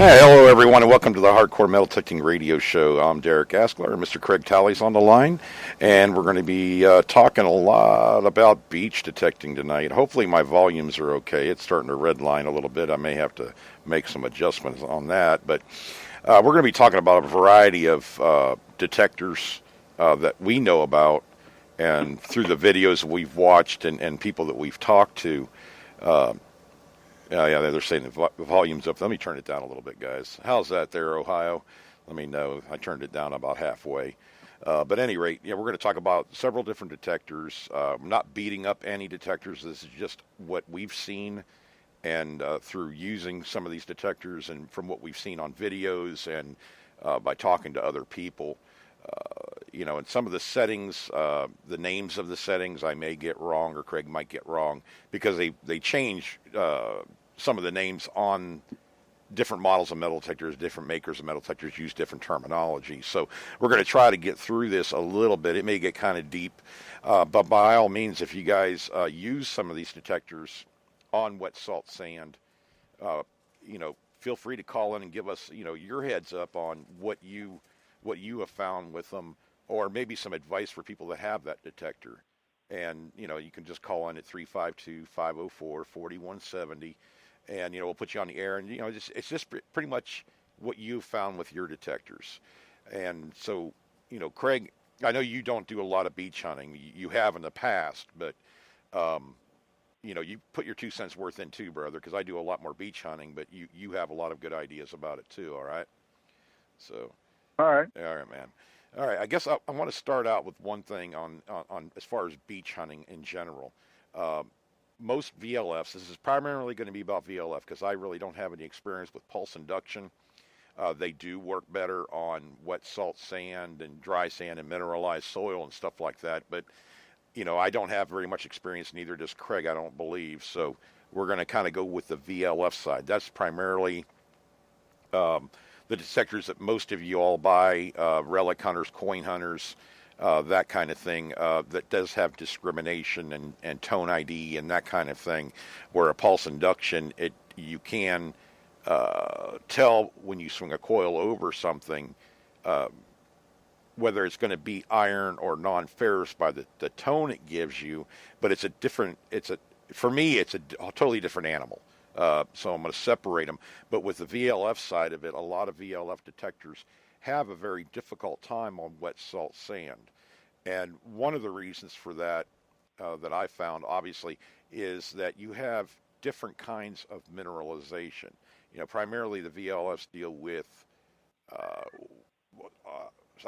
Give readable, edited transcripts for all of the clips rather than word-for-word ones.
Hi, hello everyone, and welcome to the Hardcore Metal Detecting Radio Show. I'm Derek Askler, and Mr. Craig Talley's on the line, and we're going to be talking a lot about beach detecting tonight. Hopefully my volumes are okay. It's starting to redline a little bit. I may have to make some adjustments on that, but we're going to be talking about a variety of detectors that we know about, and through the videos we've watched and people that we've talked to. Yeah, they're saying the volume's up. Let me turn it down a little bit, guys. How's that there, Ohio? Let me know. I turned it down about halfway. But at any rate, we're going to talk about several different detectors. I'm not beating up any detectors. This is just what we've seen, and through using some of these detectors and from what we've seen on videos and by talking to other people. And some of the settings, the names of the settings I may get wrong, or Craig might get wrong, because they change some of the names on different models of metal detectors. Different makers of metal detectors use different terminology. So we're going to try to get through this a little bit. It may get kind of deep, but by all means, if you guys use some of these detectors on wet salt sand, feel free to call in and give us, your heads up on what you have found with them, or maybe some advice for people that have that detector. And, you can just call in at 352-504-4170, and, we'll put you on the air. And, it's just pretty much what you've found with your detectors. And so, Craig, I know you don't do a lot of beach hunting. You have in the past, but, you put your 2 cents worth in too, brother, because I do a lot more beach hunting, but you have a lot of good ideas about it too, all right? So... All right, man. All right. I guess I want to start out with one thing on as far as beach hunting in general. Most VLFs, this is primarily going to be about VLF because I really don't have any experience with pulse induction. They do work better on wet salt sand and dry sand and mineralized soil and stuff like that. But, I don't have very much experience, neither does Craig, I don't believe. So we're going to kind of go with the VLF side. That's primarily... the detectors that most of you all buy, relic hunters, coin hunters, that kind of thing, that does have discrimination and tone ID and that kind of thing, where a pulse induction, you can tell when you swing a coil over something, whether it's going to be iron or non-ferrous by the tone it gives you, but for me, it's a totally different animal. So I'm going to separate them. But with the VLF side of it, a lot of VLF detectors have a very difficult time on wet salt sand. And one of the reasons for that, that I found, obviously, is that you have different kinds of mineralization. Primarily the VLFs deal with, I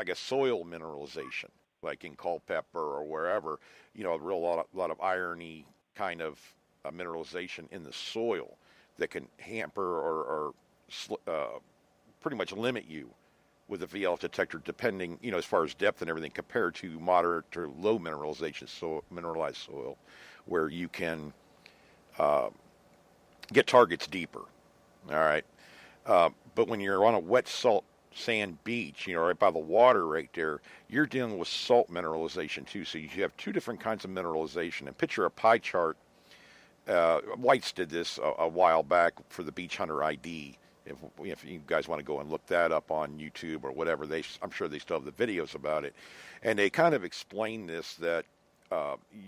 guess, soil mineralization, like in Culpeper or wherever, a lot of irony kind of mineralization in the soil that can hamper or pretty much limit you with a VLF detector, depending, as far as depth and everything, compared to moderate to low mineralization, mineralized soil, where you can get targets deeper. All right. But when you're on a wet salt sand beach, right by the water right there, you're dealing with salt mineralization too. So you have two different kinds of mineralization. And picture a pie chart. Whites did this a while back for the Beach Hunter ID. If you guys want to go and look that up on YouTube or whatever, I'm sure they still have the videos about it. And they kind of explain this, that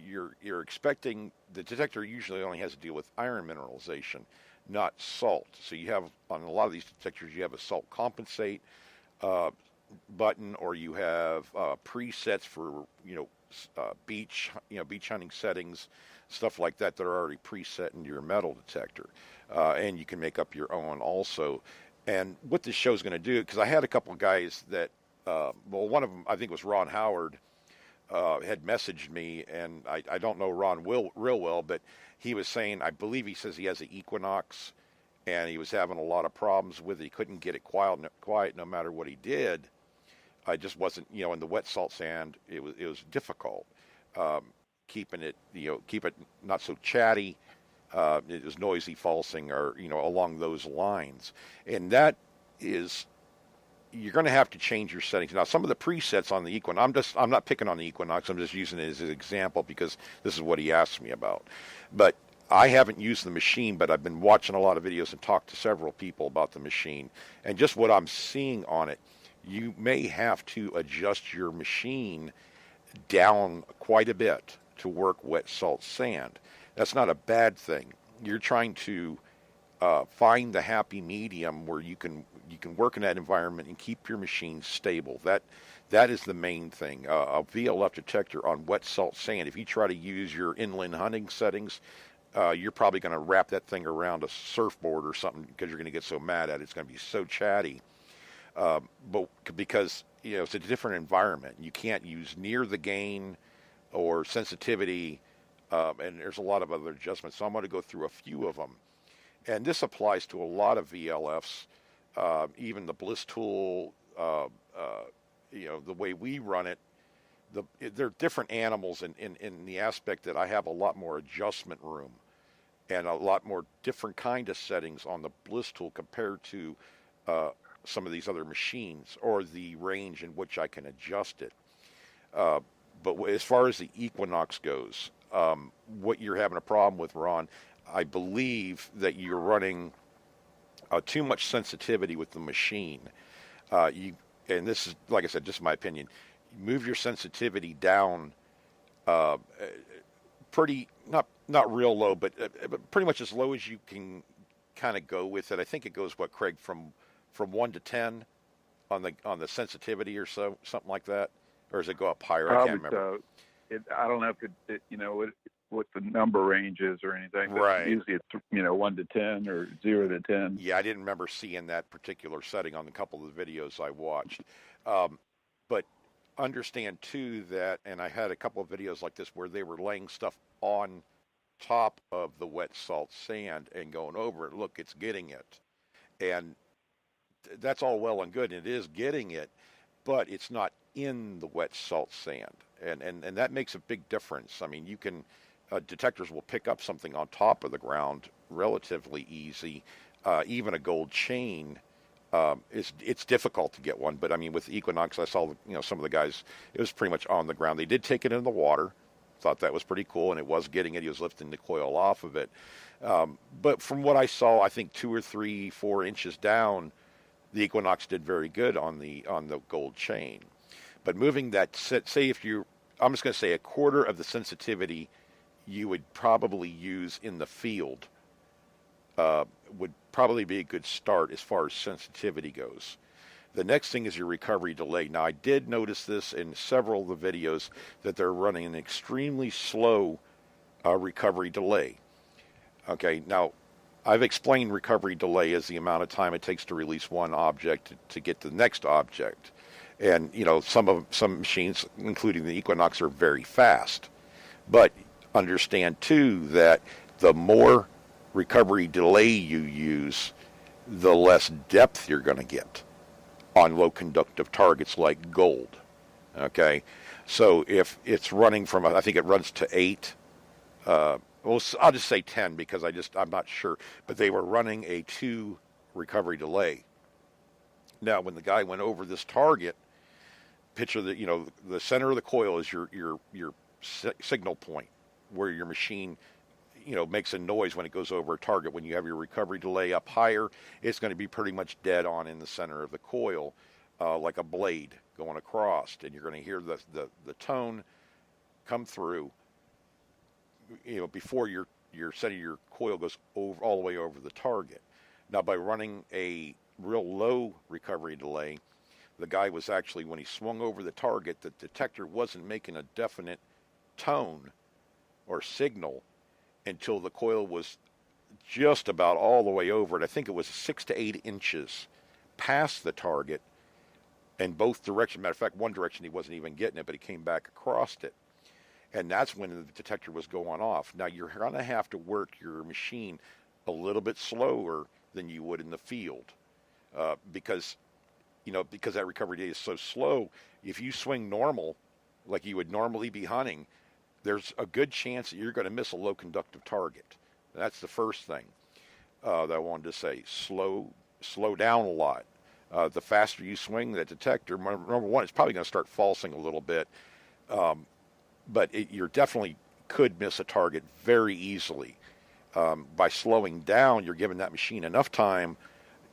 you're expecting, the detector usually only has to deal with iron mineralization, not salt. So you have, on a lot of these detectors, you have a salt compensate button, or you have presets for beach hunting settings, stuff like that are already preset into your metal detector, and you can make up your own also. And what this show is going to do, because I had a couple of guys that, one of them, I think it was Ron Howard, had messaged me, and I don't know Ron real well, but he was saying, I believe he says he has an Equinox, and he was having a lot of problems with it. He couldn't get it quiet no matter what he did. I just wasn't, in the wet salt sand, it was difficult. Keeping it, keep it not so chatty. It was noisy falsing, or along those lines. And that is, you're going to have to change your settings. Now, some of the presets on the Equinox, I'm not picking on the Equinox. I'm just using it as an example because this is what he asked me about. But I haven't used the machine, but I've been watching a lot of videos and talked to several people about the machine. And just what I'm seeing on it, you may have to adjust your machine down quite a bit to work wet salt sand. That's not a bad thing. You're trying to find the happy medium where you can work in that environment and keep your machine stable. That is the main thing. A VLF detector on wet salt sand. If you try to use your inland hunting settings, you're probably going to wrap that thing around a surfboard or something because you're going to get so mad at it. It's going to be so chatty. But because it's a different environment, you can't use near the gain or sensitivity, and there's a lot of other adjustments. So I'm going to go through a few of them. And this applies to a lot of VLFs, even the Bliss tool, the way we run it. They're different animals in the aspect that I have a lot more adjustment room and a lot more different kind of settings on the Bliss tool compared to some of these other machines or the range in which I can adjust it. But as far as the Equinox goes, what you're having a problem with, Ron, I believe that you're running too much sensitivity with the machine. And this is, like I said, just my opinion. Move your sensitivity down pretty, not real low, but pretty much as low as you can kind of go with it. I think it goes, what, Craig, from 1 to 10 on the sensitivity or so, something like that? Or does it go up higher? Probably I can't remember. So. I don't know if what the number range is or anything. Right. Usually it's 1 to 10 or 0 to 10. Yeah, I didn't remember seeing that particular setting on a couple of the videos I watched. But understand too that, and I had a couple of videos like this where they were laying stuff on top of the wet salt sand and going over it. Look, it's getting it. And that's all well and good. And it is getting it, but it's not in the wet salt sand. And that makes a big difference. I mean, detectors will pick up something on top of the ground relatively easy. Even a gold chain, it's difficult to get one. But I mean, with Equinox, I saw some of the guys. It was pretty much on the ground. They did take it in the water. Thought that was pretty cool, and it was getting it. He was lifting the coil off of it. But from what I saw, I think 2 or 3, 4 inches down, the Equinox did very good on the gold chain. But moving that, say I'm just going to say a quarter of the sensitivity you would probably use in the field would probably be a good start as far as sensitivity goes. The next thing is your recovery delay. Now, I did notice this in several of the videos that they're running an extremely slow recovery delay. Okay, now, I've explained recovery delay as the amount of time it takes to release one object to get to the next object. And, some machines, including the Equinox, are very fast. But understand, too, that the more recovery delay you use, the less depth you're going to get on low conductive targets like gold. Okay? So if it's running from, I think it runs to 8, well, I'll just say 10 because I'm not sure. But they were running a 2 recovery delay. Now, when the guy went over this target, picture that, the center of the coil is your signal point where your machine, makes a noise when it goes over a target. When you have your recovery delay up higher, it's going to be pretty much dead on in the center of the coil, like a blade going across, and you're going to hear the tone come through, before your center of your coil goes all the way over the target. Now, by running a real low recovery delay, the guy was actually, when he swung over the target, the detector wasn't making a definite tone or signal until the coil was just about all the way over it. I think it was 6 to 8 inches past the target in both directions. Matter of fact, one direction he wasn't even getting it, but he came back across it. And that's when the detector was going off. Now, you're going to have to work your machine a little bit slower than you would in the field because that recovery day is so slow. If you swing normal, like you would normally be hunting, there's a good chance that you're going to miss a low conductive target. That's the first thing that I wanted to say. Slow down a lot. The faster you swing that detector, number one, it's probably going to start falsing a little bit, but you definitely could miss a target very easily. By slowing down, you're giving that machine enough time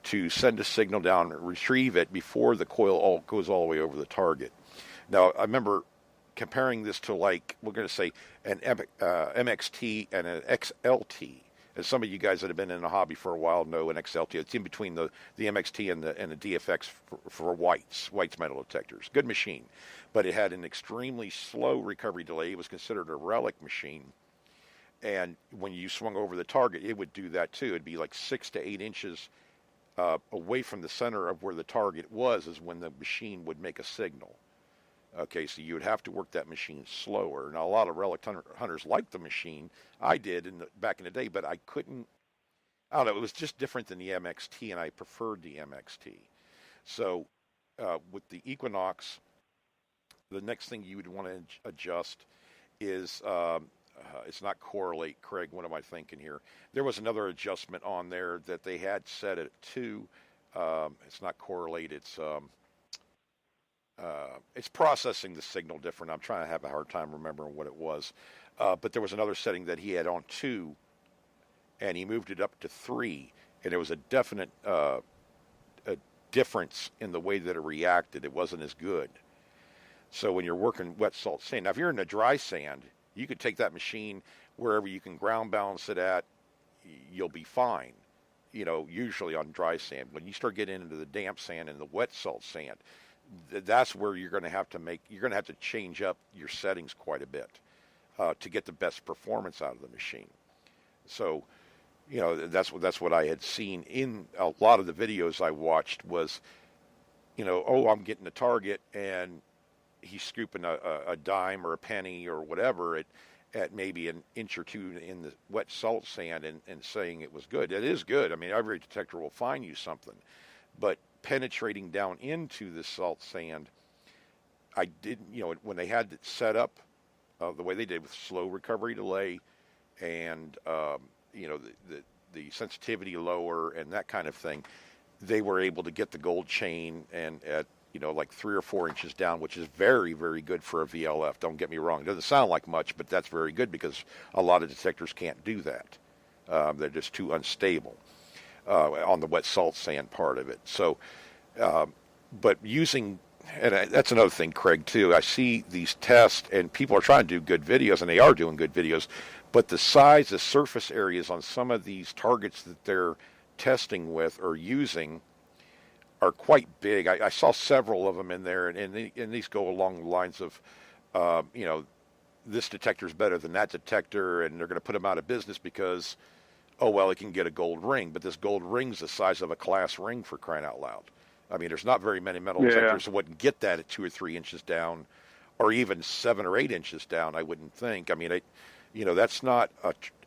to send a signal down and retrieve it before the coil goes all the way over the target. Now, I remember comparing this to, like, we're going to say an MXT and an XLT. As some of you guys that have been in the hobby for a while know, an XLT, it's in between the MXT and the DFX for whites metal detectors. Good machine, but it had an extremely slow recovery delay. It was considered a relic machine. And when you swung over the target, it would do that too. It'd be like 6 to 8 inches away from the center of where the target was is when the machine would make a signal. Okay, so you would have to work that machine slower. Now, a lot of relic hunters liked the machine. I did back in the day, but I couldn't. I don't know. It was just different than the MXT, and I preferred the MXT. So, with the Equinox, the next thing you would want to adjust is it's not correlate. Craig, what am I thinking here? There was another adjustment on there that they had set at 2. It's not correlate. It's processing the signal different. I'm trying to have a hard time remembering what it was. But there was another setting that he had on 2, and he moved it up to 3, and there was a definite a difference in the way that it reacted. It wasn't as good. So when you're working wet salt sand, now if you're in a dry sand, you could take that machine wherever you can ground balance it at, you'll be fine. Usually on dry sand. When you start getting into the damp sand and the wet salt sand, that's where you're going to have to change up your settings quite a bit to get the best performance out of the machine. So, that's what I had seen in a lot of the videos I watched was, I'm getting a target and he's scooping a dime or a penny or whatever at maybe an inch or 2 in the wet salt sand and saying it was good. It is good. I mean, every detector will find you something, but penetrating down into the salt sand, I didn't, when they had it set up the way they did with slow recovery delay and, the sensitivity lower and that kind of thing, they were able to get the gold chain and at, like 3 or 4 inches down, which is very, very good for a VLF. Don't get me wrong. It doesn't sound like much, but that's very good because a lot of detectors can't do that. They're just too unstable. On the wet salt sand part of it. So, but using, and that's another thing, Craig, too. I see these tests, and people are trying to do good videos, and they are doing good videos, but the size, the surface areas on some of these targets that they're testing with or using are quite big. I saw several of them in there, and these go along the lines of, this detector is better than that detector, and they're going to put them out of business because it can get a gold ring, but this gold ring's the size of a class ring, for crying out loud. I mean, there's not very many metal detectors that wouldn't get that at 2 or 3 inches down, or even 7 or 8 inches down, I wouldn't think. I mean, that's not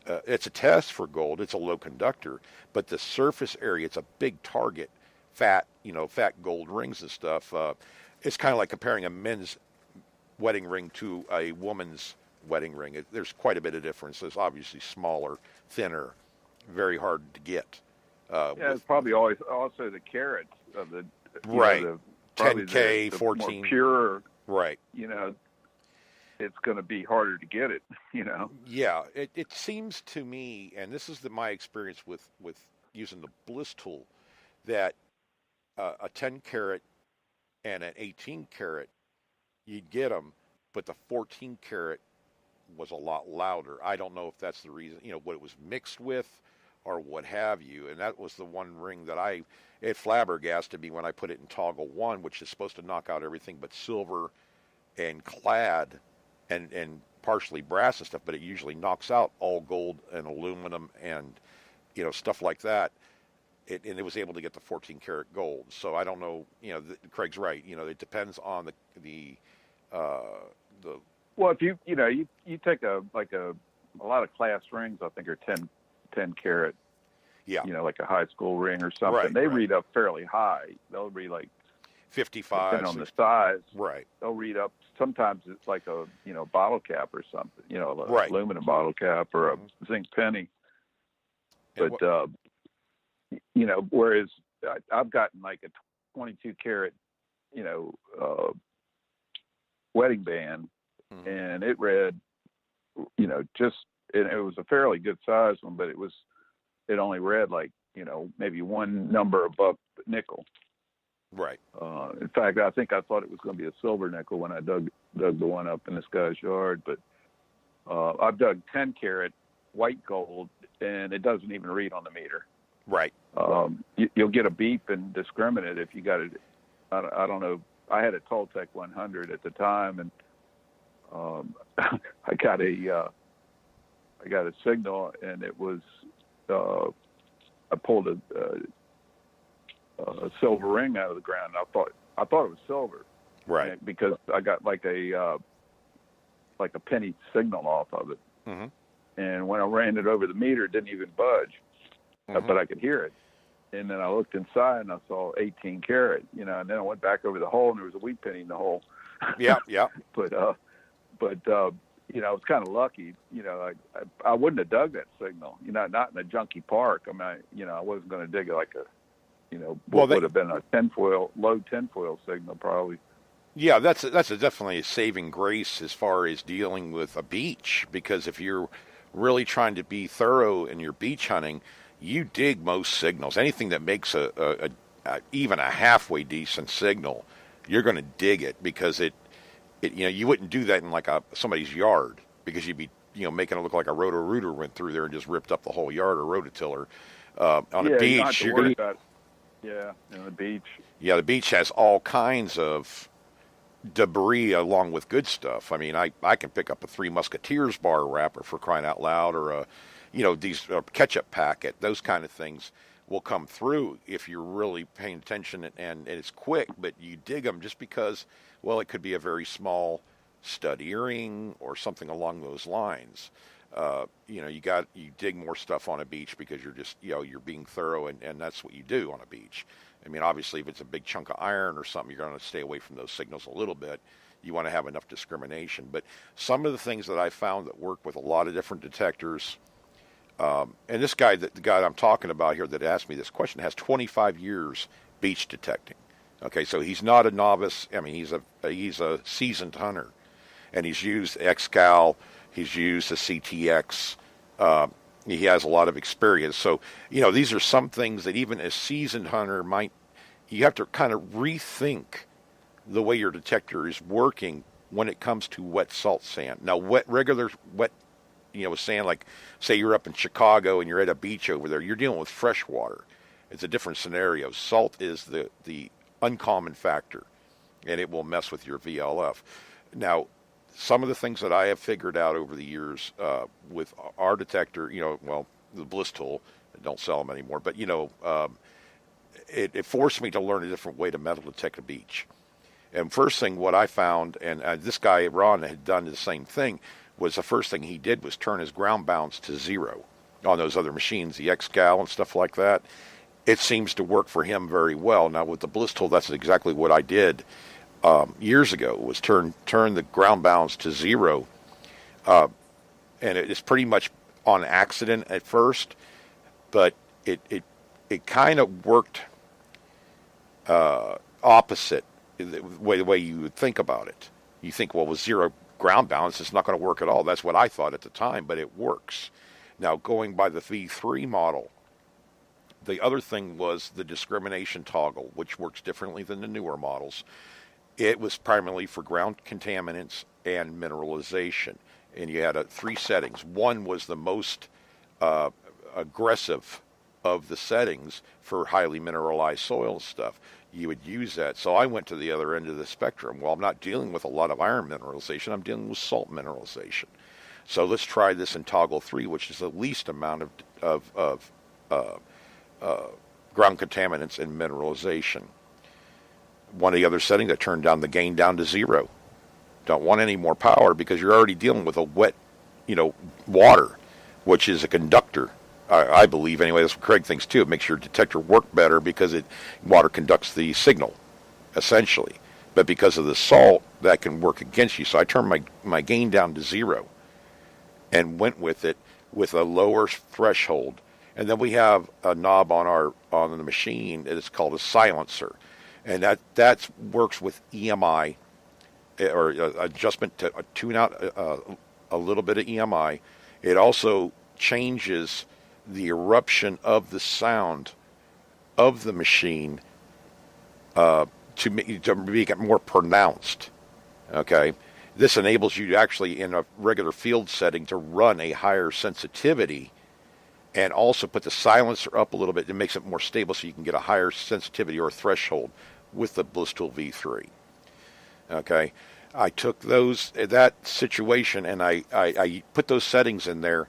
it's a test for gold. It's a low conductor, but the surface area, it's a big target, fat gold rings and stuff. It's kind of like comparing a men's wedding ring to a woman's wedding ring. There's quite a bit of difference. It's obviously smaller, thinner, very hard to get. It's probably always also the carats of the right. 10K, the 14, more pure. Right. It's going to be harder to get it. Yeah, it seems to me, and this is my experience with using the Bliss tool, that a 10 carat and an 18 carat, you'd get them, but the 14 carat was a lot louder. I don't know if that's the reason, what it was mixed with or what have you. And that was the one ring that it flabbergasted me when I put it in toggle 1, which is supposed to knock out everything but silver and clad and partially brass and stuff, but it usually knocks out all gold and aluminum and, stuff like that. And it was able to get the 14 karat gold. So I don't know, Craig's right. It depends on the well, if you take a lot of class rings, I think are 10 carat, like a high school ring or something. Right, they read up fairly high. They'll read like 55, depending on the size. Right. They'll read up. Sometimes it's like a bottle cap or something. Right. Aluminum bottle cap or a zinc penny. But whereas I've gotten like a 22 karat, wedding band, and it read, it was a fairly good size one, but it only read like, maybe one number above nickel. Right. In fact, I think I thought it was going to be a silver nickel when I dug the one up in this guy's yard. But I've dug 10 karat white gold, and it doesn't even read on the meter. Right. You'll get a beep and discriminate if you got it. I don't know. I had a Toltec 100 at the time, and I got a signal, and it was I pulled a silver ring out of the ground. I thought it was silver, right? Because I got like a penny signal off of it, mm-hmm. and when I ran it over the meter, it didn't even budge, mm-hmm. but I could hear it. And then I looked inside and I saw 18 karat, and then I went back over the hole and there was a wheat penny in the hole. Yeah. But I was kind of lucky. I wouldn't have dug that signal, not in a junky park. I mean, I wasn't going to dig it like what would have been a low tinfoil signal probably. Yeah, that's definitely a saving grace as far as dealing with a beach, because if you're really trying to be thorough in your beach hunting, you dig most signals. Anything that makes even a halfway decent signal, you're going to dig it, because you wouldn't do that in like somebody's yard, because you'd be making it look like a roto-rooter went through there and just ripped up the whole yard, or rototiller. On a beach, you're going to. Yeah, the beach. Yeah, the beach has all kinds of debris along with good stuff. I mean, I can pick up a Three Musketeers bar wrapper, for crying out loud, or these ketchup packet. Those kind of things will come through if you're really paying attention, and it's quick. But you dig them just because, well, it could be a very small stud earring or something along those lines. You dig more stuff on a beach because you're just, you're being thorough, and that's what you do on a beach. I mean, obviously, if it's a big chunk of iron or something, you're going to stay away from those signals a little bit. You want to have enough discrimination. But some of the things that I found that work with a lot of different detectors, and this guy, the guy I'm talking about here that asked me this question, has 25 years beach detecting. Okay, so he's not a novice. I mean, he's a seasoned hunter, and he's used XCal. He's used the CTX. He has a lot of experience. So, these are some things that even a seasoned hunter you have to kind of rethink the way your detector is working when it comes to wet salt sand. Now, regular wet, sand, like say you're up in Chicago and you're at a beach over there, you're dealing with fresh water. It's a different scenario. Salt is the uncommon factor, and it will mess with your VLF. Now, some of the things that I have figured out over the years with our detector, the Bliss tool, don't sell them anymore, but, it forced me to learn a different way to metal detect a beach. And first thing, what I found, and this guy, Ron, had done the same thing, was the first thing he did was turn his ground bounce to 0 on those other machines, the XCal and stuff like that. It seems to work for him very well. Now, with the Bliss tool, that's exactly what I did. Years ago, was turn the ground bounce to 0, and it's pretty much on accident at first, but it kind of worked opposite the way you would think about it. You think, well, with 0 ground bounce, it's not going to work at all. That's what I thought at the time, but it works. Now, going by the V3 model, the other thing was the discrimination toggle, which works differently than the newer models. It was primarily for ground contaminants and mineralization, and you had 3 settings. One was the most aggressive of the settings for highly mineralized soil stuff. You would use that. So I went to the other end of the spectrum. Well, I'm not dealing with a lot of iron mineralization. I'm dealing with salt mineralization. So let's try this in toggle 3, which is the least amount of ground contaminants and mineralization. One of the other settings, I turned down the gain down to 0. Don't want any more power because you're already dealing with a wet, water, which is a conductor. I believe, anyway, that's what Craig thinks too. It makes your detector work better because water conducts the signal, essentially. But because of the salt, that can work against you. So I turned my gain down to 0 and went with it with a lower threshold. And then we have a knob on the machine that is called a silencer. And that works with EMI, or adjustment to tune out a little bit of EMI, It also changes the eruption of the sound of the machine to make it more pronounced. Okay, this enables you to actually, in a regular field setting, to run a higher sensitivity, and also put the silencer up a little bit. It makes it more stable, so you can get a higher sensitivity or threshold with the Bliss Tool V3. Okay, I took that situation and I put those settings in there,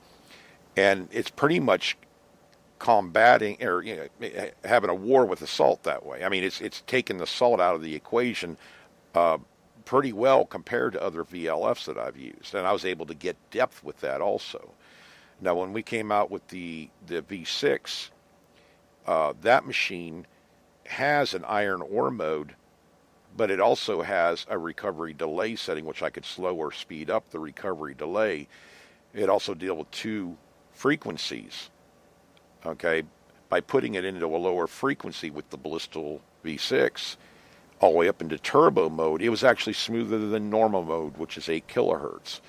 and it's pretty much combating, or having a war with the salt that way. I mean, it's taken the salt out of the equation pretty well compared to other VLFs that I've used, and I was able to get depth with that also. Now, when we came out with the V6, that machine has an iron ore mode, but it also has a recovery delay setting, which I could slow or speed up the recovery delay. It also deals with 2 frequencies, okay, by putting it into a lower frequency with the Bliss Tool V6, all the way up into turbo mode. It was actually smoother than normal mode, which is 8 kilohertz.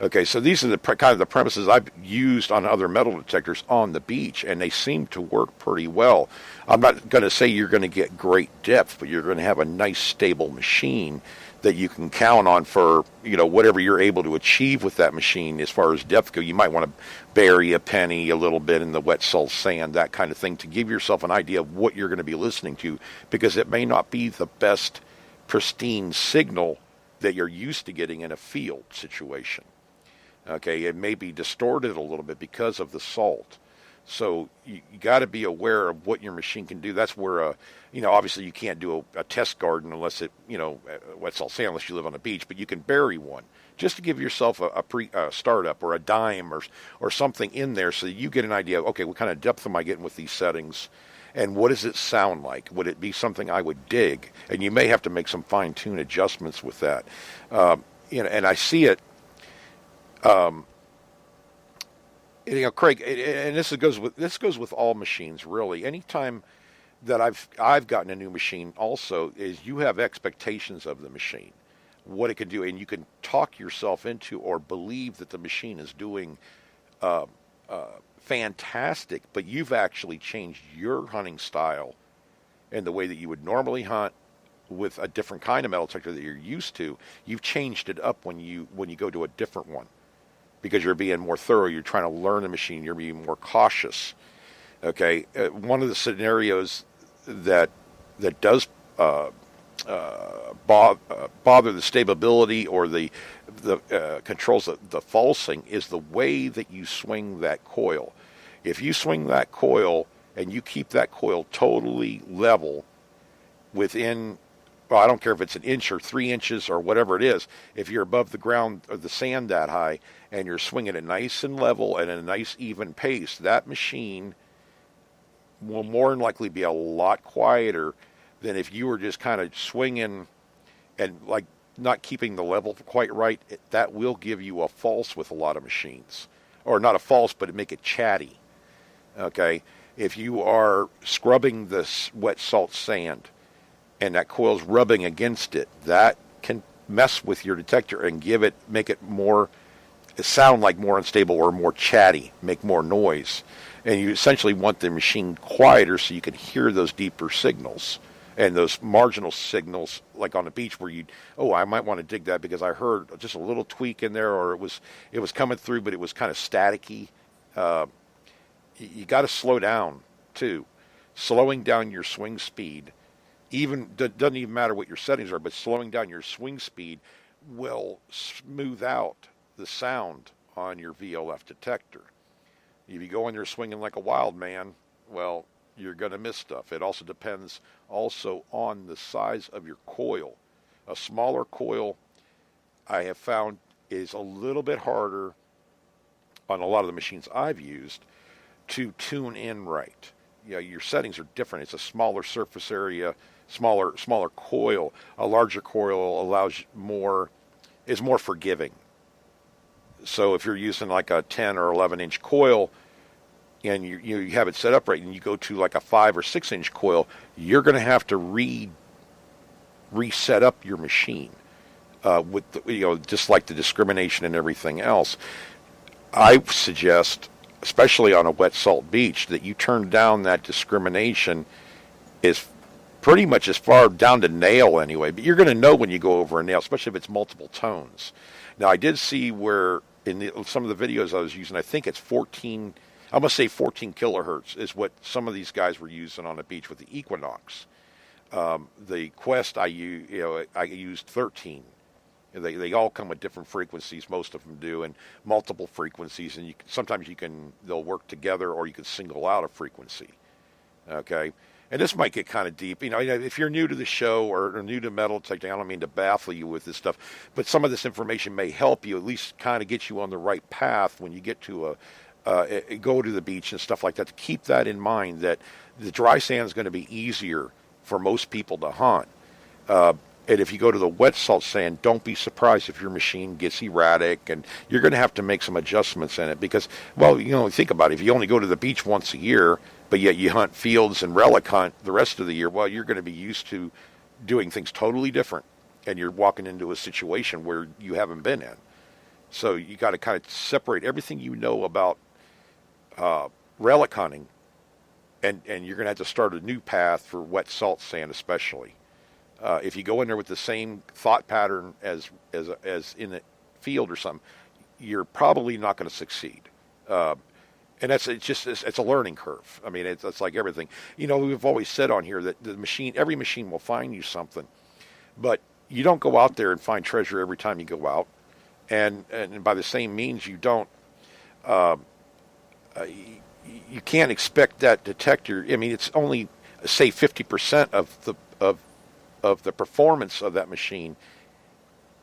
Okay, so these are the kind of the premises I've used on other metal detectors on the beach, and they seem to work pretty well. I'm not going to say you're going to get great depth, but you're going to have a nice, stable machine that you can count on for, whatever you're able to achieve with that machine as far as depth go. You might want to bury a penny a little bit in the wet salt sand, that kind of thing, to give yourself an idea of what you're going to be listening to, because it may not be the best pristine signal that you're used to getting in a field situation. Okay, it may be distorted a little bit because of the salt. So you got to be aware of what your machine can do. That's where, obviously you can't do a test garden unless it, wet salt sand, unless you live on a beach, but you can bury one just to give yourself a startup or a dime or something in there, so that you get an idea of, okay, what kind of depth am I getting with these settings, and what does it sound like? Would it be something I would dig? And you may have to make some fine-tune adjustments with that. And I see it. Craig, and this goes with all machines, really. Anytime that I've gotten a new machine, also, is you have expectations of the machine, what it can do, and you can talk yourself into or believe that the machine is doing fantastic, but you've actually changed your hunting style and the way that you would normally hunt with a different kind of metal detector that you're used to. You've changed it up when you go to a different one, because you're being more thorough. You're trying to learn the machine. You're being more cautious. Okay, one of the scenarios that does bother the stability or the controls the falsing is the way that you swing that coil. If you swing that coil and you keep that coil totally level within, well, I don't care if it's an inch or 3 inches or whatever it is, if you're above the ground or the sand that high and you're swinging it nice and level and at a nice even pace, that machine will more than likely be a lot quieter than if you were just kind of swinging and like not keeping the level quite right. That will give you a false with a lot of machines, or not a false, but it make it chatty. Okay, if you are scrubbing this wet salt sand and that coil's rubbing against it, that can mess with your detector and make it sound like more unstable or more chatty, make more noise. And you essentially want the machine quieter so you can hear those deeper signals and those marginal signals, like on the beach where I might want to dig that because I heard just a little tweak in there, or it was coming through, but it was kind of staticky. You got to slow down too. Slowing down your swing speed, doesn't even matter what your settings are, but slowing down your swing speed will smooth out the sound on your VLF detector. If you go in there swinging like a wild man, well, you're going to miss stuff. It also depends on the size of your coil. A smaller coil, I have found, is a little bit harder on a lot of the machines I've used to tune in right. Your settings are different. It's a smaller surface area, smaller coil. A larger coil is more forgiving. So if you're using like a 10 or 11 inch coil and you have it set up right, and you go to like a 5 or 6 inch coil, you're going to have to reset up your machine with just like the discrimination and everything else. I suggest, especially on a wet salt beach, that you turn down that discrimination is pretty much as far down to nail anyway. But you're going to know when you go over a nail, especially if it's multiple tones. Now, I did see where some of the videos I was using, I think it's 14. I must say 14 kilohertz is what some of these guys were using on the beach with the Equinox. The Quest I used 13. They all come with different frequencies. Most of them do, and multiple frequencies. And sometimes they'll work together, or you can single out a frequency. Okay, and this might get kind of deep. If you're new to the show or new to metal detecting, I don't mean to baffle you with this stuff, but some of this information may help you at least kind of get you on the right path when you get to go to the beach and stuff like that. To keep that in mind, that the dry sand is going to be easier for most people to hunt. And if you go to the wet salt sand, don't be surprised if your machine gets erratic, and you're going to have to make some adjustments in it because, well, think about it. If you only go to the beach once a year, but yet you hunt fields and relic hunt the rest of the year, well, you're going to be used to doing things totally different, and you're walking into a situation where you haven't been in. So you got to kind of separate everything you know about relic hunting, and you're going to have to start a new path for wet salt sand especially. If you go in there with the same thought pattern as in the field or something, you're probably not going to succeed. And it's a learning curve. I mean, it's like everything. We've always said on here that every machine will find you something, but you don't go out there and find treasure every time you go out, and by the same means, you don't. You can't expect that detector. I mean, it's only say 50% of the performance of that machine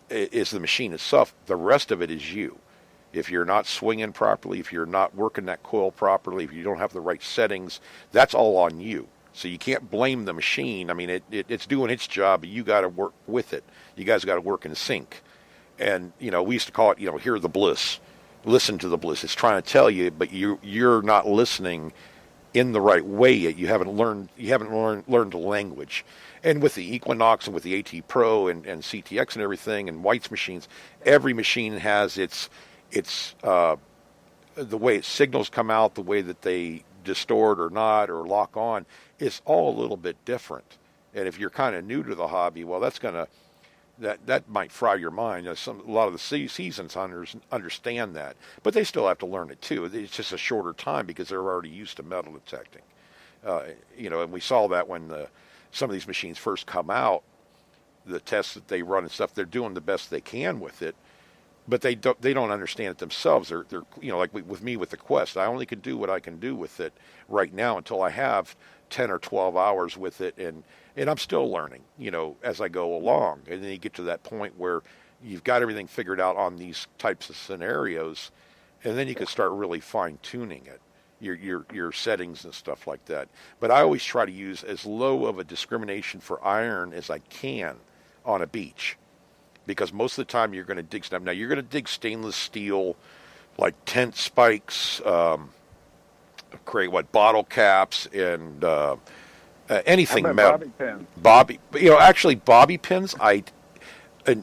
is the machine itself. The rest of it is you. If you're not swinging properly, if you're not working that coil properly, if you don't have the right settings, that's all on you. So you can't blame the machine. I mean, it's doing its job, but you got to work with it. You guys got to work in sync. And, we used to call it, hear the bliss. Listen to the bliss. It's trying to tell you, but you're not listening in the right way yet. You haven't learned the language. And with the Equinox and with the AT Pro and CTX and everything and White's machines, every machine has its the way its signals come out, the way that they distort or not or lock on, is all a little bit different. And if you're kind of new to the hobby, well, that might fry your mind. A lot of the seasoned hunters understand that, but they still have to learn it too. It's just a shorter time because they're already used to metal detecting. And we saw that when some of these machines first come out, the tests that they run and stuff, they're doing the best they can with it, but they don't understand it themselves. They're like with me with the Quest, I only can do what I can do with it right now until I have 10 or 12 hours with it, and I'm still learning, as I go along. And then you get to that point where you've got everything figured out on these types of scenarios, and then you can start really fine tuning it. Your settings and stuff like that. But I always try to use as low of a discrimination for iron as I can on a beach, because most of the time you're going to dig stuff. Now you're going to dig stainless steel, like tent spikes, bottle caps, and anything metal. Bobby pins. Actually bobby pins. I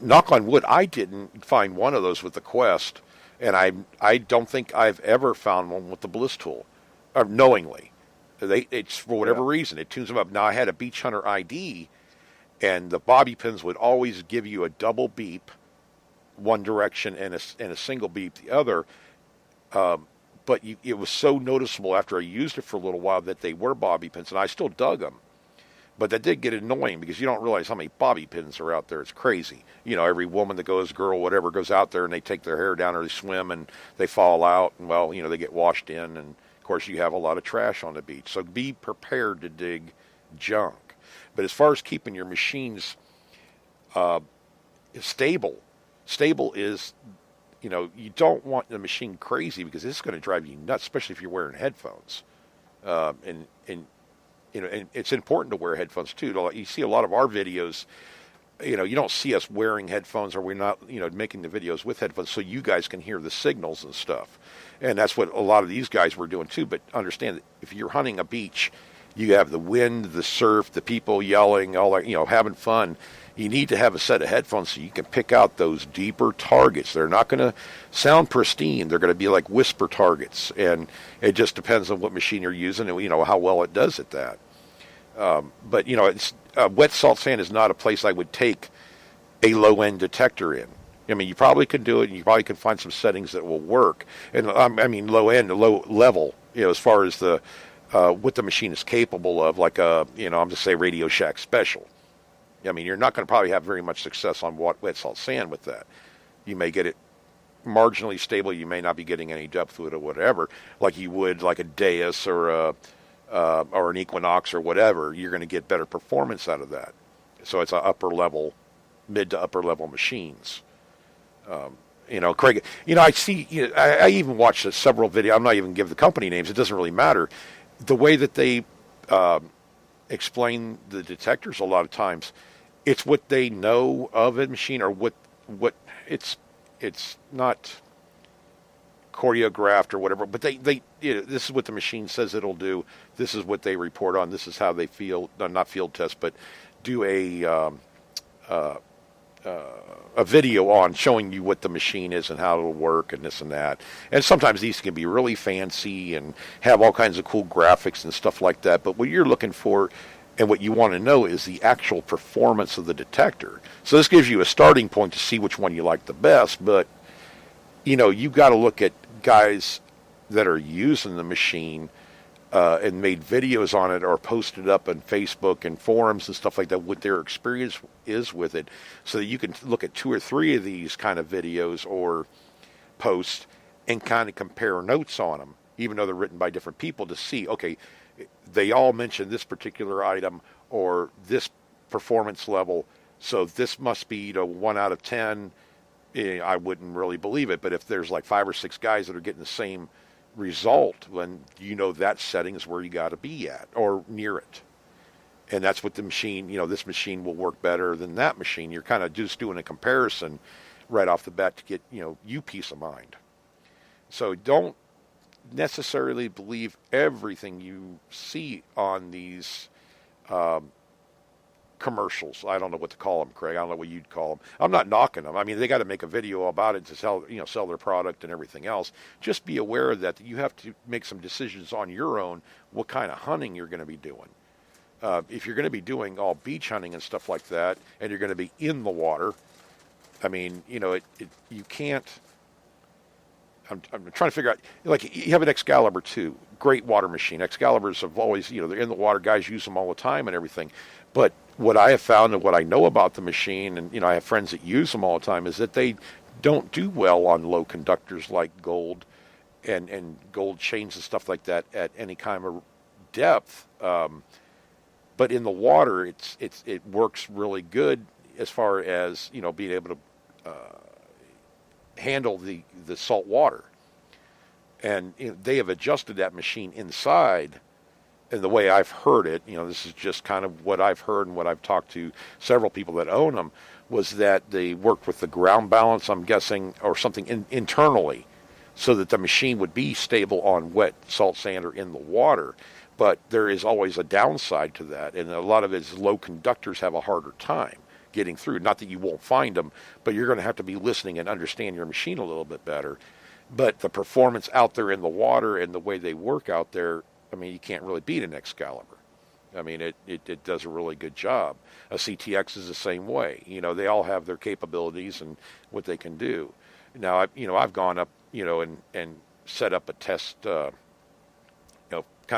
knock on wood, I didn't find one of those with the Quest. And I don't think I've ever found one with the Bliss tool, knowingly. It's for whatever reason, it tunes them up. Now, I had a Beach Hunter ID, and the bobby pins would always give you a double beep, one direction, and a single beep the other. But it was so noticeable after I used it for a little while that they were bobby pins, and I still dug them. But that did get annoying because you don't realize how many bobby pins are out there. It's crazy. Every woman that goes, girl, whatever, goes out there and they take their hair down or they swim and they fall out. And, well, they get washed in. And, of course, you have a lot of trash on the beach. So be prepared to dig junk. But as far as keeping your machines stable is, you don't want the machine crazy because it's going to drive you nuts, especially if you're wearing headphones. And it's important to wear headphones too. You see a lot of our videos, you don't see us wearing headphones, or we're not, making the videos with headphones so you guys can hear the signals and stuff. And that's what a lot of these guys were doing too. But understand that if you're hunting a beach, you have the wind, the surf, the people yelling, all that, having fun. You need to have a set of headphones so you can pick out those deeper targets. They're not going to sound pristine. They're going to be like whisper targets, and it just depends on what machine you're using and how well it does at that. But it's wet salt sand is not a place I would take a low-end detector in. I mean, you probably could do it, and you probably could find some settings that will work. And I mean, low-end, low level, as far as the what the machine is capable of, like I'm just say Radio Shack Special. I mean, you're not going to probably have very much success on wet salt sand with that. You may get it marginally stable. You may not be getting any depth with it or whatever, like you would like a Deus or an Equinox or whatever. You're going to get better performance out of that. So it's mid to upper level machines. Craig, I see, I even watched several videos. I'm not even give the company names. It doesn't really matter. The way that they explain the detectors a lot of times, it's what they know of a machine or what it's not choreographed or whatever, but they this is what the machine says it'll do. This is what they report on. This is how they not field test, but do a video on showing you what the machine is and how it'll work and this and that. And sometimes these can be really fancy and have all kinds of cool graphics and stuff like that. But what you're looking for and what you want to know is the actual performance of the detector. So this gives you a starting point to see which one you like the best. But, you've got to look at guys that are using the machine and made videos on it or posted up on Facebook and forums and stuff like that, what their experience is with it, so that you can look at 2 or 3 of these kind of videos or posts and kind of compare notes on them, even though they're written by different people, to see, okay, they all mention this particular item or this performance level, so this must be 1 out of 10. I wouldn't really believe it, but if there's like 5 or 6 guys that are getting the same result, then that setting is where you got to be at or near it. And that's what the machine, this machine will work better than that machine. You're kind of just doing a comparison right off the bat to get, you peace of mind. So don't necessarily believe everything you see on these commercials. I don't know what to call them, Craig. I don't know what you'd call them. I'm not knocking them. I mean, they got to make a video about it to sell their product and everything else. Just be aware of that you have to make some decisions on your own what kind of hunting you're going to be doing. If you're going to be doing all beach hunting and stuff like that, and you're going to be in the water, I mean, you can't. I'm trying to figure out, like, you have an Excalibur 2, great water machine. Excaliburs have always, they're in the water, guys use them all the time and everything. But what I have found and what I know about the machine, and, I have friends that use them all the time, is that they don't do well on low conductors like gold and gold chains and stuff like that at any kind of depth. But in the water, it works really good as far as, being able to handle the salt water. And they have adjusted that machine inside, and the way I've heard it, this is just kind of what I've heard and what I've talked to several people that own them, was that they worked with the ground balance, I'm guessing, or something internally, so that the machine would be stable on wet salt sand or in the water. But there is always a downside to that, and a lot of it is low conductors have a harder time getting through. Not that you won't find them, but you're going to have to be listening and understand your machine a little bit better. But the performance out there in the water and the way they work out there, I mean, you can't really beat an Excalibur. I mean, it does a really good job. A CTX is the same way. They all have their capabilities and what they can do. Now, I've gone up, and set up a test, kind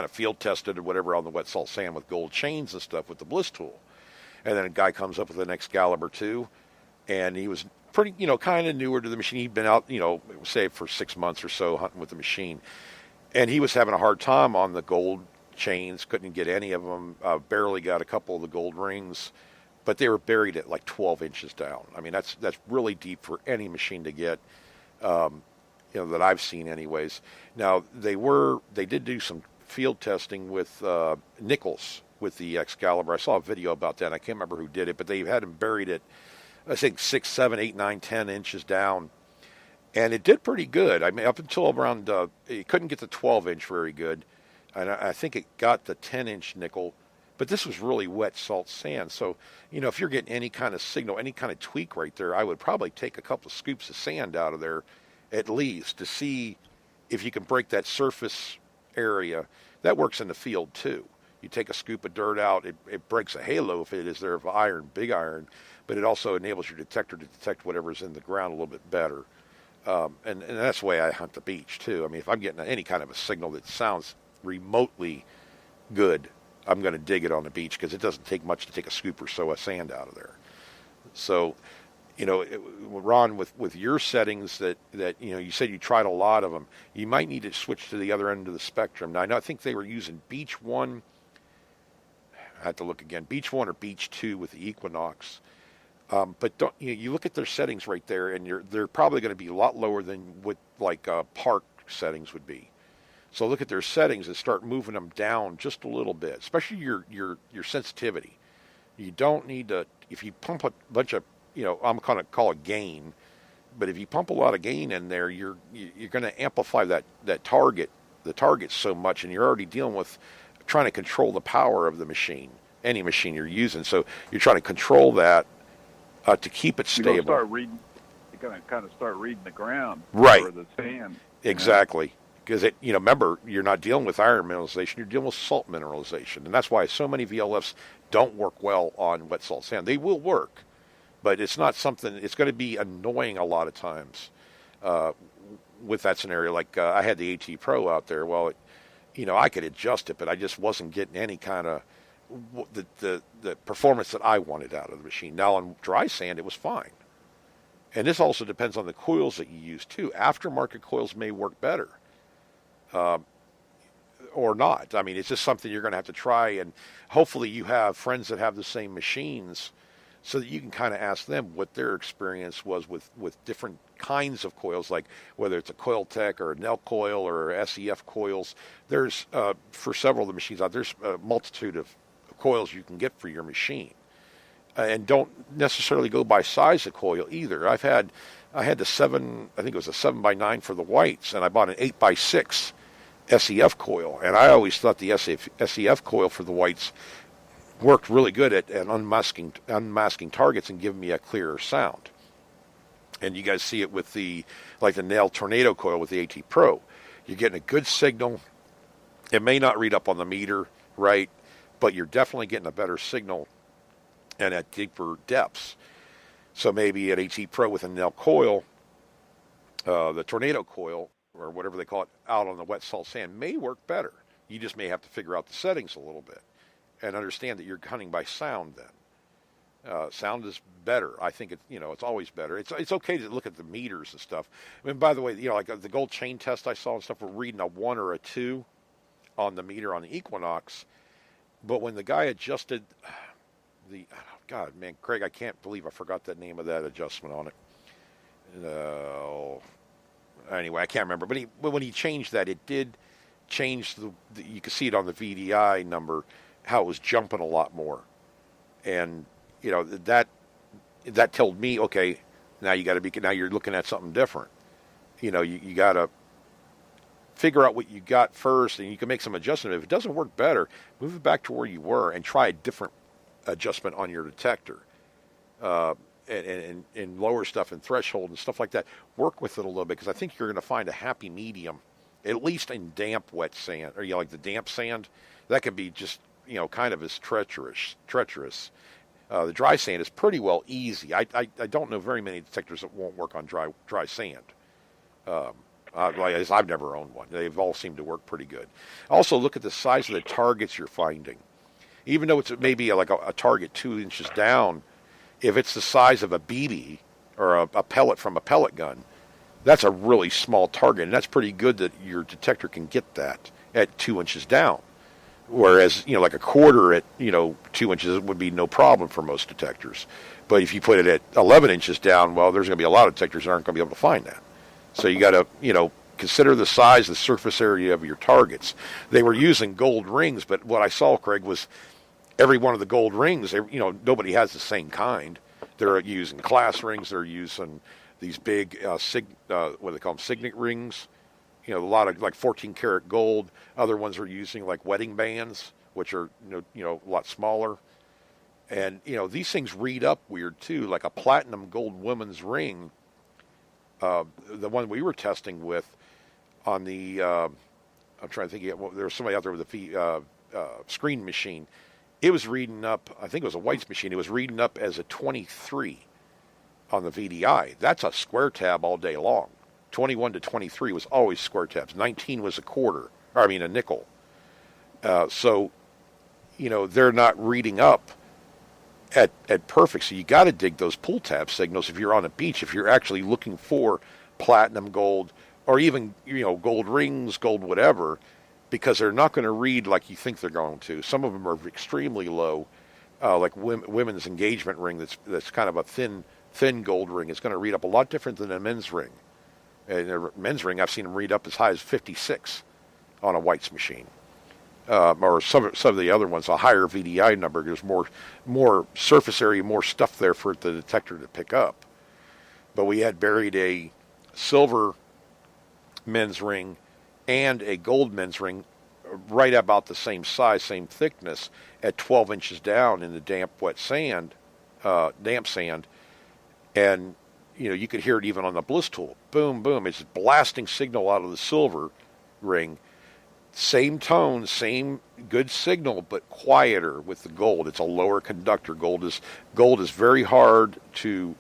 of field tested or whatever on the wet salt sand with gold chains and stuff with the Bliss tool. And then a guy comes up with an Excalibur 2, and he was pretty, kind of newer to the machine. He'd been out, say for 6 months or so hunting with the machine. And he was having a hard time on the gold chains, couldn't get any of them, barely got a couple of the gold rings, but they were buried at like 12 inches down. I mean, that's really deep for any machine to get, that I've seen anyways. Now, they did do some field testing with nickels with the Excalibur. I saw a video about that. I can't remember who did it, but they had him buried at, I think, 6, 7, 8, 9, 10 inches down. And it did pretty good. I mean, up until around, it couldn't get the 12-inch very good. And I think it got the 10-inch nickel, But this was really wet salt sand. So, if you're getting any kind of signal, any kind of tweak right there, I would probably take a couple of scoops of sand out of there at least to see if you can break that surface area. That works in the field too. You take a scoop of dirt out, it breaks a halo if it is there of iron, big iron, but it also enables your detector to detect whatever's in the ground a little bit better. And that's the way I hunt the beach too. I mean, if I'm getting any kind of a signal that sounds remotely good, I'm going to dig it on the beach because it doesn't take much to take a scoop or so of sand out of there. So, Ron, with your settings that you said you tried a lot of them, you might need to switch to the other end of the spectrum. Now, I think they were using Beach 1. I have to look again. Beach 1 or Beach 2 with the Equinox. But don't you look at their settings right there, and they're probably going to be a lot lower than what park settings would be. So look at their settings and start moving them down just a little bit, especially your sensitivity. You don't need to, if you pump a bunch of, I'm going to call it gain, but if you pump a lot of gain in there, you're going to amplify the target so much, and you're already dealing with trying to control the power of the machine, any machine you're using. So you're trying to control that to keep it stable. You're going to kind of start reading the ground, right? Or the sand. Exactly. Because remember, you're not dealing with iron mineralization, you're dealing with salt mineralization. And that's why so many VLFs don't work well on wet salt sand. They will work, but it's not something, it's going to be annoying a lot of times with that scenario. Like I had the AT Pro out there. Well, I could adjust it, but I just wasn't getting any kind of the performance that I wanted out of the machine. Now on dry sand, it was fine. And this also depends on the coils that you use too. Aftermarket coils may work better. Or not. I mean, it's just something you're going to have to try, and hopefully you have friends that have the same machines so that you can kind of ask them what their experience was with different kinds of coils, like whether it's a Coil Tech or a Nel coil or SEF coils. There's, for several of the machines out, there's a multitude of coils you can get for your machine. And don't necessarily go by size of coil either. I had the 7, I think it was a 7x9 for the whites, and I bought an 8x6 SEF coil, and I always thought the SEF coil for the whites worked really good at unmasking targets and giving me a clearer sound. And you guys see it with the Nel Tornado coil with the AT Pro. You're getting a good signal. It may not read up on the meter, right, but you're definitely getting a better signal and at deeper depths. So maybe at AT Pro with a Nel coil, the Tornado coil, or whatever they call it, out on the wet salt sand may work better. You just may have to figure out the settings a little bit and understand that you're hunting by sound then. Sound is better. I think it's always better. It's okay to look at the meters and stuff. I mean, by the way, like the gold chain test I saw and stuff, we're reading a 1 or a 2 on the meter on the Equinox. But when the guy adjusted God, man, Craig, I can't believe I forgot the name of that adjustment on it. Anyway, I can't remember. But when he changed that, it did change you could see it on the VDI number, how it was jumping a lot more. And, that told me, okay, now you're looking at something different. You got to figure out what you got first, and you can make some adjustment. If it doesn't work better, move it back to where you were and try a different adjustment on your detector. And lower stuff and threshold and stuff like that. Work with it a little bit, because I think you're going to find a happy medium, at least in damp wet sand, or like the damp sand. That can be just kind of as treacherous. The dry sand is pretty well easy. I don't know very many detectors that won't work on dry sand. I've never owned one. They've all seemed to work pretty good. Also, look at the size of the targets you're finding. Even though it's maybe like a target 2 inches down, if it's the size of a BB or a pellet from a pellet gun, that's a really small target, and that's pretty good that your detector can get that at 2 inches down. Whereas, like a quarter at, 2 inches would be no problem for most detectors. But if you put it at 11 inches down, well, there's going to be a lot of detectors that aren't going to be able to find that. So you got to, consider the size, the surface area of your targets. They were using gold rings, but what I saw, Craig, was every one of the gold rings, nobody has the same kind. They're using class rings. They're using these big, what do they call them, signet rings. A lot of like 14 karat gold. Other ones are using like wedding bands, which are a lot smaller. And these things read up weird too, like a platinum gold woman's ring. The one we were testing with on the, I'm trying to think. There was somebody out there with a screen machine. It was reading up. I think it was a White's machine. It was reading up as a 23 on the VDI. That's a square tab all day long. 21 to 23 was always square tabs. 19 was a nickel. So, they're not reading up at perfect. So you got to dig those pull tab signals if you're on a beach, if you're actually looking for platinum gold or even, gold rings, gold whatever, because they're not going to read like you think they're going to. Some of them are extremely low, like women's engagement ring that's kind of a thin gold ring. It's going to read up a lot different than a men's ring. And a men's ring, I've seen them read up as high as 56 on a White's machine. Or some of the other ones, a higher VDI number. There's more surface area, more stuff there for the detector to pick up. But we had buried a silver men's ring and a gold men's ring right about the same size, same thickness, at 12 inches down in the damp sand. And you could hear it even on the bliss tool. Boom, boom. It's blasting signal out of the silver ring. Same tone, same good signal, but quieter with the gold. It's a lower conductor. Gold is very hard to.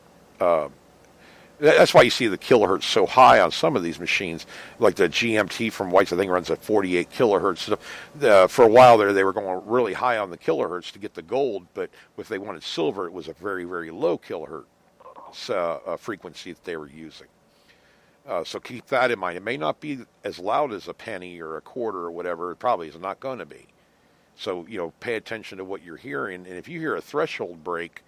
That's why you see the kilohertz so high on some of these machines, like the GMT from White's. I think runs at 48 kilohertz. For a while there, they were going really high on the kilohertz to get the gold, but if they wanted silver, it was a very, very low kilohertz frequency that they were using. So keep that in mind. It may not be as loud as a penny or a quarter or whatever. It probably is not going to be. So, pay attention to what you're hearing. And if you hear a threshold break,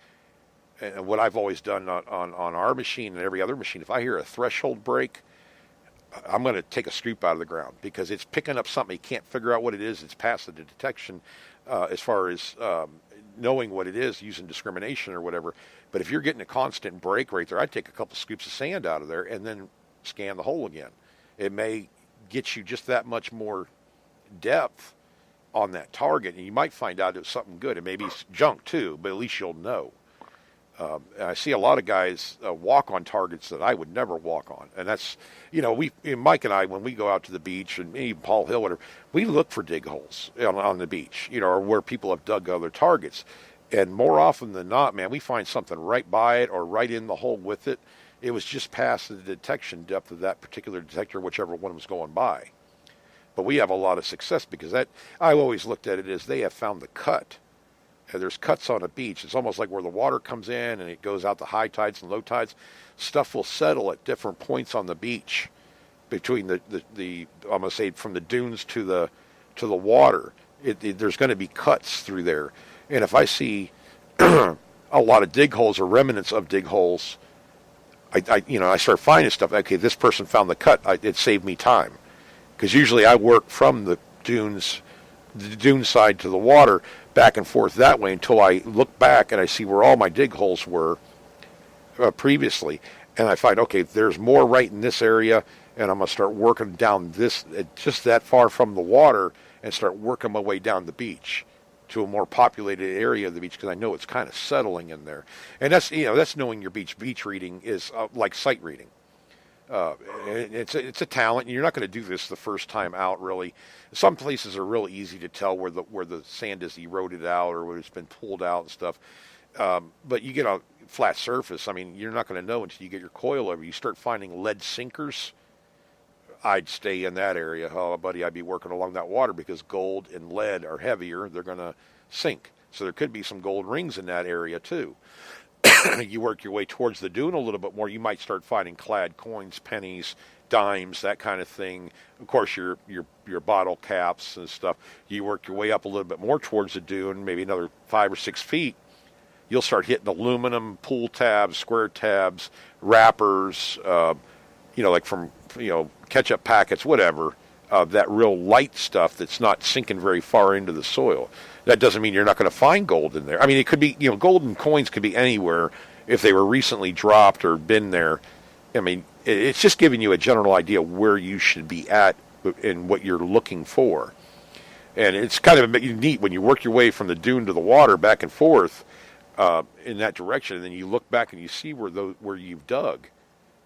and what I've always done on our machine and every other machine, if I hear a threshold break, I'm going to take a scoop out of the ground because it's picking up something. You can't figure out what it is. It's past the detection as far as knowing what it is using discrimination or whatever. But if you're getting a constant break right there, I'd take a couple scoops of sand out of there and then scan the hole again. It may get you just that much more depth on that target, and you might find out it's something good. It may be junk too, but at least you'll know. I see a lot of guys walk on targets that I would never walk on, and that's Mike and I, when we go out to the beach, and even Paul Hill, whatever, we look for dig holes on the beach, or where people have dug other targets, and more often than not, man, we find something right by it or right in the hole with it. It was just past the detection depth of that particular detector, whichever one was going by. But we have a lot of success because I always looked at it as they have found the cut. There's cuts on a beach. It's almost like where the water comes in and it goes out to high tides and low tides. Stuff will settle at different points on the beach between the I'm going to say from the dunes to the water. There's going to be cuts through there. And if I see a lot of dig holes or remnants of dig holes, I start finding stuff. Okay, this person found the cut. It saved me time, because usually I work from the dune side to the water, back and forth that way until I look back and I see where all my dig holes were previously, and I find, okay, there's more right in this area, and I'm gonna start working down this just that far from the water and start working my way down the beach to a more populated area of the beach, because I know it's kind of settling in there. And that's knowing your beach. Beach reading is like sight reading. It's a talent, and you're not going to do this the first time out, really. Some places are real easy to tell where the sand is eroded out or where it's been pulled out and stuff. But you get a flat surface, you're not going to know until you get your coil over. You start finding lead sinkers, I'd stay in that area. Oh, buddy, I'd be working along that water because gold and lead are heavier. They're going to sink. So there could be some gold rings in that area too. You work your way towards the dune a little bit more, you might start finding clad coins, pennies, dimes, that kind of thing. Of course, your bottle caps and stuff. You work your way up a little bit more towards the dune, maybe another 5 or 6 feet. You'll start hitting aluminum pull tabs, square tabs, wrappers, like from ketchup packets, whatever. That real light stuff that's not sinking very far into the soil. That doesn't mean you're not going to find gold in there. It could be, gold and coins could be anywhere if they were recently dropped or been there. It's just giving you a general idea where you should be at and what you're looking for. And it's kind of neat when you work your way from the dune to the water back and forth in that direction, and then you look back and you see where you've dug.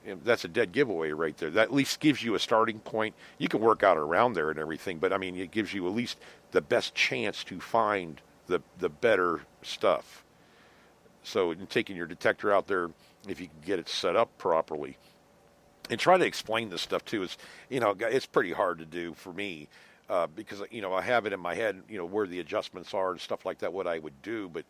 And that's a dead giveaway right there. That at least gives you a starting point. You can work out around there and everything, but I mean, it gives you at least the best chance to find the better stuff. So in taking your detector out there, if you can get it set up properly, and try to explain this stuff too, is it's pretty hard to do for me because I have it in my head, where the adjustments are and stuff like that, what I would do, but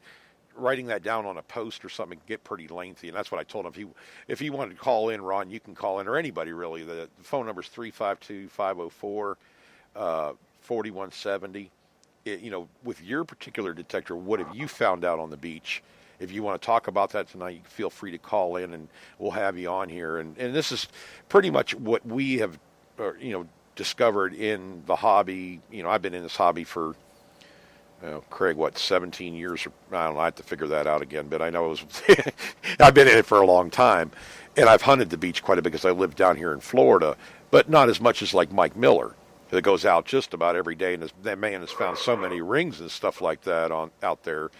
writing that down on a post or something can get pretty lengthy, and that's what I told him. If he wanted to call in, Ron, you can call in, or anybody really. The phone number is 352-504-4170. With your particular detector, what have you found out on the beach? If you want to talk about that tonight, you can feel free to call in, and we'll have you on here. And this is pretty much what we have, discovered in the hobby. I've been in this hobby for, Craig, 17 years? I don't know. I have to figure that out again, but I know it was. I've been in it for a long time, and I've hunted the beach quite a bit because I live down here in Florida, but not as much as like Mike Miller, that goes out just about every day, and that man has found so many rings and stuff like that out there.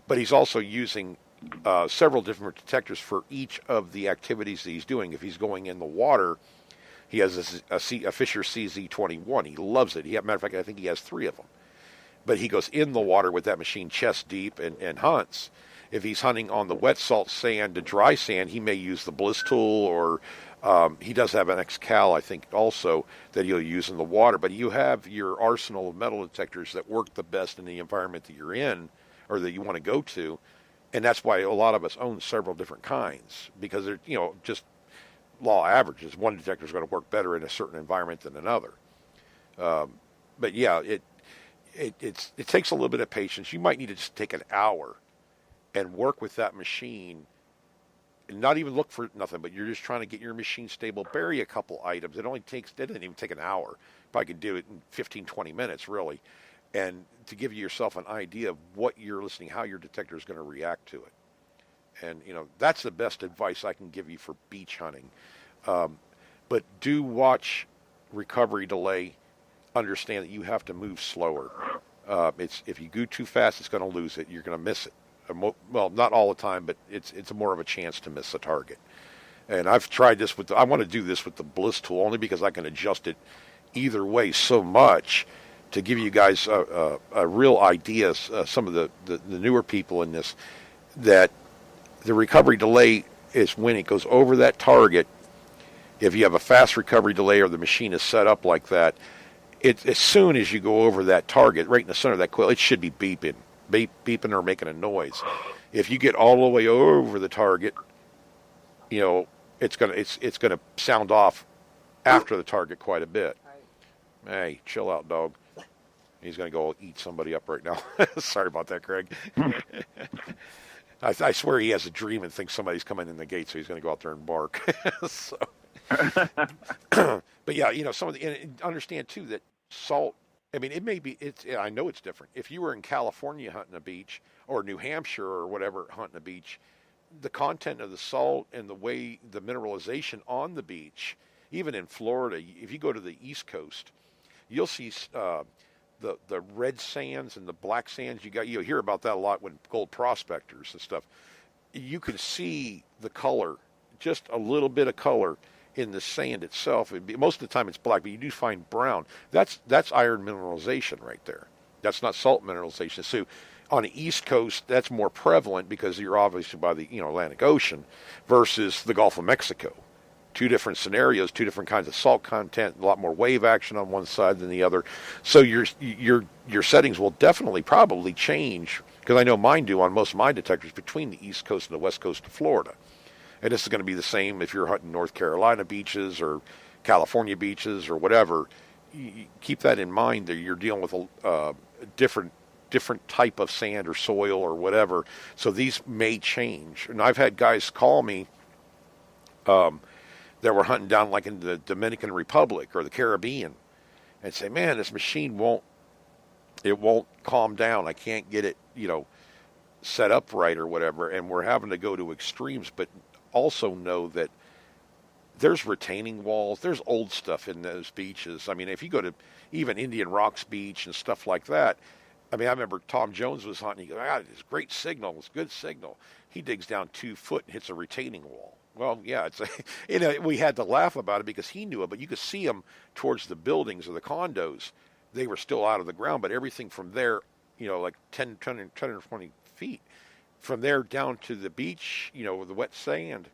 But he's also using several different detectors for each of the activities that he's doing. If he's going in the water, he has a Fisher CZ21. He loves it. Matter of fact, I think he has 3 of them. But he goes in the water with that machine chest deep and hunts. If he's hunting on the wet salt sand to dry sand, he may use the Bliss tool, or he does have an X-Cal, I think, also, that he'll use in the water. But you have your arsenal of metal detectors that work the best in the environment that you're in, or that you want to go to, and that's why a lot of us own several different kinds, because they're, just law averages. One detector is going to work better in a certain environment than another. But yeah, it takes a little bit of patience. You might need to just take an hour and work with that machine, and not even look for nothing, but you're just trying to get your machine stable. Bury a couple items. It doesn't even take an hour. Probably could do it in 15, 20 minutes, really. And to give yourself an idea of what you're listening, how your detector is going to react to it. And, that's the best advice I can give you for beach hunting. But do watch recovery delay. Understand that you have to move slower. If you go too fast, it's going to lose it. You're going to miss it. Well, not all the time, but it's more of a chance to miss the target. And I've tried this I want to do this with the Bliss tool only because I can adjust it either way so much, to give you guys a real idea, some of the newer people in this, that the recovery delay is when it goes over that target. If you have a fast recovery delay, or the machine is set up like that, as soon as you go over that target, right in the center of that coil, it should be beeping or making a noise. If you get all the way over the target, it's gonna sound off after the target quite a bit. Hey, chill out, dog. He's going to go eat somebody up right now. Sorry about that, Craig. I swear he has a dream and thinks somebody's coming in the gate, so he's going to go out there and bark. But yeah, understand too that salt, I mean, I know it's different. If you were in California hunting a beach, or New Hampshire or whatever hunting a beach, the content of the salt and the way the mineralization on the beach, even in Florida, if you go to the East Coast, you'll see the red sands and the black sands. You'll hear about that a lot when gold prospectors and stuff. You can see the color, just a little bit of color in the sand itself. Most of the time it's black, but you do find brown. That's iron mineralization right there. That's not salt mineralization. So on the East Coast, that's more prevalent because you're obviously by the Atlantic Ocean, versus the Gulf of Mexico. Two different scenarios, two different kinds of salt content, a lot more wave action on one side than the other. So your settings will definitely probably change, because I know mine do on most of my detectors, between the East Coast and the West Coast of Florida. And this is going to be the same if you're hunting North Carolina beaches or California beaches or whatever. You keep that in mind, that you're dealing with a different type of sand or soil or whatever. So these may change. And I've had guys call me that were hunting down like in the Dominican Republic or the Caribbean, and say, man, this machine won't calm down. I can't get it, set up right or whatever. And we're having to go to extremes, but also know that there's retaining walls. There's old stuff in those beaches. I mean, if you go to even Indian Rocks Beach and stuff like that, I mean, I remember Tom Jones was hunting. He goes, it's great signal. It's good signal. He digs down 2 foot and hits a retaining wall. Well, yeah, we had to laugh about it because he knew it, but you could see them towards the buildings or the condos. They were still out of the ground, but everything from there, like 10 or 20 feet, from there down to the beach, with the wet sand,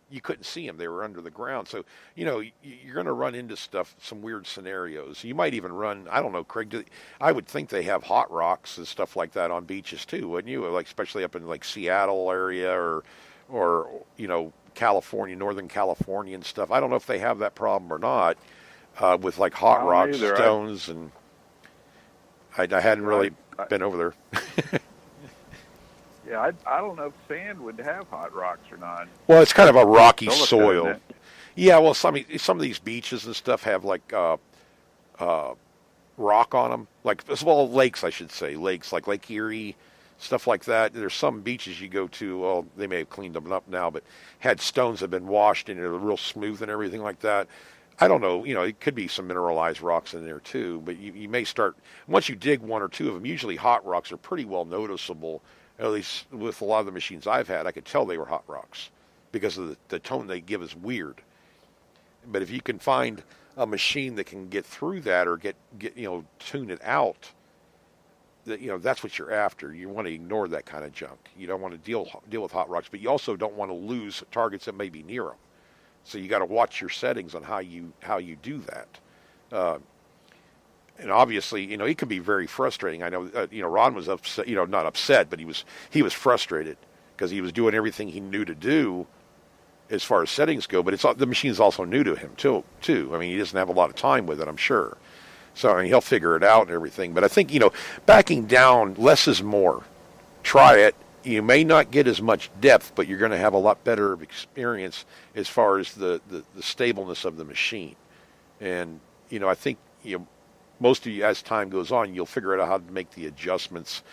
you couldn't see them. They were under the ground. So, you're going to run into some weird scenarios. You might even run, I don't know, Craig, I would think they have hot rocks and stuff like that on beaches too, wouldn't you? Like, especially up in like Seattle area or California, Northern California and stuff. I don't know if they have that problem or not with like hot rocks, stones, and I hadn't really been over there. Yeah, I don't know if sand would have hot rocks or not. Well, it's kind of a rocky soil. Yeah, well, some of these beaches and stuff have like rock on them, like well, lakes, I should say, lakes like Lake Erie, stuff like that. There's some beaches you go to. Well, they may have cleaned them up now, but had stones that have been washed and they're real smooth and everything like that. I don't know. It could be some mineralized rocks in there too, but you may start once you dig 1 or 2 of them. Usually, hot rocks are pretty well noticeable. At least with a lot of the machines I've had, I could tell they were hot rocks because of the tone they give is weird. But if you can find a machine that can get through that or get tune it out, that's what you're after. You want to ignore that kind of junk. You don't want to deal with hot rocks, but you also don't want to lose targets that may be near them. So you got to watch your settings on how you do that. And obviously, it can be very frustrating. I know, Ron was upset, not upset, but he was frustrated because he was doing everything he knew to do as far as settings go. But the machine's also new to him too. I mean, he doesn't have a lot of time with it, I'm sure. So I mean, he'll figure it out and everything. But I think backing down, less is more. Try it. You may not get as much depth, but you're going to have a lot better experience as far as the stableness of the machine. And I think most of you, as time goes on, you'll figure out how to make the adjustments.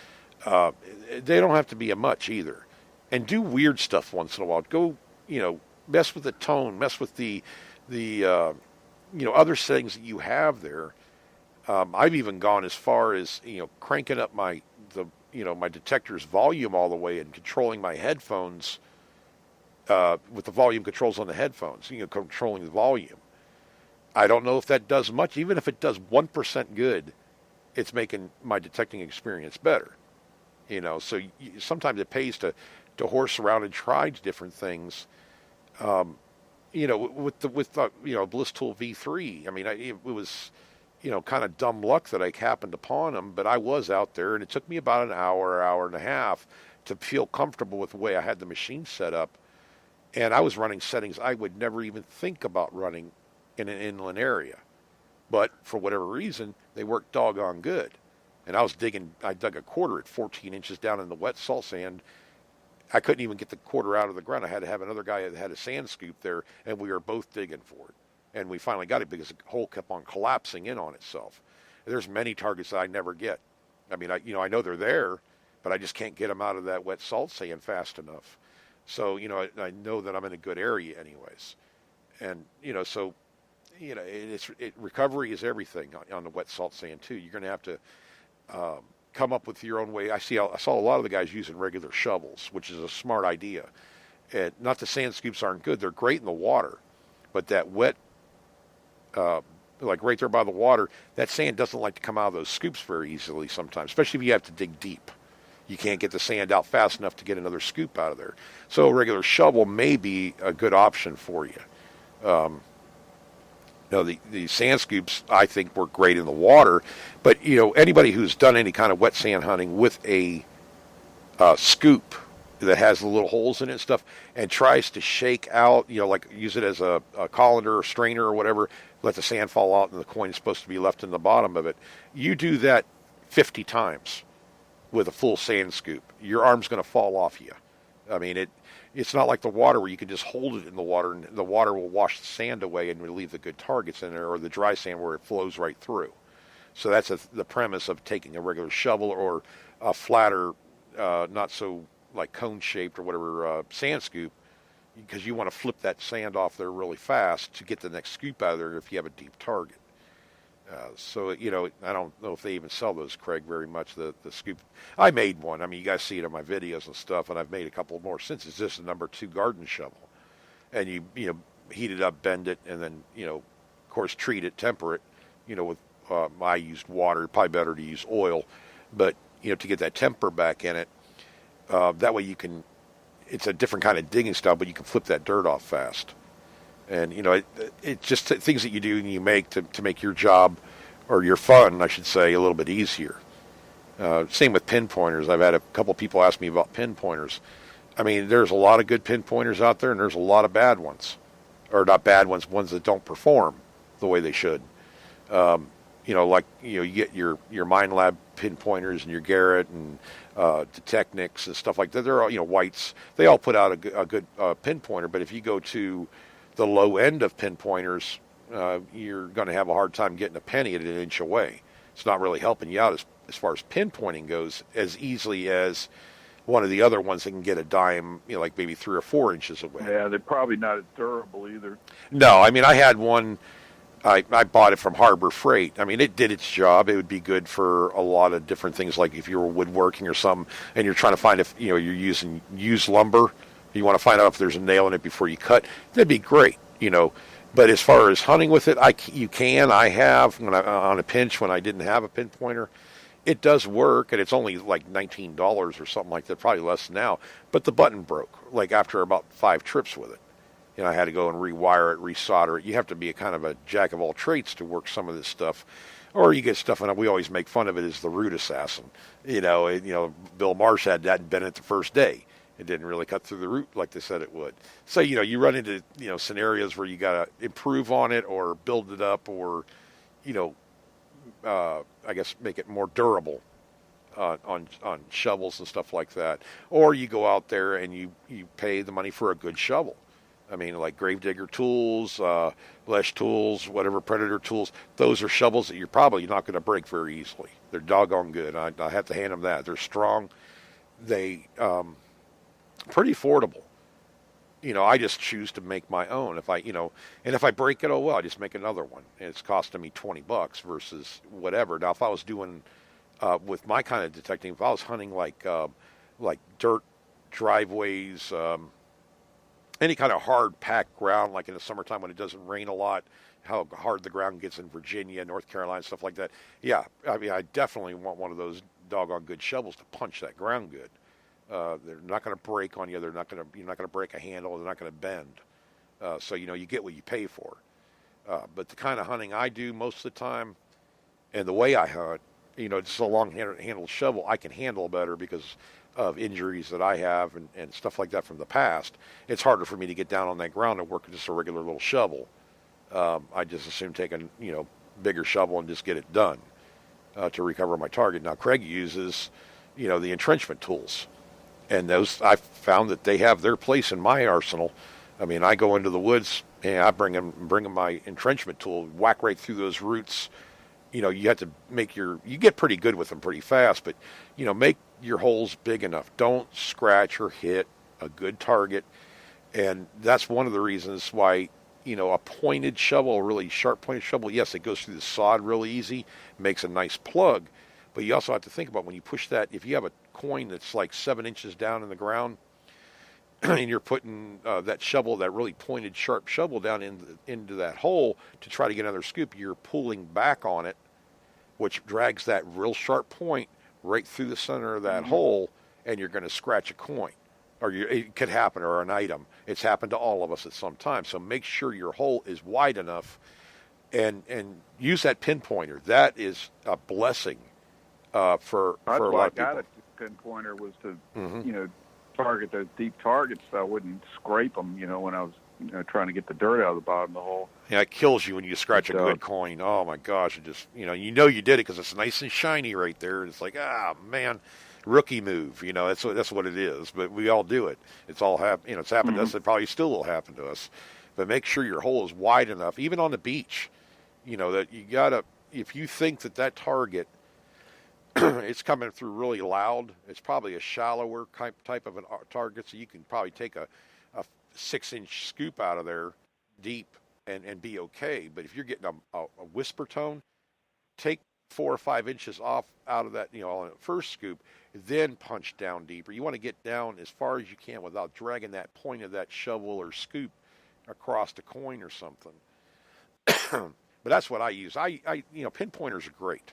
They don't have to be a much either. And do weird stuff once in a while. Go, mess with the tone, mess with the other settings that you have there. I've even gone as far as, cranking up my detector's volume all the way and controlling my headphones with the volume controls on the headphones, controlling the volume. I don't know if that does much. Even if it does 1% good, it's making my detecting experience better. So sometimes it pays to horse around and try different things. With the Bliss Tool V3, I mean, it was, kind of dumb luck that I happened upon them, but I was out there, and it took me about an hour and a half to feel comfortable with the way I had the machine set up. And I was running settings I would never even think about running in an inland area. But for whatever reason, they worked doggone good. And I dug a quarter at 14 inches down in the wet salt sand. I couldn't even get the quarter out of the ground. I had to have another guy that had a sand scoop there, and we were both digging for it. And we finally got it because the hole kept on collapsing in on itself. There's many targets that I never get. I mean, I know they're there, but I just can't get them out of that wet salt sand fast enough. So, I know that I'm in a good area anyways. And, recovery is everything on the wet salt sand too. You're going to have to come up with your own way. I saw a lot of the guys using regular shovels, which is a smart idea. And not the sand scoops aren't good; they're great in the water, but that wet, like right there by the water, that sand doesn't like to come out of those scoops very easily. Sometimes, especially if you have to dig deep, you can't get the sand out fast enough to get another scoop out of there. So a regular shovel may be a good option for you. The sand scoops, I think, work great in the water. But, anybody who's done any kind of wet sand hunting with a scoop that has the little holes in it and stuff and tries to shake out, like use it as a colander or strainer or whatever, let the sand fall out and the coin is supposed to be left in the bottom of it. You do that 50 times with a full sand scoop. Your arm's going to fall off you. I mean, it's not like the water where you can just hold it in the water and the water will wash the sand away and relieve the good targets in there, or the dry sand where it flows right through. So that's the premise of taking a regular shovel or a flatter, not so like cone-shaped or whatever sand scoop because you want to flip that sand off there really fast to get the next scoop out of there if you have a deep target. So, I don't know if they even sell those, Craig, very much, the scoop. I made one. I mean, you guys see it in my videos and stuff, and I've made a couple more since. It's just a number 2 garden shovel. And you heat it up, bend it, and then, of course, treat it, temper it, with, I used water, probably better to use oil, but, to get that temper back in it, that way it's a different kind of digging style, but you can flip that dirt off fast. And, it's just things that you do and you make to make your job, or your fun, I should say, a little bit easier. Same with pinpointers. I've had a couple people ask me about pinpointers. I mean, there's a lot of good pinpointers out there, and there's a lot of bad ones. Or not bad ones, ones that don't perform the way they should. You get your Mind pinpointers and your Garrett and Detecnics and stuff like that. They're all, Whites. They all put out a good pinpointer, but if you go to the low end of pinpointers, you're going to have a hard time getting a penny at an inch away. It's not really helping you out as far as pinpointing goes as easily as one of the other ones that can get a dime, like maybe 3 or 4 inches away. Yeah, they're probably not as durable either. No, I mean, I had one. I bought it from Harbor Freight. I mean, it did its job. It would be good for a lot of different things, like if you were woodworking or something, and you're trying to find if you're using used lumber. You want to find out if there's a nail in it before you cut. That'd be great, But as far as hunting with it, I have on a pinch when I didn't have a pinpointer. It does work, and it's only like $19 or something like that, probably less now. But the button broke, like after about 5 trips with it. I had to go and rewire it, resolder it. You have to be a kind of a jack of all trades to work some of this stuff. Or you get stuff, and we always make fun of it as the root assassin. Bill Marsh had that and bent it the first day. It didn't really cut through the root like they said it would. So, you run into, scenarios where you got to improve on it or build it up or, I guess make it more durable on shovels and stuff like that. Or you go out there and you pay the money for a good shovel. I mean, like Gravedigger tools, Lesh tools, whatever, Predator tools. Those are shovels that you're probably not going to break very easily. They're doggone good. I have to hand them that. They're strong. They... pretty affordable. I just choose to make my own. If I break it, oh well, I just make another one. And it's costing me $20 versus whatever. Now, if I was doing with my kind of detecting, if I was hunting like dirt driveways, any kind of hard packed ground, like in the summertime when it doesn't rain a lot, how hard the ground gets in Virginia, North Carolina, stuff like that. Yeah, I mean, I definitely want one of those doggone good shovels to punch that ground good. They're not going to break on you. You're not going to break a handle. They're not going to bend. So you get what you pay for. But the kind of hunting I do most of the time, and the way I hunt, just a long-handled shovel, I can handle better because of injuries that I have and stuff like that from the past. It's harder for me to get down on that ground and work with just a regular little shovel. I just assume take a bigger shovel and just get it done to recover my target. Now Craig uses the entrenchment tools. And those, I found that they have their place in my arsenal. I mean, I go into the woods and I bring them my entrenchment tool, whack right through those roots. You have to you get pretty good with them pretty fast, but, make your holes big enough. Don't scratch or hit a good target. And that's one of the reasons why, a pointed shovel, a really sharp pointed shovel, yes, it goes through the sod really easy, makes a nice plug. But you also have to think about when you push that, if you have a coin that's like 7 inches down in the ground, and you're putting that shovel, that really pointed, sharp shovel down into that hole to try to get another scoop, you're pulling back on it, which drags that real sharp point right through the center of that hole, and you're going to scratch a coin. It could happen, or an item. It's happened to all of us at some time. So make sure your hole is wide enough, and use that pinpointer. That is a blessing. For a lot of people. I got a pinpointer was to, target those deep targets so I wouldn't scrape them, when I was trying to get the dirt out of the bottom of the hole. Yeah, it kills you when you scratch a good coin. Oh, my gosh. It just, you did it because it's nice and shiny right there. It's like, man, rookie move. That's what it is. But we all do it. It's all happened. It's happened to us. It probably still will happen to us. But make sure your hole is wide enough, even on the beach, that you got to, if you think that target, it's coming through really loud. It's probably a shallower type of a target, so you can probably take a 6-inch scoop out of there deep and be okay. But if you're getting a whisper tone, take 4 or 5 inches off out of that, on the first scoop, then punch down deeper. You want to get down as far as you can without dragging that point of that shovel or scoop across the coin or something. But that's what I use. Pinpointers are great.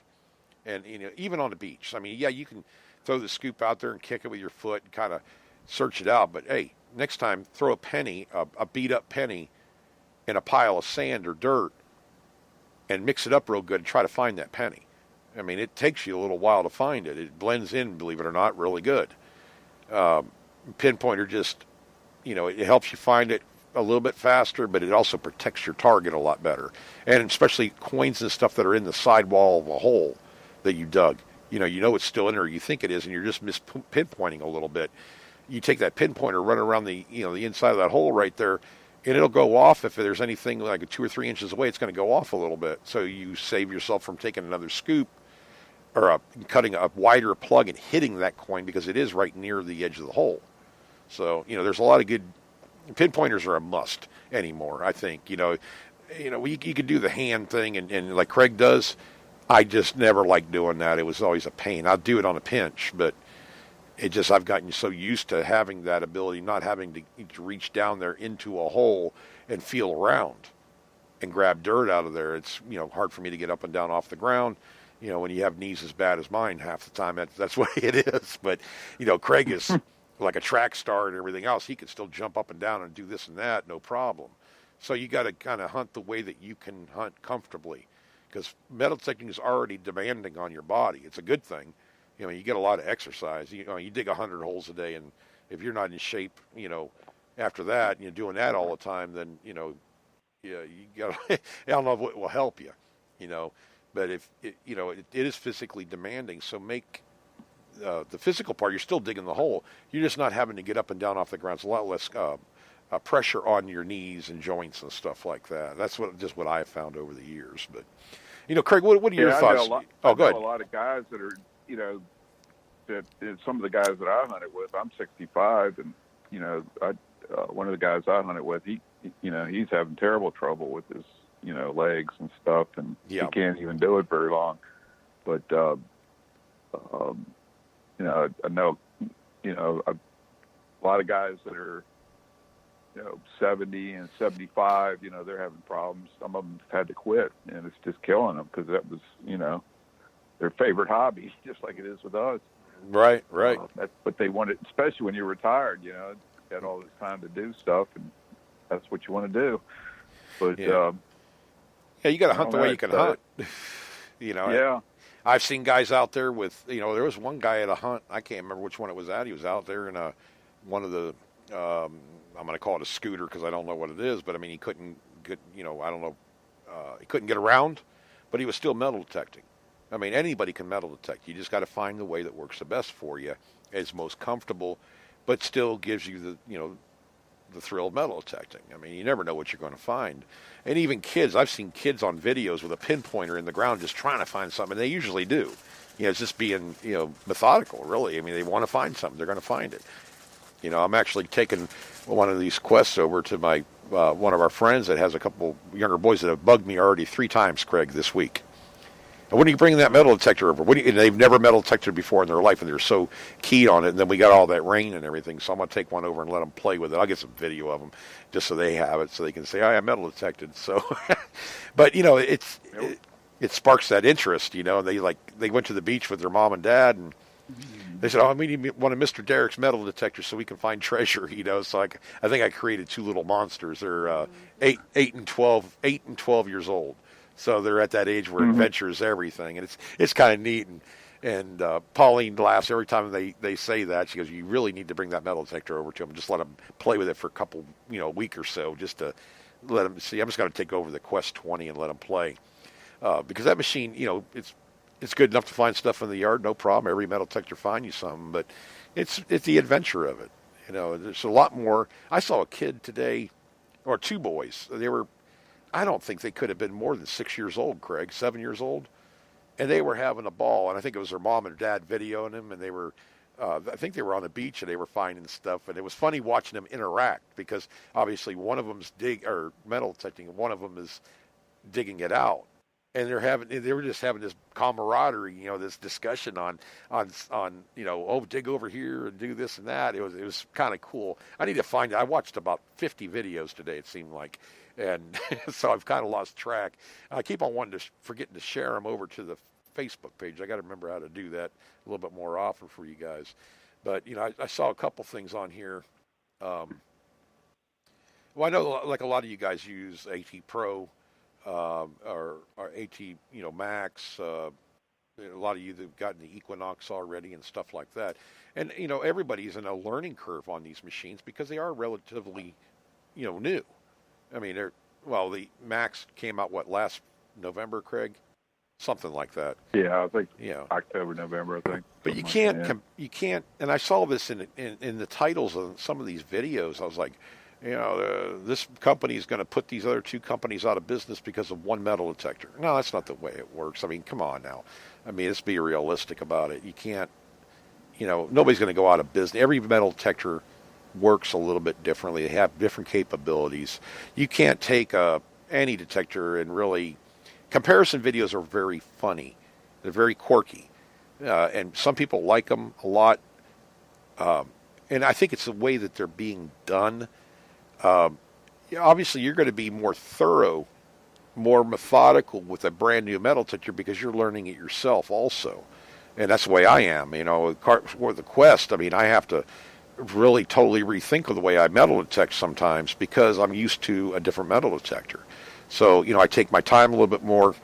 And, even on the beach. I mean, yeah, you can throw the scoop out there and kick it with your foot and kind of search it out. But, hey, next time, throw a penny, a beat-up penny, in a pile of sand or dirt and mix it up real good and try to find that penny. I mean, it takes you a little while to find it. It blends in, believe it or not, really good. Pinpointer just, it helps you find it a little bit faster, but it also protects your target a lot better. And especially coins and stuff that are in the sidewall of a hole that you dug. It's still in there, you think it is, and you're just pinpointing a little bit. You take that pinpointer, run around the inside of that hole right there, and it'll go off. If there's anything like 2 or 3 inches away, it's going to go off a little bit. So you save yourself from taking another scoop or cutting a wider plug and hitting that coin because it is right near the edge of the hole. So, there's a lot of good pinpointers are a must anymore, I think. You could do the hand thing and like Craig does. I just never liked doing that. It was always a pain. I'd do it on a pinch, but I've gotten so used to having that ability, not having to reach down there into a hole and feel around and grab dirt out of there. It's, hard for me to get up and down off the ground. When you have knees as bad as mine half the time, that's what it is. But, Craig is like a track star and everything else. He can still jump up and down and do this and that, no problem. So you got to kind of hunt the way that you can hunt comfortably, because metal detecting is already demanding on your body. It's a good thing. You get a lot of exercise. You dig 100 holes a day, and if you're not in shape, after that, you're doing that all the time, then, you got I don't know what will help you, but if, it is physically demanding. So make the physical part, you're still digging the hole. You're just not having to get up and down off the ground. It's a lot less pressure on your knees and joints and stuff like that. That's what I have found over the years. But, Craig, what are your thoughts? Go ahead. A lot of guys that are, that some of the guys that I hunted with, I'm 65, and, one of the guys I hunted with, he's having terrible trouble with his, legs and stuff, and he can't even do it very long. But, I know, a lot of guys that are, 70 and 75, they're having problems. Some of them had to quit, and it's just killing them because that was, their favorite hobby, just like it is with us. Right. That's what they wanted, especially when you're retired, you got all this time to do stuff, and that's what you want to do. But, you got to hunt the way you can hunt. Yeah. I've seen guys out there with, there was one guy at a hunt. I can't remember which one it was at. He was out there in one of the, I'm going to call it a scooter because I don't know what it is, but I mean, he couldn't get, I don't know, he couldn't get around, but he was still metal detecting. I mean, anybody can metal detect. You just got to find the way that works the best for you, is most comfortable, but still gives you the thrill of metal detecting. I mean, you never know what you're going to find. And even kids, I've seen kids on videos with a pinpointer in the ground just trying to find something, and they usually do. It's just being, methodical, really. I mean, they want to find something. They're going to find it. I'm actually taking one of these quests over to my one of our friends that has a couple younger boys that have bugged me already 3 times, Craig, this week. And when are you bringing that metal detector over? And they've never metal detected before in their life, and they're so keen on it. And then we got all that rain and everything, so I'm going to take one over and let them play with it. I'll get some video of them just so they have it, so they can say, I metal detected. So, but, it sparks that interest, and they went to the beach with their mom and dad, and they said, we need one of Mr. Derek's metal detectors so we can find treasure, So I think I created 2 little monsters. They're 8 and 12 years old. So they're at that age where adventure is everything, and it's kind of neat. And Pauline laughs every time they say that. She goes, "You really need to bring that metal detector over to them. Just let them play with it for a couple, week or so, just to let them see. I'm just going to take over the Quest 20 and let them play, because that machine, it's good enough to find stuff in the yard, no problem. Every metal detector find you something, but it's the adventure of it. There's a lot more. I saw a kid today, or 2 boys. They were, I don't think they could have been more than 6 years old, Craig, 7 years old. And they were having a ball. And I think it was their mom and dad videoing them. And they were I think they were on the beach and they were finding stuff, and it was funny watching them interact because obviously one of them's metal detecting, and one of them is digging it out, and they were just having this camaraderie, this discussion on oh, dig over here and do this and that. It was kind of cool. I need to find it. I watched about 50 videos today, it seemed like, and so I've kind of lost track. I keep on forgetting to share them over to the Facebook page. I got to remember how to do that a little bit more often for you guys. But I saw a couple things on here. Well, I know like a lot of you guys use AT Pro or AT Max. A lot of you that've gotten the Equinox already and stuff like that. And everybody's in a learning curve on these machines because they are relatively new. I mean, the Max came out last November, Craig? Something like that. Yeah, I think October, November, I think. But you can't, and I saw this in the titles of some of these videos. I was like, this company is going to put these other two companies out of business because of one metal detector. No, that's not the way it works. I mean, come on now. I mean, let's be realistic about it. You can't, nobody's going to go out of business. Every metal detector works a little bit differently. They have different capabilities. You can't take any detector and really. Comparison videos are very funny. They're very quirky. And some people like them a lot. And I think it's the way that they're being done. Obviously, you're going to be more thorough, more methodical with a brand new metal detector because you're learning it yourself also. And that's the way I am. With the Quest, I mean, I have to really totally rethink of the way I metal detect sometimes because I'm used to a different metal detector. So, I take my time a little bit more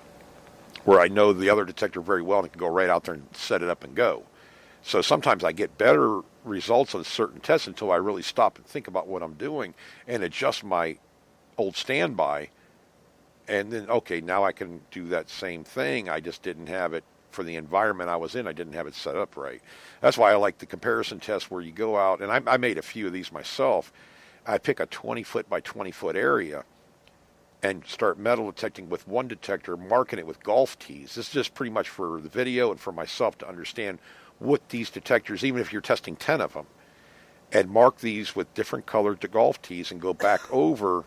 where I know the other detector very well and I can go right out there and set it up and go. So sometimes I get better results on certain tests until I really stop and think about what I'm doing and adjust my old standby. And then, okay, now I can do that same thing. I just didn't have it for the environment I was in. I didn't have it set up right. That's why I like the comparison test where you go out, and I made a few of these myself. I pick a 20-foot by 20-foot area and start metal detecting with one detector, marking it with golf tees. This is just pretty much for the video and for myself to understand what these detectors, even if you're testing 10 of them, and mark these with different colored golf tees and go back over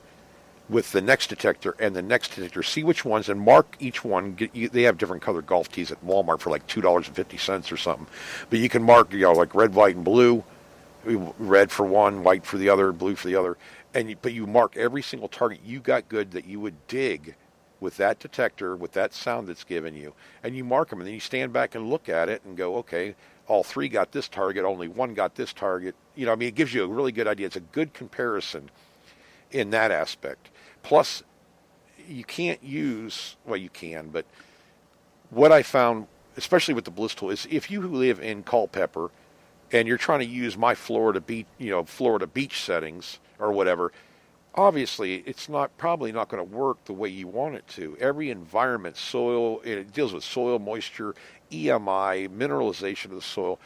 with the next detector and the next detector, see which ones, and mark each one. They have different colored golf tees at Walmart for like $2.50 or something. But you can mark, like red, white, and blue, red for one, white for the other, blue for the other. But you mark every single target you got good that you would dig with that detector, with that sound that's given you, and you mark them, and then you stand back and look at it and go, okay, all three got this target, only one got this target. It gives you a really good idea. It's a good comparison in that aspect. Plus, you can't use, well, you can, but what I found, especially with the Bliss tool, is if you live in Culpeper and you're trying to use my Florida beach settings or whatever, obviously it's probably not going to work the way you want it to. Every environment, soil, it deals with soil, moisture, EMI, mineralization of the soil.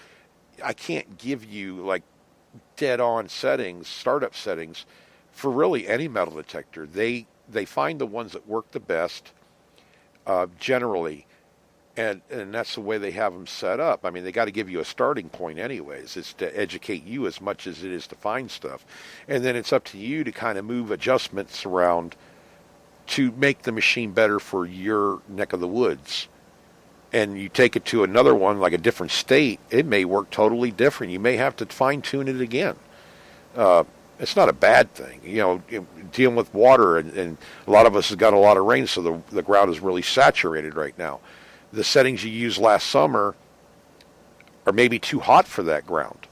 I can't give you like dead-on settings, startup settings for really any metal detector. They find the ones that work the best generally. And that's the way they have them set up. I mean, they got to give you a starting point anyways. It's to educate you as much as it is to find stuff. And then it's up to you to kind of move adjustments around to make the machine better for your neck of the woods. And you take it to another one, like a different state, it may work totally different. You may have to fine-tune it again. It's not a bad thing. Dealing with water, and a lot of us have got a lot of rain, so the ground is really saturated right now. The settings you used last summer are maybe too hot for that ground.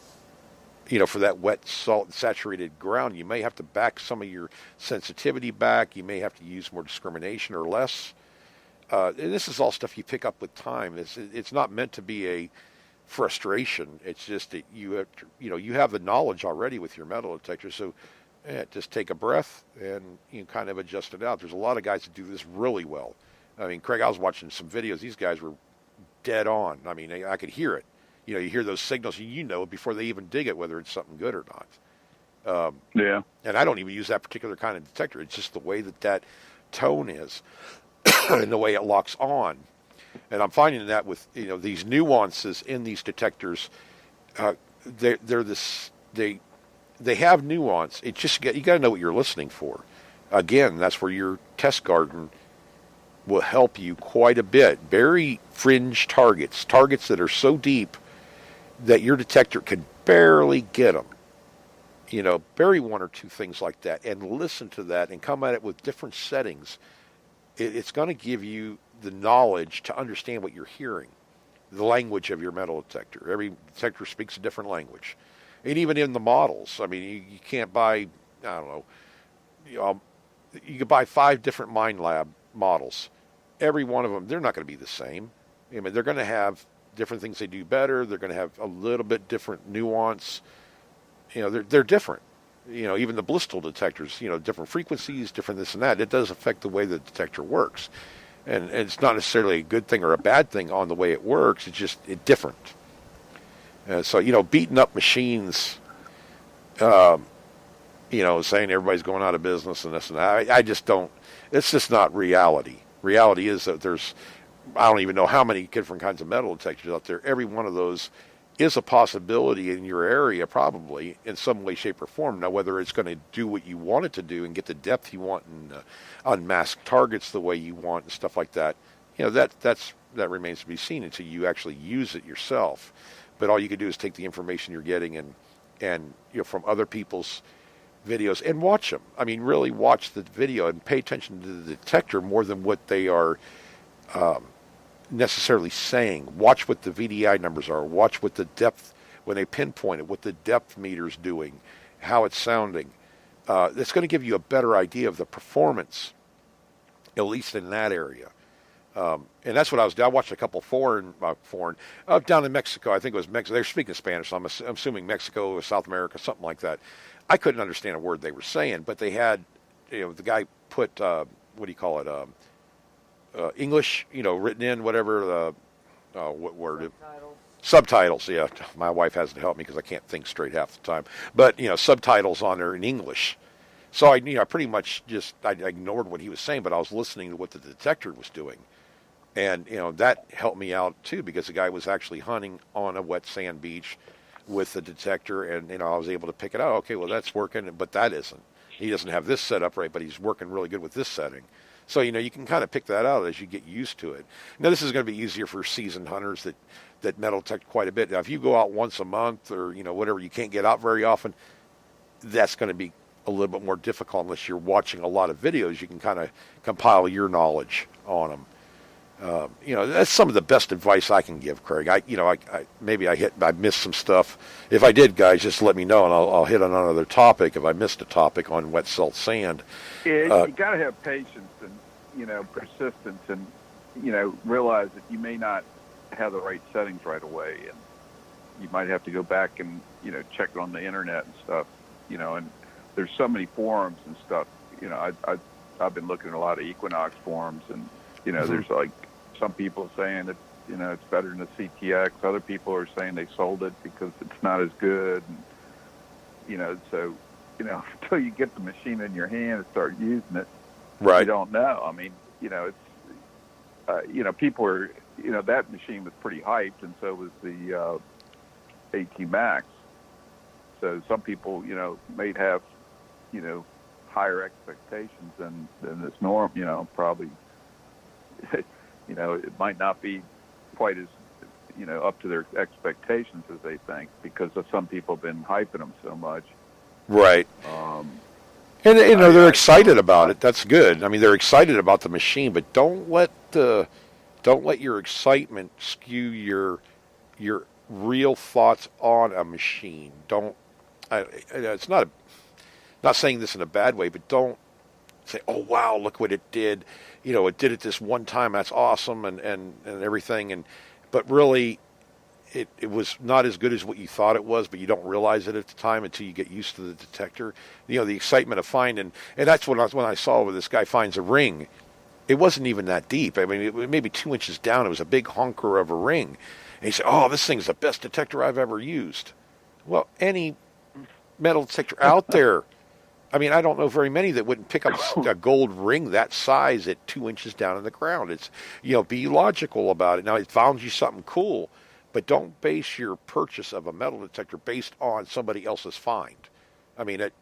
For that wet, salt, saturated ground, you may have to back some of your sensitivity back. You may have to use more discrimination or less. And this is all stuff you pick up with time. It's not meant to be a frustration. It's just that you have you have the knowledge already with your metal detector. So just take a breath and you kind of adjust it out. There's a lot of guys that do this really well. I mean, Craig, I was watching some videos. These guys were dead on. I mean, I could hear it. You hear those signals, before they even dig it, whether it's something good or not. Yeah. And I don't even use that particular kind of detector. It's just the way that tone is and the way it locks on. And I'm finding that with, these nuances in these detectors, they're this they have nuance. It just you got to know what you're listening for. Again, that's where your test garden will help you quite a bit. Very fringe targets, targets that are so deep that your detector can barely get them. Bury one or two things like that and listen to that and come at it with different settings. It's going to give you the knowledge to understand what you're hearing, the language of your metal detector. Every detector speaks a different language. And even in the models, I mean, you can't buy, I don't know, you could buy 5 different Mind Lab models. Every one of them, they're not going to be the same. I mean, they're going to have different things they do better. They're going to have a little bit different nuance. They're different. Even the Blisstal detectors, different frequencies, different this and that. It does affect the way the detector works. And it's not necessarily a good thing or a bad thing on the way it works. It's different. So, beating up machines, saying everybody's going out of business and this and that, I just don't, it's just not reality. Reality is that I don't even know how many different kinds of metal detectors out there. Every one of those is a possibility in your area, probably, in some way, shape, or form. Now, whether it's going to do what you want it to do and get the depth you want and unmask targets the way you want and stuff like that, that remains to be seen until you actually use it yourself. But all you can do is take the information you're getting and from other people's videos and watch them. I mean, really watch the video and pay attention to the detector more than what they are necessarily saying. Watch what the VDI numbers are. Watch what the depth, when they pinpoint it, what the depth meter's doing, how it's sounding. It's going to give you a better idea of the performance, at least in that area. And that's what I was doing. I watched a couple foreign down in Mexico. I think it was Mexico. They're speaking Spanish, so I'm assuming Mexico or South America, something like that. I couldn't understand a word they were saying, but they had, the guy put, what do you call it, English, written in, whatever, what word? Subtitles, yeah. My wife has to help me because I can't think straight half the time. But, subtitles on there in English. So I pretty much I ignored what he was saying, but I was listening to what the detector was doing. And, that helped me out, too, because the guy was actually hunting on a wet sand beach with the detector, and, I was able to pick it out. Okay, well, that's working, but that isn't. He doesn't have this set up right, but he's working really good with this setting. So, you can kind of pick that out as you get used to it. Now, this is going to be easier for seasoned hunters that metal detect quite a bit. Now, if you go out once a month or, whatever, you can't get out very often, that's going to be a little bit more difficult unless you're watching a lot of videos. You can kind of compile your knowledge on them. That's some of the best advice I can give, Craig. Maybe I missed some stuff. If I did, guys, just let me know, and I'll hit on another topic if I missed a topic on wet salt sand. Yeah, you got to have patience and persistence, and realize that you may not have the right settings right away, and you might have to go back and check it on the internet and stuff. And there's so many forums and stuff. I've been looking at a lot of Equinox forums, and there's like some people saying that it's better than the CTX. Other people are saying they sold it because it's not as good. And, so until you get the machine in your hand and start using it, right? You don't know. I mean, it's people are that machine was pretty hyped, and so was the AT Max. So some people may have higher expectations than this norm. Probably. It might not be quite as, up to their expectations as they think, because of some people have been hyping them so much. Right. And they're excited about it. That's good. I mean, they're excited about the machine, but don't let your excitement skew your real thoughts on a machine. It's not saying this in a bad way, but don't say, "Oh wow, look what it did." It did it this one time. That's awesome, and everything. But really, it was not as good as what you thought it was. But you don't realize it at the time until you get used to the detector. The excitement of finding, and that's when I saw where this guy finds a ring. It wasn't even that deep. I mean, it was maybe 2 inches down. It was a big honker of a ring. And he said, "Oh, this thing's the best detector I've ever used." Well, any metal detector out there. I mean, I don't know very many that wouldn't pick up a gold ring that size at 2 inches down in the ground. It's, be logical about it. Now, it found you something cool, but don't base your purchase of a metal detector based on somebody else's find. I mean, it,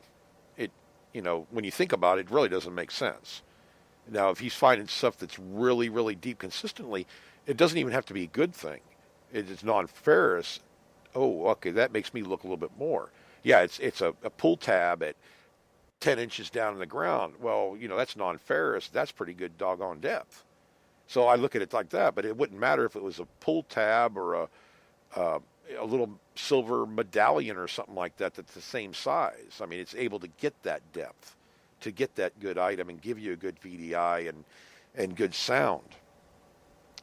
when you think about it, it really doesn't make sense. Now, if he's finding stuff that's really, really deep consistently, it doesn't even have to be a good thing. It's non-ferrous. Oh, okay, that makes me look a little bit more. Yeah, it's a pull tab at 10 inches down in the ground. Well, that's non-ferrous. That's pretty good doggone depth. So I look at it like that, but it wouldn't matter if it was a pull tab or a little silver medallion or something like that that's the same size. I mean, it's able to get that depth, to get that good item and give you a good VDI and good sound.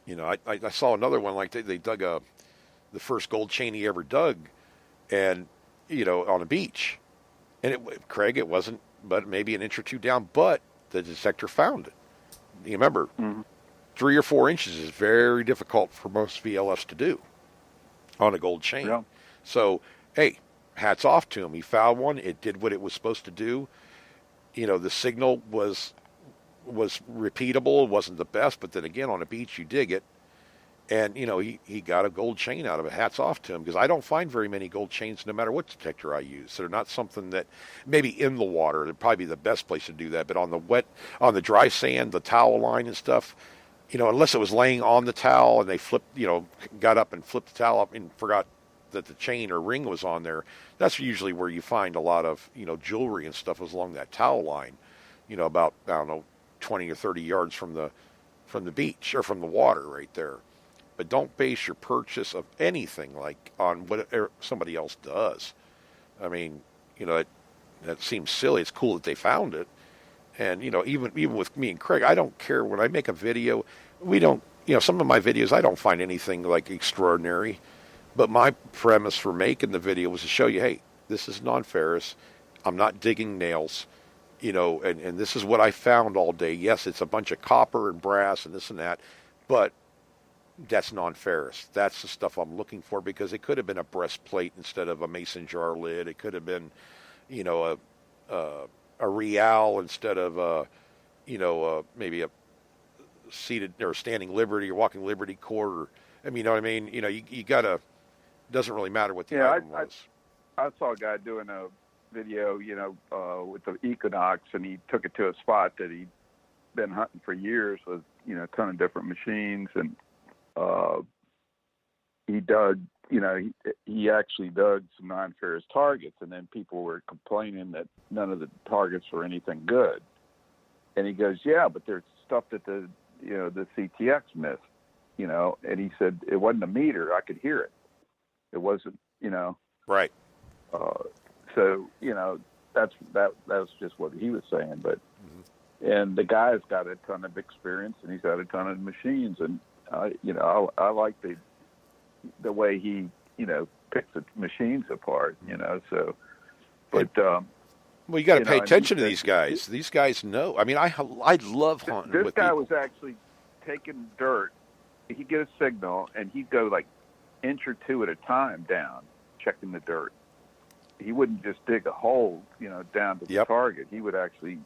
I saw another one like they dug the first gold chain he ever dug, and on a beach, and Craig, it wasn't, but maybe an inch or two down, but the detector found it. You remember, 3 or 4 inches is very difficult for most VLFs to do on a gold chain. Yeah. So, hey, hats off to him. He found one. It did what it was supposed to do. The signal was repeatable. It wasn't the best, but then again, on a beach, you dig it. And, he got a gold chain out of it. Hats off to him, because I don't find very many gold chains no matter what detector I use. They're not something that, maybe in the water, they'd probably be the best place to do that. But on the dry sand, the towel line and stuff, unless it was laying on the towel and they flipped, got up and flipped the towel up and forgot that the chain or ring was on there, that's usually where you find a lot of, jewelry and stuff is along that towel line, about, 20 or 30 yards from the beach or from the water right there. But don't base your purchase of anything like on what somebody else does. I mean, that seems silly. It's cool that they found it. And, even with me and Craig, I don't care when I make a video. We don't, some of my videos, I don't find anything like extraordinary. But my premise for making the video was to show you, hey, this is non-ferrous. I'm not digging nails, and this is what I found all day. Yes, it's a bunch of copper and brass and this and that, but that's non-ferrous. That's the stuff I'm looking for, because it could have been a breastplate instead of a mason jar lid. It could have been, a real instead of maybe a seated or standing liberty or walking liberty cord. Or, I mean, you know what I mean? You gotta. Doesn't really matter what the item was. I saw a guy doing a video, with the Equinox, and he took it to a spot that he'd been hunting for years with, a ton of different machines, and he dug, he actually dug some non-ferrous targets, and then people were complaining that none of the targets were anything good. And he goes, yeah, but there's stuff that the CTX missed, and he said it wasn't a meter. I could hear it. It wasn't, Right. So, that was just what he was saying. But, and the guy's got a ton of experience, and he's got a ton of machines, and I like the way he, picks the machines apart, so, but, well, you got to pay attention to these guys. These guys know. I mean, I love hunting with this guy people. was actually taking dirt. He'd get a signal, and he'd go like inch or two at a time down, checking the dirt. He wouldn't just dig a hole, down to the target. He would actually,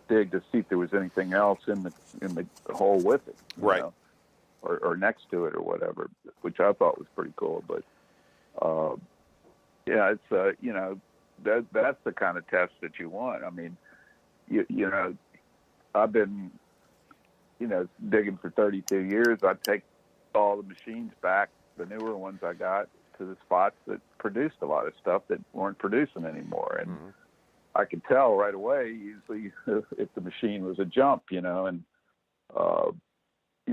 dig to see if there was anything else in the hole with it, right, or next to it or whatever, which I thought was pretty cool. But yeah, it's that's the kind of test that you want. I mean, I've been digging for 32 years. I take all the machines back, the newer ones I got, to the spots that produced a lot of stuff that weren't producing anymore. And I could tell right away, usually, if the machine was a jump, and,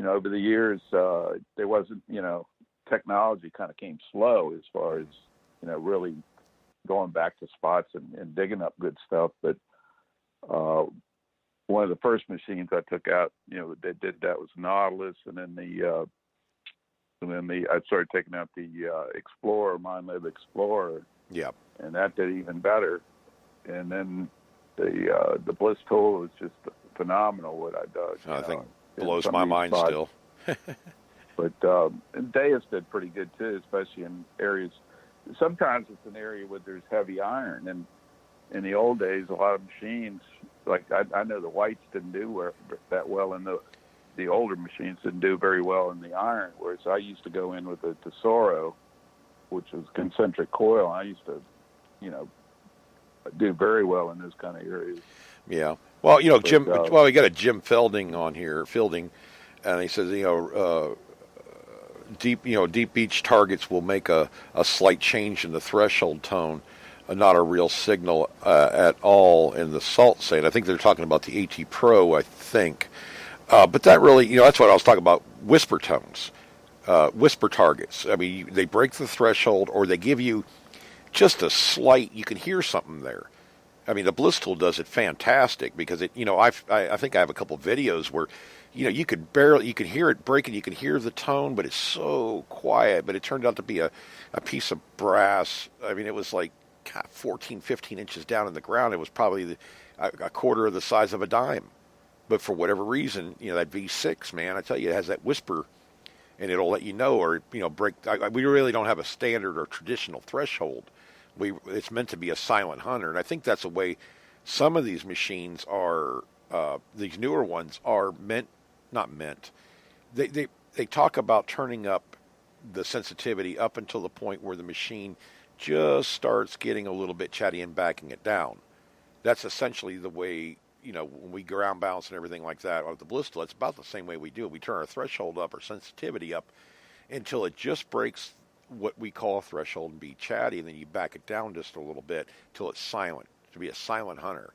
over the years, there wasn't, technology kind of came slow as far as, really going back to spots and digging up good stuff. But one of the first machines I took out, that did that was Nautilus, and then I started taking out the Explorer, MindLab Explorer. Yep. And that did even better. And then the Bliss tool was just phenomenal what I dug. I think blows my mind still. But Deus did pretty good too, especially in areas. Sometimes it's an area where there's heavy iron, and in the old days, a lot of machines, like I know the whites didn't do that well in the the older machines didn't do very well in the iron, whereas I used to go in with a Tesoro, which was concentric coil. I used to, do very well in those kind of areas. Yeah. Well, Jim. But, Well, we got a Jim Fielding on here, and he says, deep beach targets will make a slight change in the threshold tone, not a real signal at all in the salt state. I think they're talking about the AT Pro, I think. But that really, that's what I was talking about, whisper tones, whisper targets. I mean, they break the threshold, or they give you just a slight, you can hear something there. I mean, the Bliss tool does it fantastic because I think I have a couple of videos where, you could hear it breaking, you can hear the tone, but it's so quiet. But it turned out to be a piece of brass. I mean, it was like 14, 15 inches down in the ground. It was probably a quarter of the size of a dime. But for whatever reason, that V6, man, I tell you, it has that whisper, and it'll let you know, or break. We really don't have a standard or traditional threshold. It's meant to be a silent hunter, and I think that's a way some of these machines are. These newer ones are not meant. They talk about turning up the sensitivity up until the point where the machine just starts getting a little bit chatty and backing it down. That's essentially the way. When we ground balance and everything like that with the Bliss tool, it's about the same way we do it. We turn our threshold up, our sensitivity up, until it just breaks what we call a threshold and be chatty, and then you back it down just a little bit till it's silent, to be a silent hunter.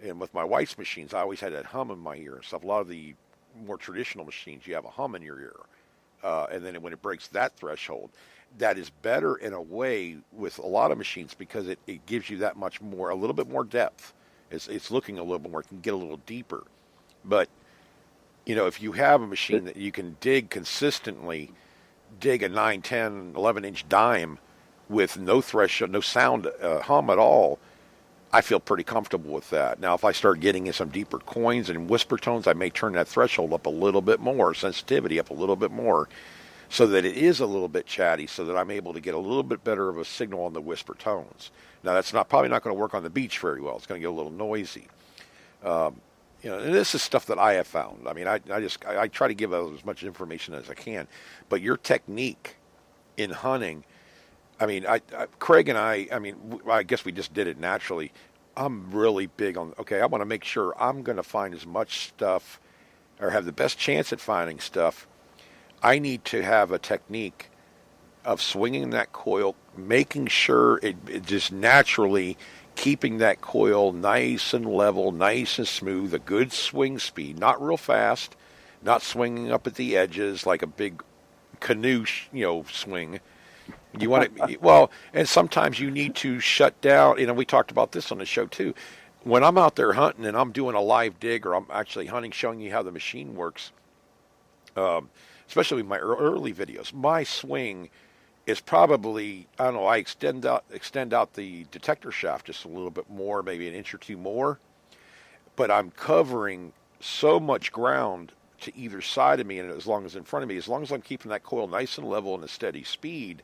And with my wife's machines, I always had that hum in my ear and stuff. A lot of the more traditional machines, you have a hum in your ear. And then when it breaks that threshold, that is better in a way with a lot of machines because it gives you that much more, a little bit more depth. It's looking a little bit more, it can get a little deeper. But, if you have a machine that you can consistently dig a 9, 10, 11-inch dime with no threshold, no sound hum at all, I feel pretty comfortable with that. Now, if I start getting in some deeper coins and whisper tones, I may turn that threshold up a little bit more, sensitivity up a little bit more, so that it is a little bit chatty, so that I'm able to get a little bit better of a signal on the whisper tones. Now, that's probably not going to work on the beach very well. It's going to get a little noisy. And this is stuff that I have found. I mean, I try to give out as much information as I can. But your technique in hunting, I mean, Craig and I guess we just did it naturally. I'm really big on, I want to make sure I'm going to find as much stuff or have the best chance at finding stuff. I need to have a technique of swinging that coil, making sure it just naturally keeping that coil nice and level, nice and smooth, a good swing speed, not real fast, not swinging up at the edges like a big canoe, swing. You want it, well, and sometimes you need to shut down. We talked about this on the show too. When I'm out there hunting and I'm doing a live dig or I'm actually hunting, showing you how the machine works, especially with my early videos, my swing is probably, I don't know, I extend out the detector shaft just a little bit more, maybe an inch or two more, but I'm covering so much ground to either side of me, and as long as in front of me, as long as I'm keeping that coil nice and level and a steady speed,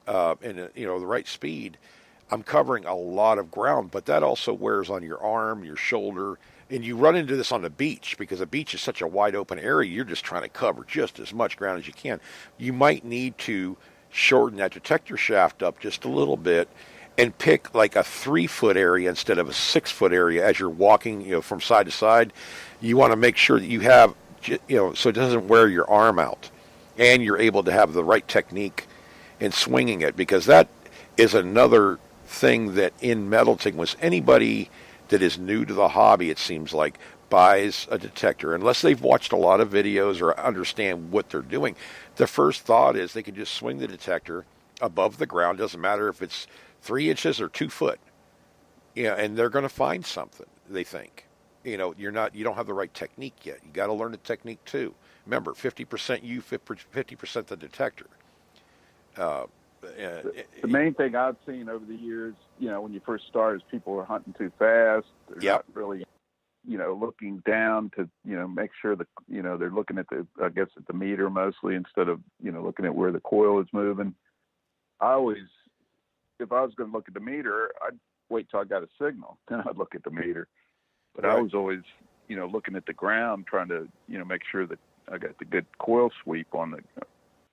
and the right speed, I'm covering a lot of ground. But that also wears on your arm, your shoulder, and you run into this on the beach because the beach is such a wide open area. You're just trying to cover just as much ground as you can. You might need to shorten that detector shaft up just a little bit and pick like a 3-foot area instead of a 6-foot area as you're walking, from side to side. You want to make sure that you have, so it doesn't wear your arm out, and you're able to have the right technique in swinging it, because that is another thing that in melting was anybody that is new to the hobby, it seems like, buys a detector, unless they've watched a lot of videos or understand what they're doing. The first thought is they can just swing the detector above the ground. Doesn't matter if it's 3 inches or 2 foot. And they're going to find something, they think. You don't have the right technique yet. You got to learn the technique too. Remember, 50% you, 50% the detector. The main thing I've seen over the years, when you first start, is people are hunting too fast. They're not really, looking down to, make sure that, they're looking at at the meter mostly instead of, looking at where the coil is moving. If I was going to look at the meter, I'd wait till I got a signal, then I'd look at the meter. But right. I was always, looking at the ground, trying to, make sure that I got the good coil sweep on the.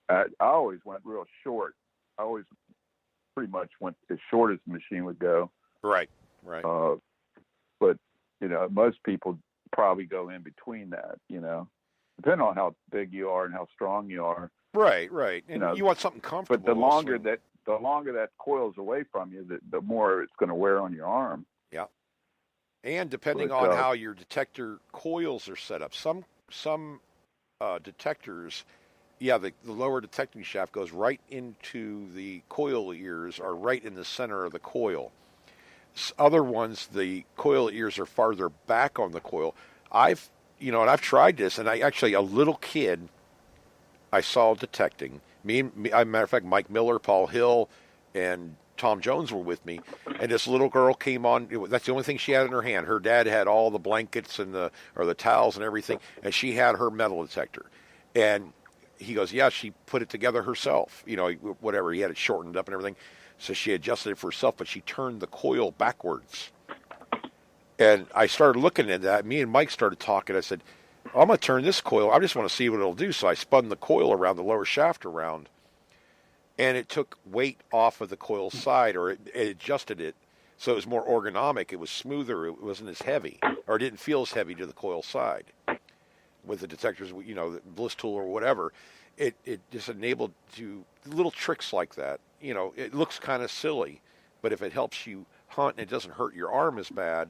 I always went real short. I always pretty much went as short as the machine would go. Right. But most people probably go in between that. Depending on how big you are and how strong you are. Right. And you want something comfortable. But the longer that coil's away from you, the more it's going to wear on your arm. Yeah. And depending on how your detector coils are set up, some detectors, the lower detecting shaft goes right into the coil ears, are right in the center of the coil. Other ones, the coil ears are farther back on the coil. I've tried this, and a little kid I saw detecting. As a matter of fact, Mike Miller, Paul Hill, and Tom Jones were with me, and this little girl came on. That's the only thing she had in her hand. Her dad had all the blankets and the towels and everything, and she had her metal detector. And he goes, yeah, she put it together herself. Whatever, he had it shortened up and everything. So she adjusted it for herself, but she turned the coil backwards. And I started looking at that. Me and Mike started talking. I said, I'm going to turn this coil. I just want to see what it'll do. So I spun the coil around, the lower shaft around, and it took weight off of the coil side, or it adjusted it so it was more ergonomic. It was smoother. It wasn't as heavy, or it didn't feel as heavy to the coil side. With the detectors, the bliss tool or whatever, it just enabled to little tricks like that. It looks kind of silly, but if it helps you hunt and it doesn't hurt your arm as bad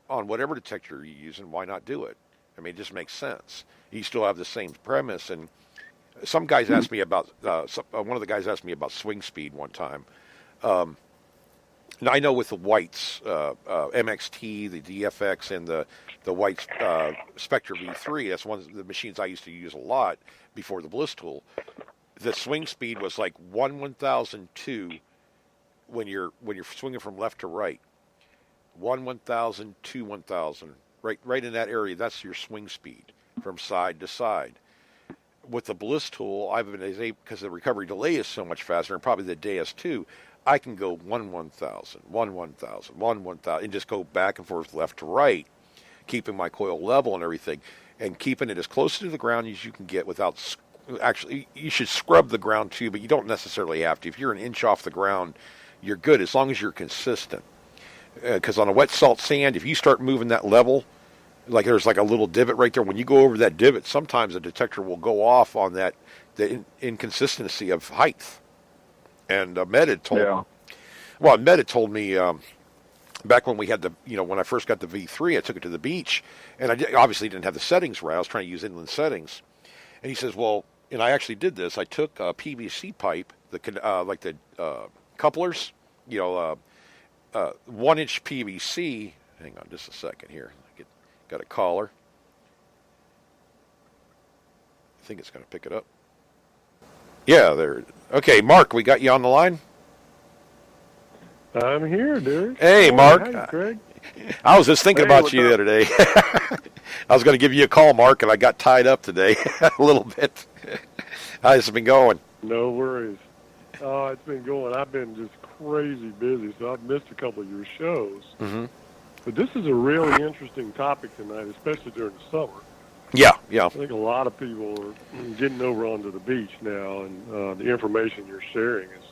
on whatever detector you're using, why not do it? I mean, it just makes sense. You still have the same premise. And some guys asked me about, one of the guys asked me about swing speed one time. Now I know with the Whites, MXT, the DFX, and the Whites Spectre V3, that's one of the machines I used to use a lot before the bliss tool. The swing speed was like 1/1002 when you're swinging from left to right. 1/1000, 2/1000, right in that area. That's your swing speed from side to side. With the bliss tool, I've been able, because the recovery delay is so much faster, and probably the DS2, I can go 1/1000, 1/1000, 1/1000, and just go back and forth left to right, keeping my coil level and everything, and keeping it as close to the ground as you can get without. Actually, you should scrub the ground too, but you don't necessarily have to. If you're an inch off the ground, you're good as long as you're consistent. Because on a wet salt sand, if you start moving that level, like there's like a little divot right there, when you go over that divot, sometimes a detector will go off on that, the inconsistency of height. And Med had told me back when we had when I first got the V3, I took it to the beach, and I obviously didn't have the settings right. I was trying to use inland settings. And he says, well, and I actually did this. I took a PVC pipe, like the couplers, 1-inch PVC. Hang on just a second here. Got a caller. I think it's going to pick it up. Yeah, there. Okay, Mark, we got you on the line? I'm here, dude. Hey, Mark. Hi, Greg. I was just thinking about you the other day. I was going to give you a call, Mark, and I got tied up today a little bit. How's it been going? No worries. Oh, it's been going. I've been just crazy busy, so I've missed a couple of your shows. Mm-hmm. But this is a really interesting topic tonight, especially during the summer. Yeah. I think a lot of people are getting over onto the beach now, and the information you're sharing is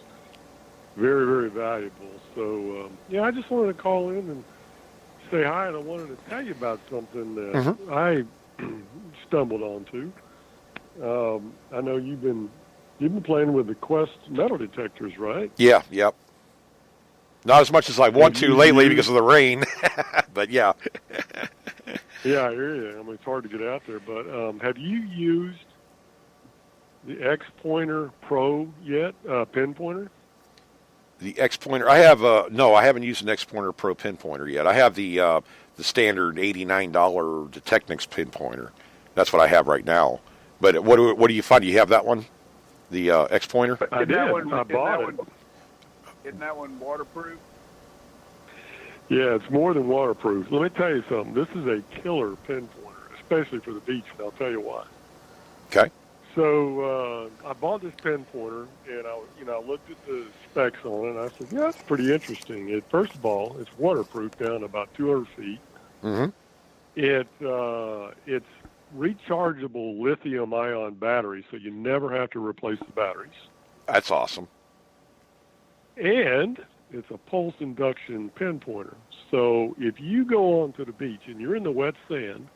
very, very valuable. So, I just wanted to call in and say hi, and I wanted to tell you about something that I stumbled onto. I know you've been playing with the Quest metal detectors, right? Yeah, yep. Not as much as I want to lately because of the rain, but yeah. Yeah, I hear you. I mean, it's hard to get out there, but have you used the X-Pointer Pro yet, pinpointer? The X-Pointer, I have no, I haven't used an X-Pointer Pro pinpointer yet. I have the standard $89 Detechnix pinpointer. That's what I have right now. But what do you find? Do you have that one, the X-Pointer? I did. I bought it. Isn't that one waterproof? Yeah, it's more than waterproof. Let me tell you something. This is a killer pinpointer, especially for the beach, and I'll tell you why. Okay. So I bought this pinpointer, and I looked at the specs on it, and I said, yeah, that's pretty interesting. First of all, it's waterproof down to about 200 feet. Mm-hmm. It's rechargeable lithium-ion battery, so you never have to replace the batteries. That's awesome. And it's a pulse induction pinpointer. So if you go onto the beach and you're in the wet sand,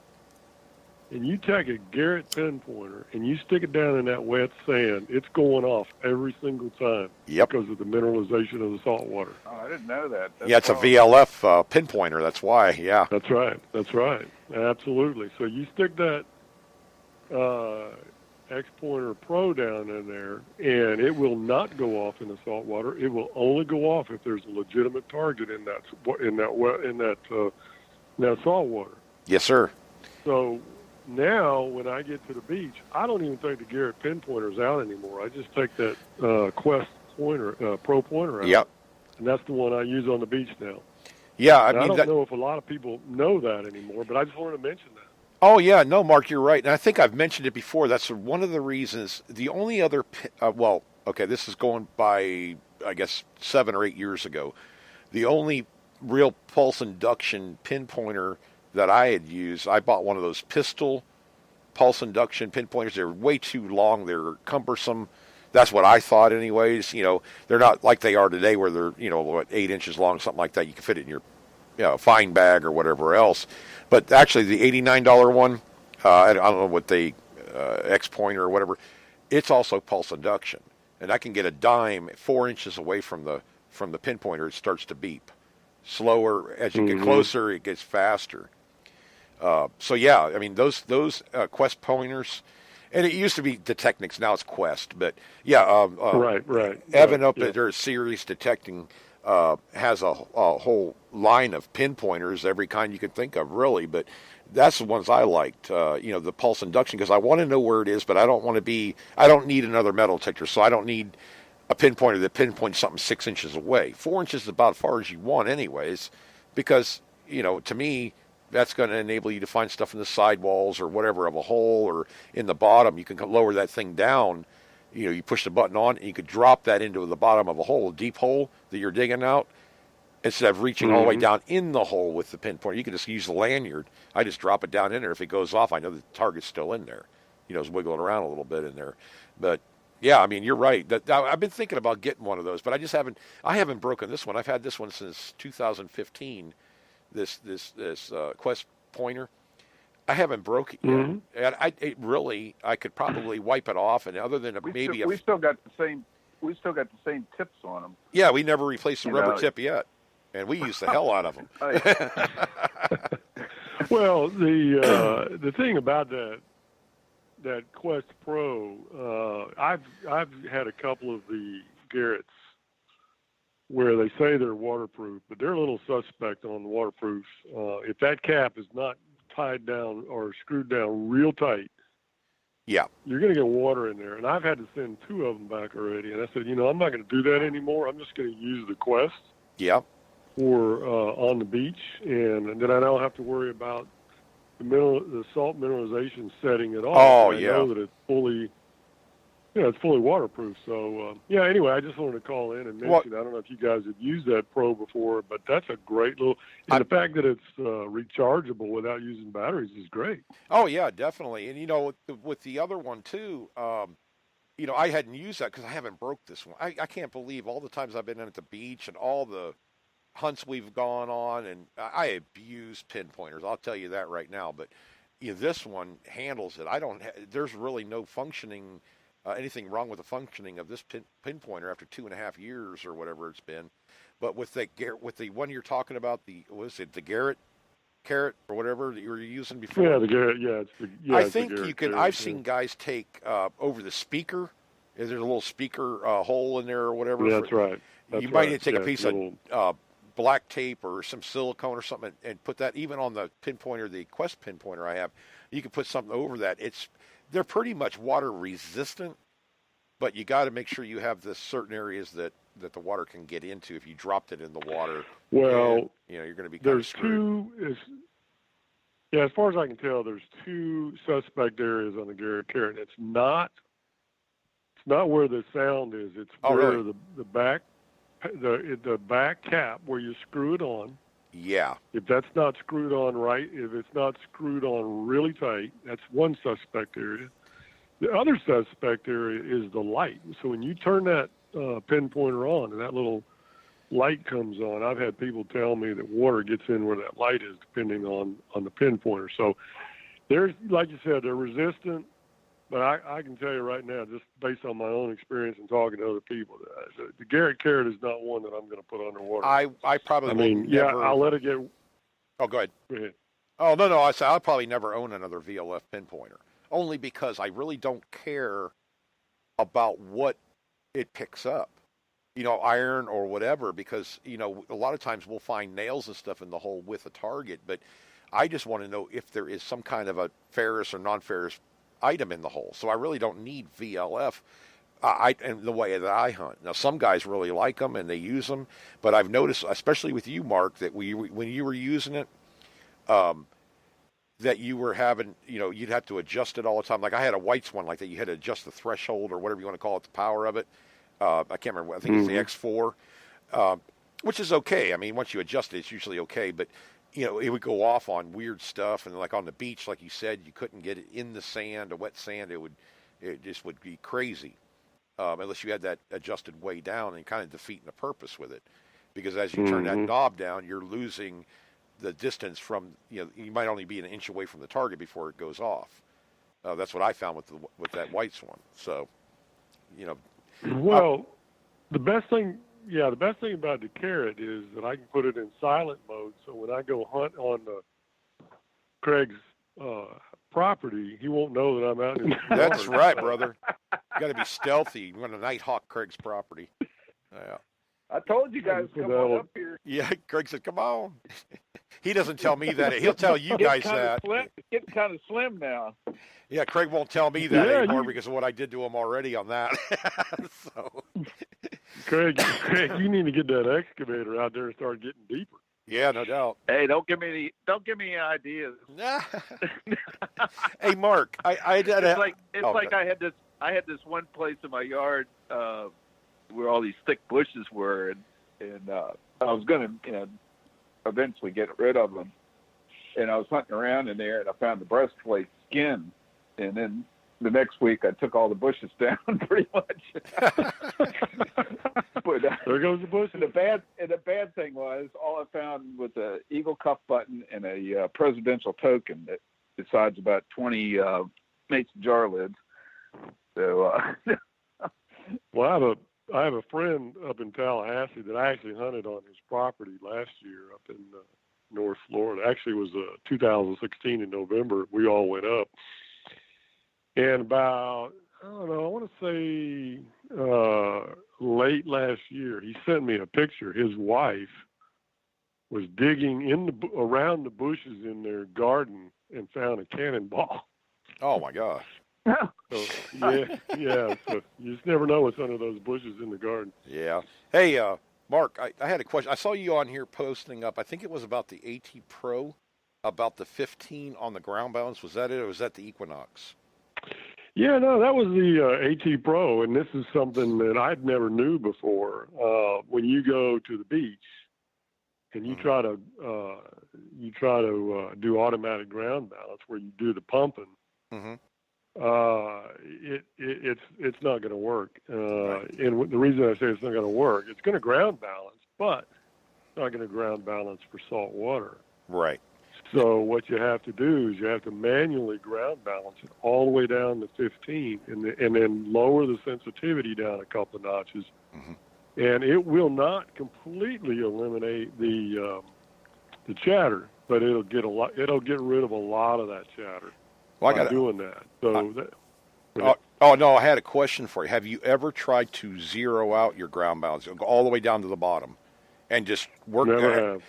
and you take a Garrett pinpointer and you stick it down in that wet sand, it's going off every single time. Yep. Because of the mineralization of the salt water. Oh, I didn't know that. Yeah, it's a VLF pinpointer. That's why. Yeah. That's right. Absolutely. So you stick that X-Pointer Pro down in there, and it will not go off in the salt water. It will only go off if there's a legitimate target in that salt water. Yes, sir. So now, when I get to the beach, I don't even take the Garrett pinpointers out anymore. I just take that Quest pointer, Pro pointer out. Yep. And that's the one I use on the beach now. Yeah, I don't know if a lot of people know that anymore, but I just wanted to mention that. Oh, yeah. No, Mark, you're right. And I think I've mentioned it before. That's one of the reasons. The only other, this is going by, I guess, 7 or 8 years ago. The only real pulse induction pinpointer that I had used, I bought one of those pistol pulse induction pinpointers. They're way too long. They're cumbersome. That's what I thought anyways. They're not like they are today where they're, 8 inches long, something like that. You can fit it in your fine bag or whatever else. But actually the $89 one, I don't know what they, X-Pointer or whatever, it's also pulse induction. And I can get a dime 4 inches away from the pinpointer. It starts to beep. Slower, as you get closer, it gets faster. So yeah, I mean those Quest pointers, and it used to be Detectnics, now it's Quest, but yeah, right. Evan up at their Series Detecting has a whole line of pinpointers, every kind you could think of, really. But that's the ones I liked, the pulse induction, because I want to know where it is, but I don't need another metal detector, so I don't need a pinpointer that pinpoints something 6 inches away. 4 inches is about as far as you want, anyways, because to me, that's going to enable you to find stuff in the sidewalls or whatever of a hole or in the bottom. You can lower that thing down. You push the button on and you could drop that into the bottom of a hole, a deep hole that you're digging out, instead of reaching all the way down in the hole with the pinpointer. You can just use the lanyard. I just drop it down in there. If it goes off, I know the target's still in there. It's wiggling around a little bit in there. But yeah, I mean, you're right. I've been thinking about getting one of those, but I haven't broken this one. I've had this one since 2015. This Quest pointer, I haven't broke it yet, and I could probably wipe it off. And other than we still got the same tips on them. Yeah, we never replaced the rubber tip yet, and we use the hell out of them. Well, the thing about that Quest Pro, I've had a couple of the Garretts where they say they're waterproof, but they're a little suspect on the waterproof. If that cap is not tied down or screwed down real tight, yeah, you're going to get water in there. And I've had to send 2 of them back already. And I said, I'm not going to do that anymore. I'm just going to use the Quest. Yeah. For on the beach, and then I don't have to worry about the salt mineralization setting at all. Oh, I know that it's fully waterproof. So, anyway, I just wanted to call in and mention, I don't know if you guys have used that Pro before, but that's a great little, and the fact that it's rechargeable without using batteries is great. Oh, yeah, definitely. And, with the other one, too, I hadn't used that because I haven't broke this one. I can't believe all the times I've been in at the beach and all the hunts we've gone on, and I abuse pinpointers. I'll tell you that right now. But this one handles it. There's really no functioning, anything wrong with the functioning of this pinpointer after 2.5 years or whatever it's been. But with the one you're talking about, the Garrett Carrot or whatever that you were using before. Yeah, the Garrett. Yeah, I think you could. I've seen guys take over the speaker. There's a little speaker hole in there or whatever. Yeah, that's right. You might need to take a piece of black tape or some silicone or something and put that even on the pinpointer, the Quest pinpointer I have. You can put something over that. They're pretty much water resistant, but you got to make sure you have the certain areas that the water can get into. If you dropped it in the water, well, you're going to be kind there's of screwed. As far as I can tell, there's 2 suspect areas on the Garrett Carrot. It's not where the sound is. It's where really? the back cap where you screw it on. Yeah. If that's not screwed on right, if it's not screwed on really tight, that's one suspect area. The other suspect area is the light. So when you turn that pinpointer on and that little light comes on, I've had people tell me that water gets in where that light is, depending on the pinpointer. So there's, like you said, they're resistant. But I can tell you right now, just based on my own experience and talking to other people, the Garrett carrot is not one that I'm going to put underwater. I probably will never. I'll let it get. Oh, go ahead. Go ahead. Oh, no. I said I'll probably never own another VLF pinpointer, only because I really don't care about what it picks up, iron or whatever, because, a lot of times we'll find nails and stuff in the hole with a target, but I just want to know if there is some kind of a ferrous or non-ferrous item in the hole. So I really don't need VLF and the way that I hunt. Now, some guys really like them and they use them, but I've noticed, especially with you, Mark, that when you were using it, that you were having, you'd have to adjust it all the time. Like I had a White's one like that. You had to adjust the threshold or whatever you want to call it, the power of it. I can't remember. I think it's the X4, which is okay. I mean, once you adjust it, it's usually okay. But, it would go off on weird stuff. And like on the beach, like you said, you couldn't get it in the sand, a wet sand. It just would be crazy unless you had that adjusted way down and kind of defeating the purpose with it. Because as you turn that knob down, you're losing the distance from, you might only be an inch away from the target before it goes off. That's what I found with that White's one. So, Well, the best thing about the carrot is that I can put it in silent mode. So when I go hunt on Craig's property, he won't know that I'm out in his That's yard. right, brother. You got to be stealthy. You want to night hawk Craig's property. Yeah. I told you guys come on up here. Yeah, Craig said, "Come on." He doesn't tell me that. He'll tell you guys that. It's getting kind of slim now. Yeah, Craig won't tell me that anymore because of what I did to him already on that. So, Craig, you need to get that excavator out there and start getting deeper. Yeah, no doubt. Hey, don't give me any ideas. Hey, Mark, I had this one place in my yard where all these thick bushes were, and I was gonna eventually get rid of them, and I was hunting around in there, and I found the breastplate skin, and then the next week I took all the bushes down pretty much. But there goes the bush. And the bad thing was all I found was a eagle cuff button and a presidential token that besides about 20 mason jar lids. So well, I have a friend up in Tallahassee that I actually hunted on his property last year up in North Florida. Actually, it was 2016 in November. We all went up. And about, I don't know, I want to say late last year, he sent me a picture. His wife was digging around the bushes in their garden and found a cannonball. Oh, my God. So, yeah. So you just never know what's under those bushes in the garden. Yeah. Hey, Mark, I had a question. I saw you on here posting up, I think it was about the AT Pro, about the 15 on the ground balance. Was that it, or was that the Equinox? Yeah, no, that was the AT Pro, and this is something that I'd never knew before. When you go to the beach and you try to do automatic ground balance, where you do the pumping, it's not going to work. Right. And the reason I say it's not going to work, it's going to ground balance, but it's not going to ground balance for salt water. Right. So what you have to do is you have to manually ground balance it all the way down to 15, and then lower the sensitivity down a couple of notches, and it will not completely eliminate the chatter, but it'll get rid of a lot of that chatter. Well, I got doing that. So. Oh, no, I had a question for you. Have you ever tried to zero out your ground balance, go all the way down to the bottom, and just work Never there? have.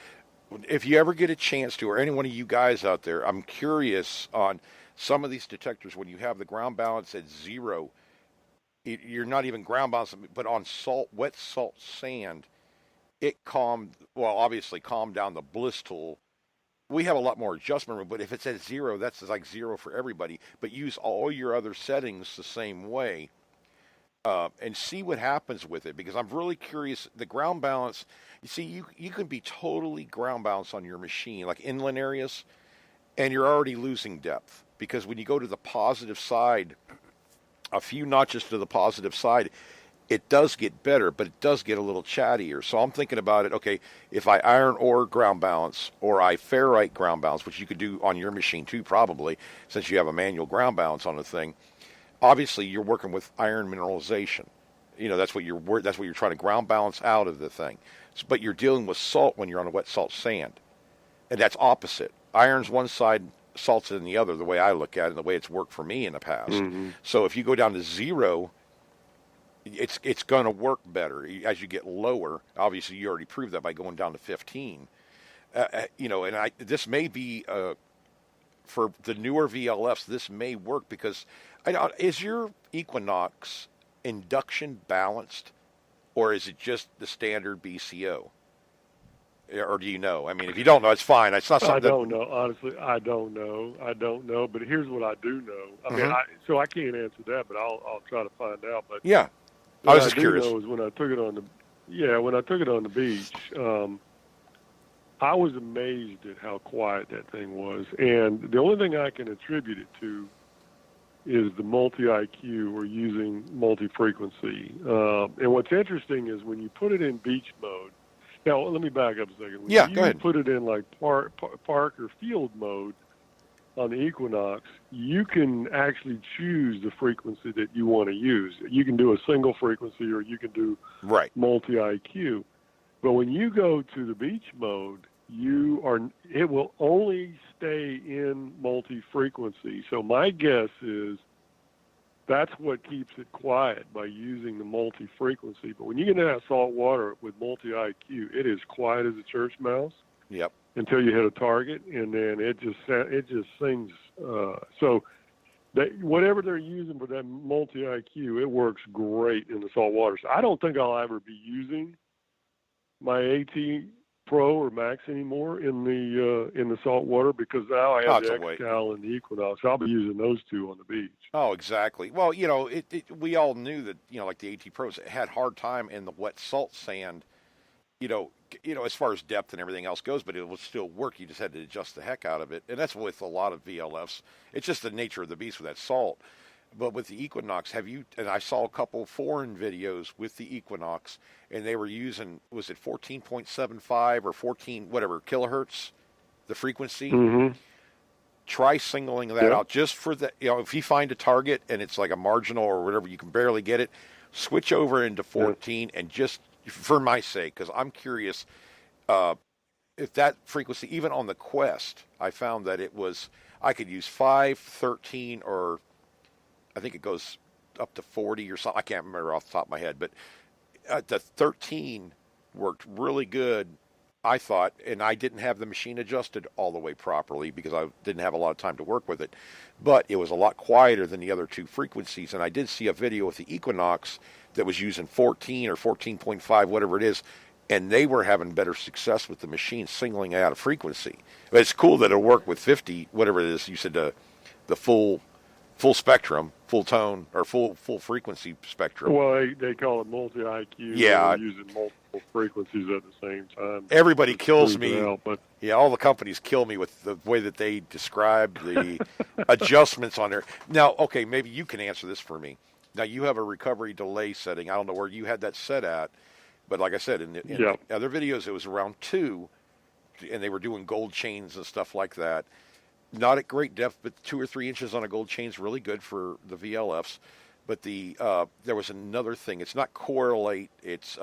If you ever get a chance to, or any one of you guys out there, I'm curious on some of these detectors, when you have the ground balance at zero, you're not even ground balancing, but on wet salt sand, it obviously calmed down the bliss tool. We have a lot more adjustment room, but if it's at zero, that's like zero for everybody. But use all your other settings the same way. and see what happens with it, because I'm really curious. The ground balance, you see, you can be totally ground balanced on your machine, like inland areas, and you're already losing depth, because when you go to the positive side, a few notches to the positive side, it does get better, but it does get a little chattier. So I'm thinking about it, okay, if I iron ore ground balance or I ferrite ground balance, which you could do on your machine too, probably, since you have a manual ground balance on the thing, obviously you're working with iron mineralization. That's what you're trying to ground balance out of the thing. But you're dealing with salt when you're on a wet salt sand. And that's opposite. Iron's one side, salt's in the other, the way I look at it and the way it's worked for me in the past. Mm-hmm. So if you go down to zero, it's going to work better as you get lower. Obviously, you already proved that by going down to 15. And this may be for the newer VLFs. This may work because is your Equinox induction balanced, or is it just the standard BCO? Or do you know? I mean, if you don't know, it's fine. It's not something. I don't know. Honestly, I don't know. But here's what I do know. I mean, so I can't answer that, but I'll try to find out. But yeah. I was just curious. Know is when I took it on the beach, I was amazed at how quiet that thing was. And the only thing I can attribute it to is the multi-IQ or using multi-frequency. And what's interesting is when you put it in beach mode. Now, let me back up a second. Go ahead. Put it in like park or field mode on the Equinox, you can actually choose the frequency that you want to use. You can do a single frequency or you can do multi-IQ. But when you go to the beach mode, it will only stay in multi-frequency. So my guess is that's what keeps it quiet, by using the multi-frequency. But when you get into that salt water with multi-IQ, it is quiet as a church mouse. Yep. Until you hit a target, and then it just sings. So that whatever they're using for that multi-IQ, it works great in the salt water. So I don't think I'll ever be using my AT Pro or Max anymore in the salt water, because now I have the X-Cal and the Equinox. I'll be using those two on the beach. Oh, exactly. Well, we all knew that, like the AT Pros had hard time in the wet salt sand, as far as depth and everything else goes, but it would still work. You just had to adjust the heck out of it. And that's with a lot of VLFs. It's just the nature of the beast with that salt. But with the Equinox, and I saw a couple foreign videos with the Equinox, and they were using, was it 14.75 or 14, whatever, kilohertz, the frequency? Mm-hmm. Try singling that out just for the, if you find a target and it's like a marginal or whatever, you can barely get it, switch over into 14 and just, for my sake, because I'm curious, if that frequency, even on the Quest, I found that I could use 5, 13, or I think it goes up to 40 or something. I can't remember off the top of my head, but the 13 worked really good, I thought, and I didn't have the machine adjusted all the way properly because I didn't have a lot of time to work with it, but it was a lot quieter than the other two frequencies. And I did see a video with the Equinox that was using 14 or 14.5, whatever it is, and they were having better success with the machine singling out a frequency. But it's cool that it'll work with 50, whatever it is. You said the full spectrum, full tone, or full frequency spectrum. Well, they call it multi-IQ. Yeah. They're using multiple frequencies at the same time. Everybody kills me. But all the companies kill me with the way that they describe the adjustments on there. Now, okay, maybe you can answer this for me. Now, you have a recovery delay setting. I don't know where you had that set at, but like I said, in the other videos, it was around 2, and they were doing gold chains and stuff like that. Not at great depth, but 2 or 3 inches on a gold chain is really good for the VLFs. But there was another thing. It's not correlate. It's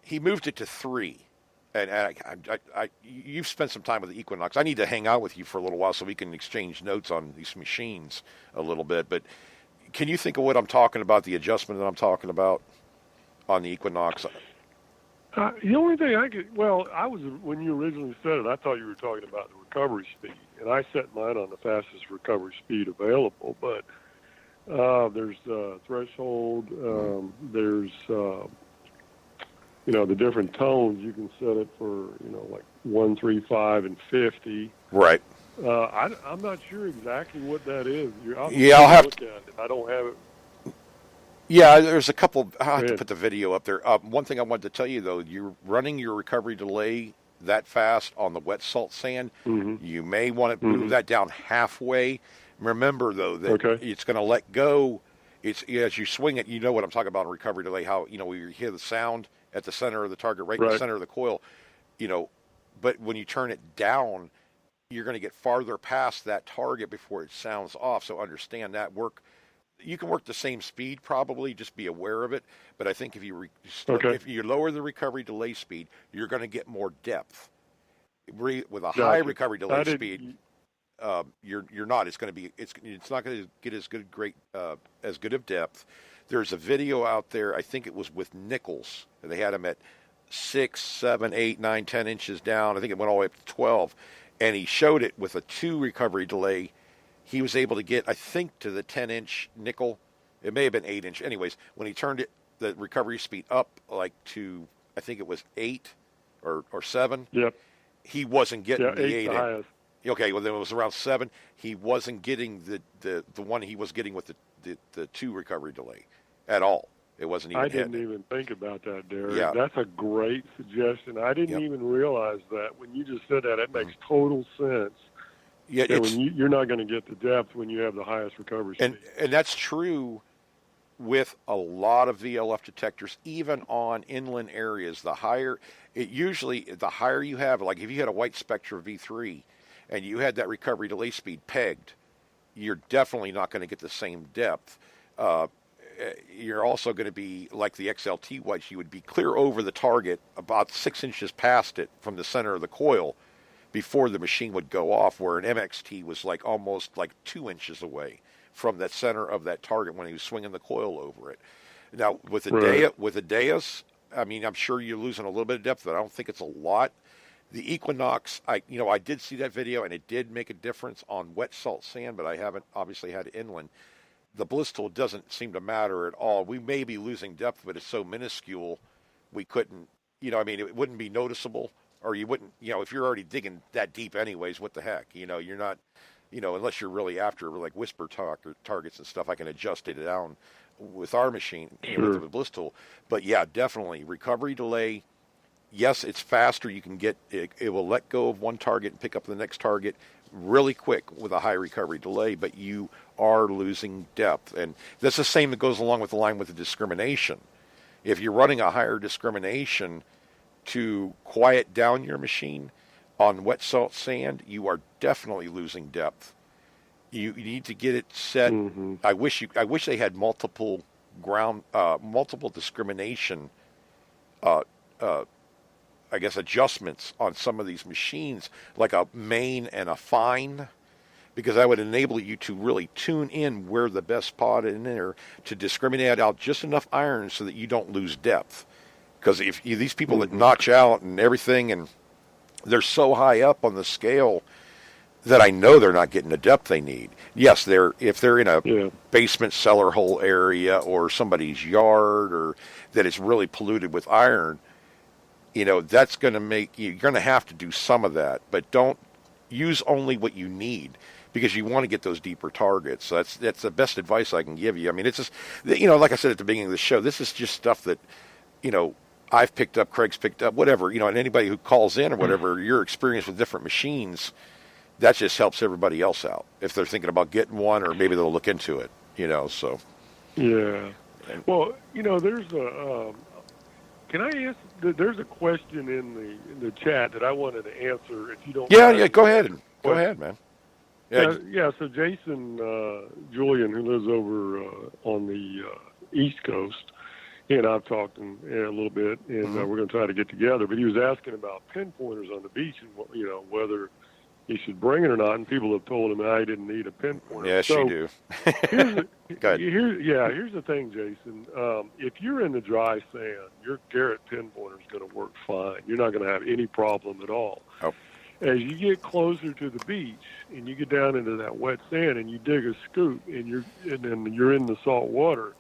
he moved it to 3. And you've spent some time with the Equinox. I need to hang out with you for a little while so we can exchange notes on these machines a little bit. But can you think of what I'm talking about, the adjustment that I'm talking about on the Equinox? The only thing when you originally said it, I thought you were talking about the recovery speed, and I set mine on the fastest recovery speed available. But there's threshold, there's the different tones. You can set it for like 1, 3, 5, and 50. Right. I'm not sure exactly what that is. I'll have to look at it. I don't have it. Yeah, there's a couple. I have to Good. put the video up there. One thing I wanted to tell you though, you're running your recovery delay that fast on the wet salt sand. Mm-hmm. You may want to move Mm-hmm. that down halfway. Remember though that Okay. it's going to let go. It's as you swing it. You know what I'm talking about in recovery delay. How you hear the sound at the center of the target, right in the Right. center of the coil. You know, but when you turn it down, you're going to get farther past that target before it sounds off. So understand that work. You can work the same speed probably, just be aware of it. But I think Okay. if you lower the recovery delay speed, you're going to get more depth. With a high Gotcha. recovery delay I speed, did. you're not. It's going to be it's not going to get as good of depth. There's a video out there. I think it was with Nichols. They had him at 6, 7, 8, 9, 10 inches down. I think it went all the way up to 12, and he showed it with a 2 recovery delay. He was able to get, I think, to the 10-inch nickel. It may have been 8 inch. Anyways, when he turned the recovery speed up like to, I think it was 8 or 7, Yep. he wasn't getting Yeah. the 8's 8 the in. highest. Okay, well then it was around 7. He wasn't getting the one he was getting with the 2 recovery delay at all. It wasn't even I didn't hitting it. even think about that, Derek. Yeah. That's a great suggestion. I didn't Yep. even realize that. When you just said that, it makes total sense. Yeah, That when you're not going to get the depth when you have the highest recovery speed. and that's true with a lot of VLF detectors, even on inland areas. The higher you have, like if you had a white Spectra V3 and you had that recovery delay speed pegged, you're definitely not going to get the same depth. You're also going to be like the XLT whites. You would be clear over the target, about 6 inches past it from the center of the coil, before the machine would go off. Where an MXT was like almost like 2 inches away from the center of that target when he was swinging the coil over it. Now with the Deus, I mean, I'm sure you're losing a little bit of depth, but I don't think it's a lot. The Equinox, I did see that video, and it did make a difference on wet salt sand, but I haven't obviously had inland. The bliss tool doesn't seem to matter at all. We may be losing depth, but it's so minuscule, we couldn't, it wouldn't be noticeable, or you wouldn't, if you're already digging that deep anyways, what the heck? You're not, unless you're really after like whisper targets and stuff, I can adjust it down with our machine, with the bliss tool. But yeah, definitely recovery delay. Yes, it's faster. You can get it will let go of one target and pick up the next target really quick with a high recovery delay, but you are losing depth. And that's the same that goes along with the line with the discrimination. If you're running a higher discrimination to quiet down your machine on wet salt sand, you are definitely losing depth. You need to get it set. Mm-hmm. I wish they had multiple discrimination I guess adjustments on some of these machines, like a main and a fine, because that would enable you to really tune in where the best spot in there to discriminate out just enough iron so that you don't lose depth. Because if these people that notch out and everything, and they're so high up on the scale that I know they're not getting the depth they need. Yes, if they're in a basement cellar hole area or somebody's yard, or that is really polluted with iron, that's going to make you're going to have to do some of that, but don't use only what you need, because you want to get those deeper targets. So that's the best advice I can give you. I mean, it's just, like I said at the beginning of the show, this is just stuff that, I've picked up, Craig's picked up, whatever, and anybody who calls in or whatever, your experience with different machines, that just helps everybody else out if they're thinking about getting one, or maybe they'll look into it, so. Yeah. Well, there's a, can I ask? There's a question in the chat that I wanted to answer. If you don't. Yeah. Go ahead, man. Yeah. So Jason Julian, who lives over on the East Coast, he and I've talked a little bit, and we're going to try to get together. But he was asking about pinpointers on the beach, and whether he should bring it or not. And people have told him I didn't need a pinpointer. Yes, you do. Here's the thing, Jason. If you're in the dry sand, your Garrett pinpointer is going to work fine. You're not going to have any problem at all. Oh. As you get closer to the beach and you get down into that wet sand and you dig a scoop and then you're in the salt water,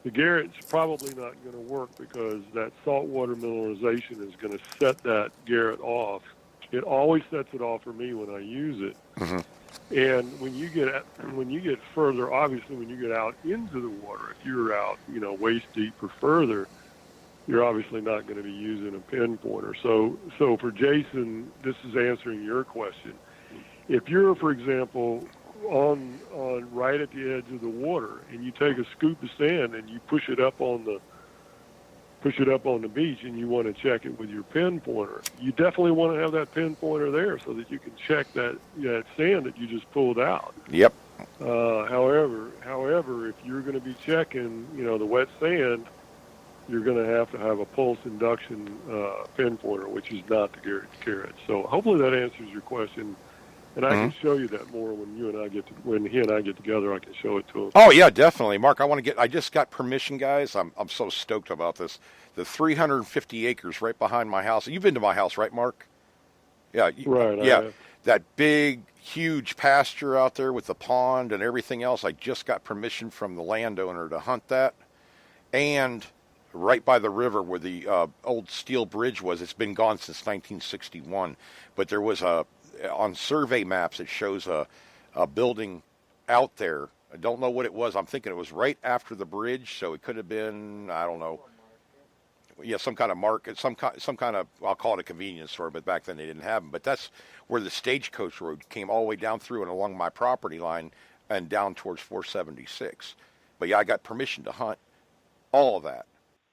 the Garrett's probably not going to work, because that saltwater mineralization is going to set that Garrett off It always sets it off for me when I use it. Mm-hmm. And when you get further, obviously, when you get out into the water, if you're out, waist deep or further, you're obviously not going to be using a pinpointer. So for Jason, this is answering your question. If you're, for example, on right at the edge of the water, and you take a scoop of sand and you push it up on the beach, and you want to check it with your pinpointer, you definitely want to have that pinpointer there so that you can check that sand that you just pulled out. Yep. However, if you're going to be checking, the wet sand, you're going to have a pulse induction pinpointer, which is not the carrot. So hopefully that answers your question. And I can show you that more when he and I get together. I can show it to him. Oh yeah, definitely, Mark. I just got permission, guys. I'm so stoked about this. The 350 acres right behind my house. You've been to my house, right, Mark? Yeah. Right. Yeah. That big, huge pasture out there with the pond and everything else. I just got permission from the landowner to hunt that, and right by the river where the old steel bridge was. It's been gone since 1961, but there was on survey maps, it shows a building out there. I don't know what it was. I'm thinking it was right after the bridge, so it could have been, I don't know. Yeah, some kind of market, some kind of, I'll call it a convenience store, but back then they didn't have them. But that's where the stagecoach road came all the way down through and along my property line and down towards 476. But yeah, I got permission to hunt all of that.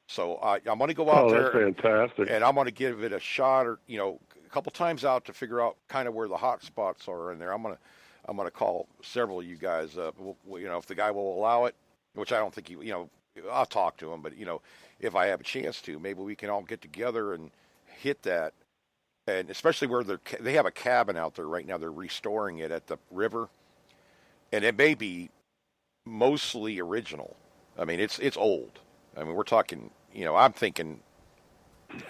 So I'm going to go out there. That's fantastic. And I'm going to give it a shot, or a couple times out to figure out kind of where the hot spots are in there. I'm gonna call several of you guys up. If the guy will allow it, which I don't think I'll talk to him. But if I have a chance to, maybe we can all get together and hit that. And especially where they have a cabin out there right now. They're restoring it at the river, and it may be mostly original. I mean, it's old. I mean, we're talking. I'm thinking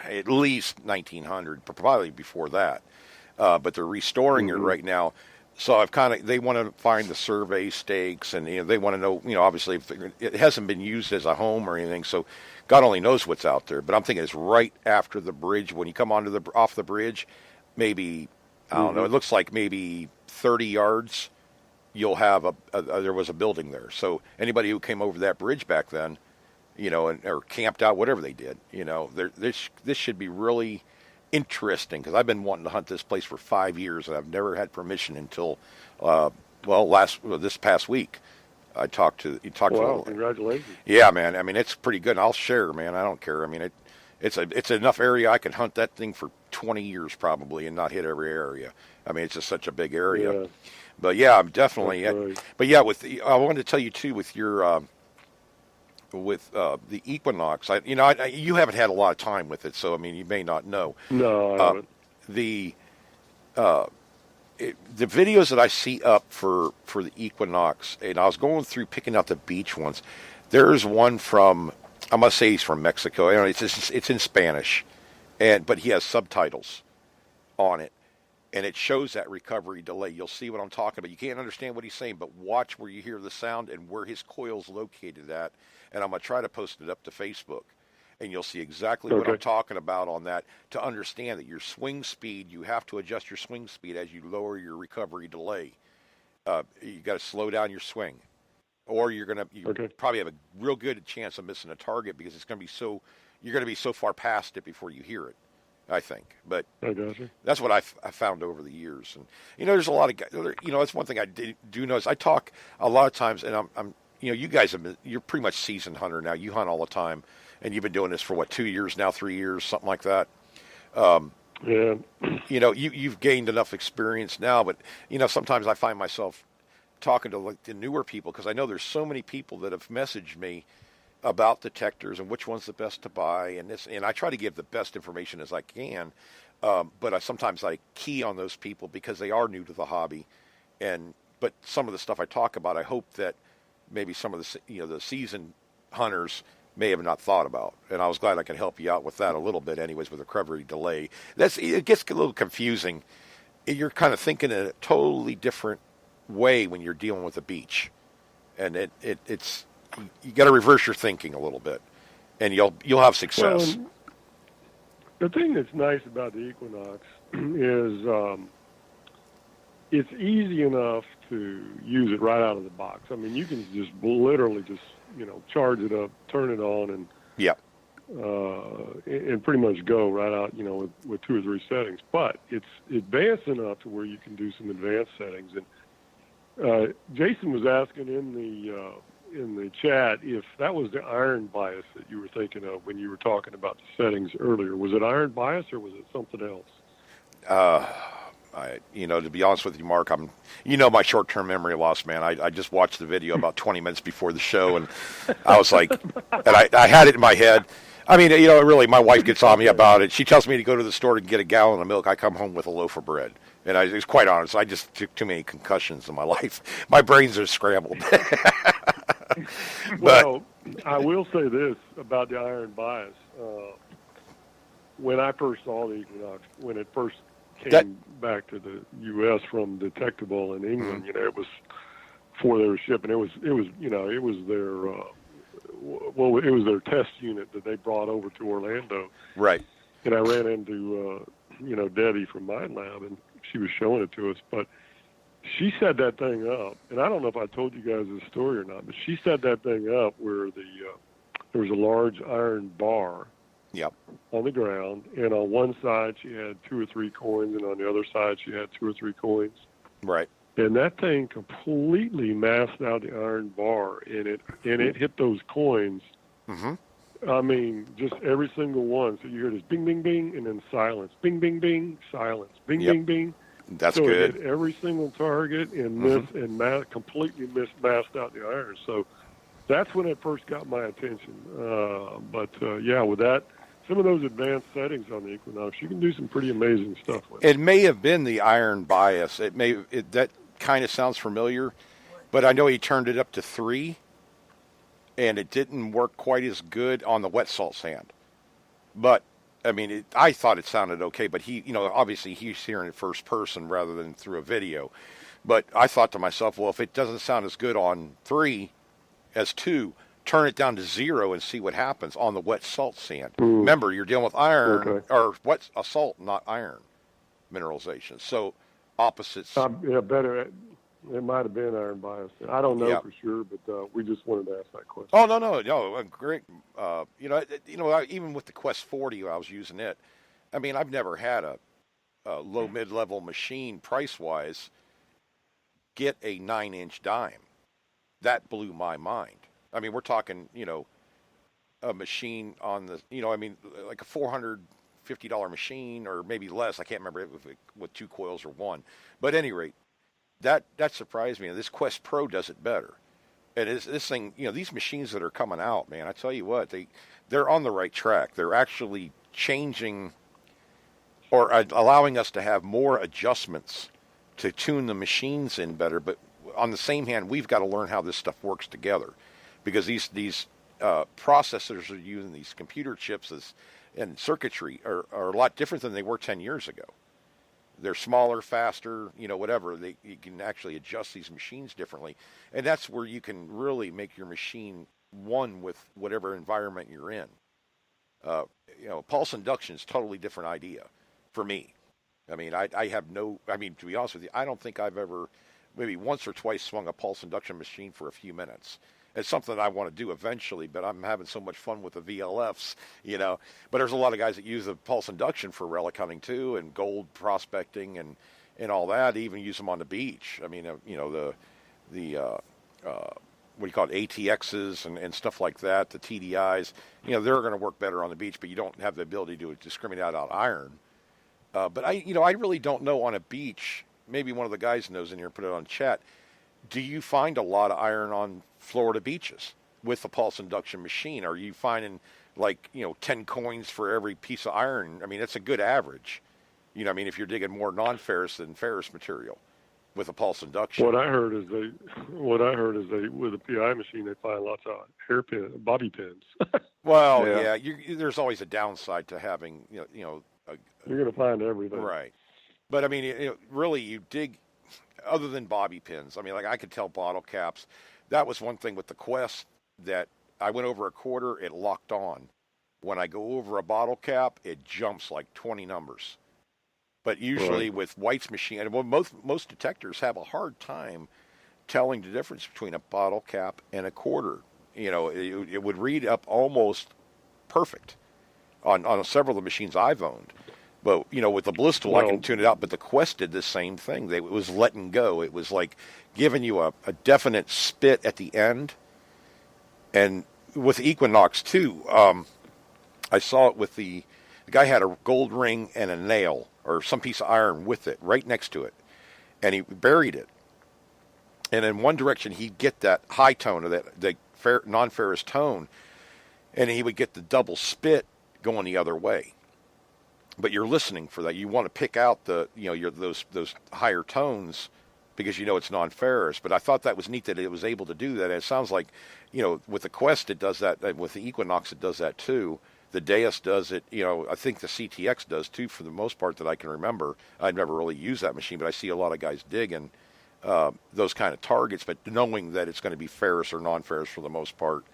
at least 1900, probably before that. But they're restoring it right now. So they want to find the survey stakes, and they want to know, obviously if it hasn't been used as a home or anything. So God only knows what's out there. But I'm thinking it's right after the bridge. When you come off the bridge, maybe I don't know. It looks like maybe 30 yards. You'll have there was a building there. So anybody who came over that bridge back then, or camped out, whatever they did, this should be really interesting, because I've been wanting to hunt this place for 5 years, and I've never had permission until, this past week. I talked to. Wow! Congratulations. Yeah, man. I mean, it's pretty good. And I'll share, man. I don't care. I mean, it's enough area. I could hunt that thing for 20 years probably and not hit every area. I mean, it's just such a big area. Yeah. But yeah, I'm definitely. Right. But yeah, I wanted to tell you too with your. With the Equinox, you haven't had a lot of time with it, so I mean, you may not know. No, I haven't. The videos that I see up for the Equinox, and I was going through picking out the beach ones. There's one from, I must say, he's from Mexico. It's in Spanish, but he has subtitles on it, and it shows that recovery delay. You'll see what I'm talking about. You can't understand what he's saying, but watch where you hear the sound and where his coil's located at. And I'm going to try to post it up to Facebook, and you'll see exactly what I'm talking about on that, to understand that your swing speed, you have to adjust your swing speed as you lower your recovery delay. You got to slow down your swing, or you probably have a real good chance of missing a target, because you're going to be so far past it before you hear it, I think. But that's what I found over the years. And, there's a lot of guys, that's one thing I do notice. I talk a lot of times, and I'm you guys you're pretty much seasoned hunter now. You hunt all the time, and you've been doing this for 2 years now, 3 years, something like that. Yeah. You've gained enough experience now, but sometimes I find myself talking to the newer people, because I know there's so many people that have messaged me about detectors and which one's the best to buy, and I try to give the best information as I can. But sometimes I key on those people because they are new to the hobby, but some of the stuff I talk about, I hope that maybe some of the seasoned hunters may have not thought about. And I was glad I could help you out with that a little bit anyways, with recovery delay. It gets a little confusing. You're kind of thinking in a totally different way when you're dealing with a beach. And it's you got to reverse your thinking a little bit, and you'll have success. The thing that's nice about the Equinox is it's easy enough to use it right out of the box. I mean, you can just literally just charge it up, turn it on, and Yep. And pretty much go right out, with 2 or 3 settings. But it's advanced enough to where you can do some advanced settings. And Jason was asking in the chat if that was the iron bias that you were thinking of when you were talking about the settings earlier. Was it iron bias or was it something else? To be honest with you, Mark, my short-term memory loss, man. I just watched the video about 20 minutes before the show, and I was like, and I had it in my head. I mean, really, my wife gets on me about it. She tells me to go to the store to get a gallon of milk. I come home with a loaf of bread. And it's quite honest, I just took too many concussions in my life. My brains are scrambled. Well, I will say this about the iron bias. When I first saw the Equinox, when it first came back to the U.S. from Detectable in England, Mm-hmm. it was before they were shipping. It was their test unit that they brought over to Orlando. Right. And I ran into, Debbie from Mind Lab, and she was showing it to us. But she set that thing up, and I don't know if I told you guys this story or not, but she set that thing up where there was a large iron bar. Yep. On the ground, and on one side she had 2 or 3 coins, and on the other side she had 2 or 3 coins. Right. And that thing completely masked out the iron bar, and it hit those coins. Mm-hmm. I mean, just every single one. So you hear this bing, bing, bing, and then silence. Bing, bing, bing, silence. Bing, Yep. bing, bing. That's so good. It hit every single target and completely masked out the iron. So that's when it first got my attention. With that, some of those advanced settings on the Equinox, you can do some pretty amazing stuff with it. It may have been the iron bias. That kind of sounds familiar, but I know he turned it up to 3, and it didn't work quite as good on the wet salt sand. But I mean, I thought it sounded okay. But obviously he's hearing it first person rather than through a video. But I thought to myself, well, if it doesn't sound as good on 3 as 2. Turn it down to 0 and see what happens on the wet salt sand. Remember, you're dealing with iron or wet salt, not iron mineralization. So opposites. Better. It might have been iron bias. I don't know for sure, but we just wanted to ask that question. Oh no, great. Even with the Quest 40, I was using it. I mean, I've never had a low mid-level machine price-wise get a 9-inch dime. That blew my mind. I mean, we're talking, a machine on the, like a $450 machine or maybe less. I can't remember with 2 coils or 1. But at any rate, that surprised me. This Quest Pro does it better. And this thing, these machines that are coming out, man, I tell you what, they're on the right track. They're actually changing or allowing us to have more adjustments to tune the machines in better. But on the same hand, we've got to learn how this stuff works together. Because these processors are using these computer chips and circuitry are a lot different than they were 10 years ago. They're smaller, faster, whatever. You can actually adjust these machines differently. And that's where you can really make your machine one with whatever environment you're in. Pulse induction is a totally different idea for me. I mean, to be honest with you, I don't think I've ever, maybe once or twice, swung a pulse induction machine for a few minutes. It's something I want to do eventually, but I'm having so much fun with the VLFs, But there's a lot of guys that use the pulse induction for relic hunting too, and gold prospecting and all that. They even use them on the beach. I mean, what do you call it, ATXs and stuff like that, the TDIs. They're going to work better on the beach, but you don't have the ability to discriminate out iron. But I really don't know on a beach. Maybe one of the guys knows in here. Put it on chat. Do you find a lot of iron on Florida beaches with the pulse induction machine? Are you finding 10 coins for every piece of iron? I mean, it's a good average. If you're digging more non-ferrous than ferrous material with a pulse induction. What I heard is they with a PI machine they find lots of bobby pins. Well, yeah, there's always a downside to having you're going to find everything. Right. But I mean, really, you dig. Other than bobby pins, I mean, I could tell bottle caps. That was one thing with the Quest that I went over a quarter, it locked on. When I go over a bottle cap, it jumps like 20 numbers. But usually with White's machine, and most detectors have a hard time telling the difference between a bottle cap and a quarter. It would read up almost perfect on several of the machines I've owned. But, with the Bliss tool, I can tune it out. But the Quest did the same thing. It was letting go. It was like giving you a definite spit at the end. And with Equinox, too, I saw it with the guy had a gold ring and a nail or some piece of iron with it right next to it. And he buried it. And in one direction, he'd get that high tone or the non-ferrous tone. And he would get the double spit going the other way. But you're listening for that. You want to pick out those higher tones because it's non-ferrous. But I thought that was neat that it was able to do that. And it sounds like, with the Quest it does that. With the Equinox it does that too. The Deus does it. I think the CTX does too for the most part that I can remember. I've never really used that machine, but I see a lot of guys digging those kind of targets. But knowing that it's going to be ferrous or non-ferrous for the most part,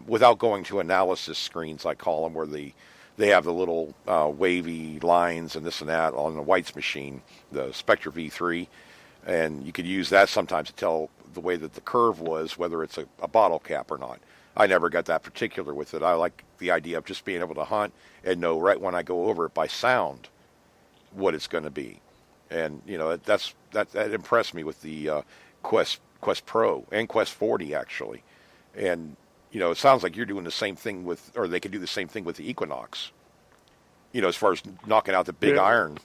without going to analysis screens, I call them, where they have the little wavy lines and this and that on the White's machine, the Spectre V3, and you could use that sometimes to tell the way that the curve was, whether it's a bottle cap or not. I never got that particular with it. I like the idea of just being able to hunt and know right when I go over it by sound what it's going to be. And, that impressed me with the Quest Pro and Quest 40, actually. And, it sounds like you're doing the same thing or they could do the same thing with the Equinox, as far as knocking out the big iron.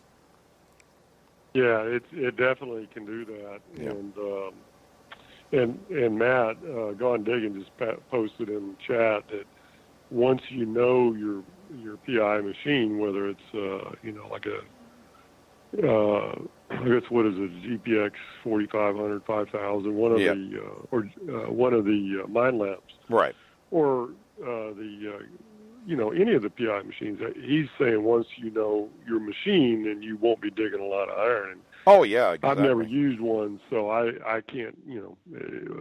Yeah, it definitely can do that. Yeah. And Matt, Gone Digging just posted in the chat that once you know your PI machine, whether it's like a I guess what is it, GPX 4500, 5000, one of the mine lamps, right? Or any of the PI machines. He's saying once you know your machine, then you won't be digging a lot of iron. Oh yeah, exactly. I've never used one, so I can't.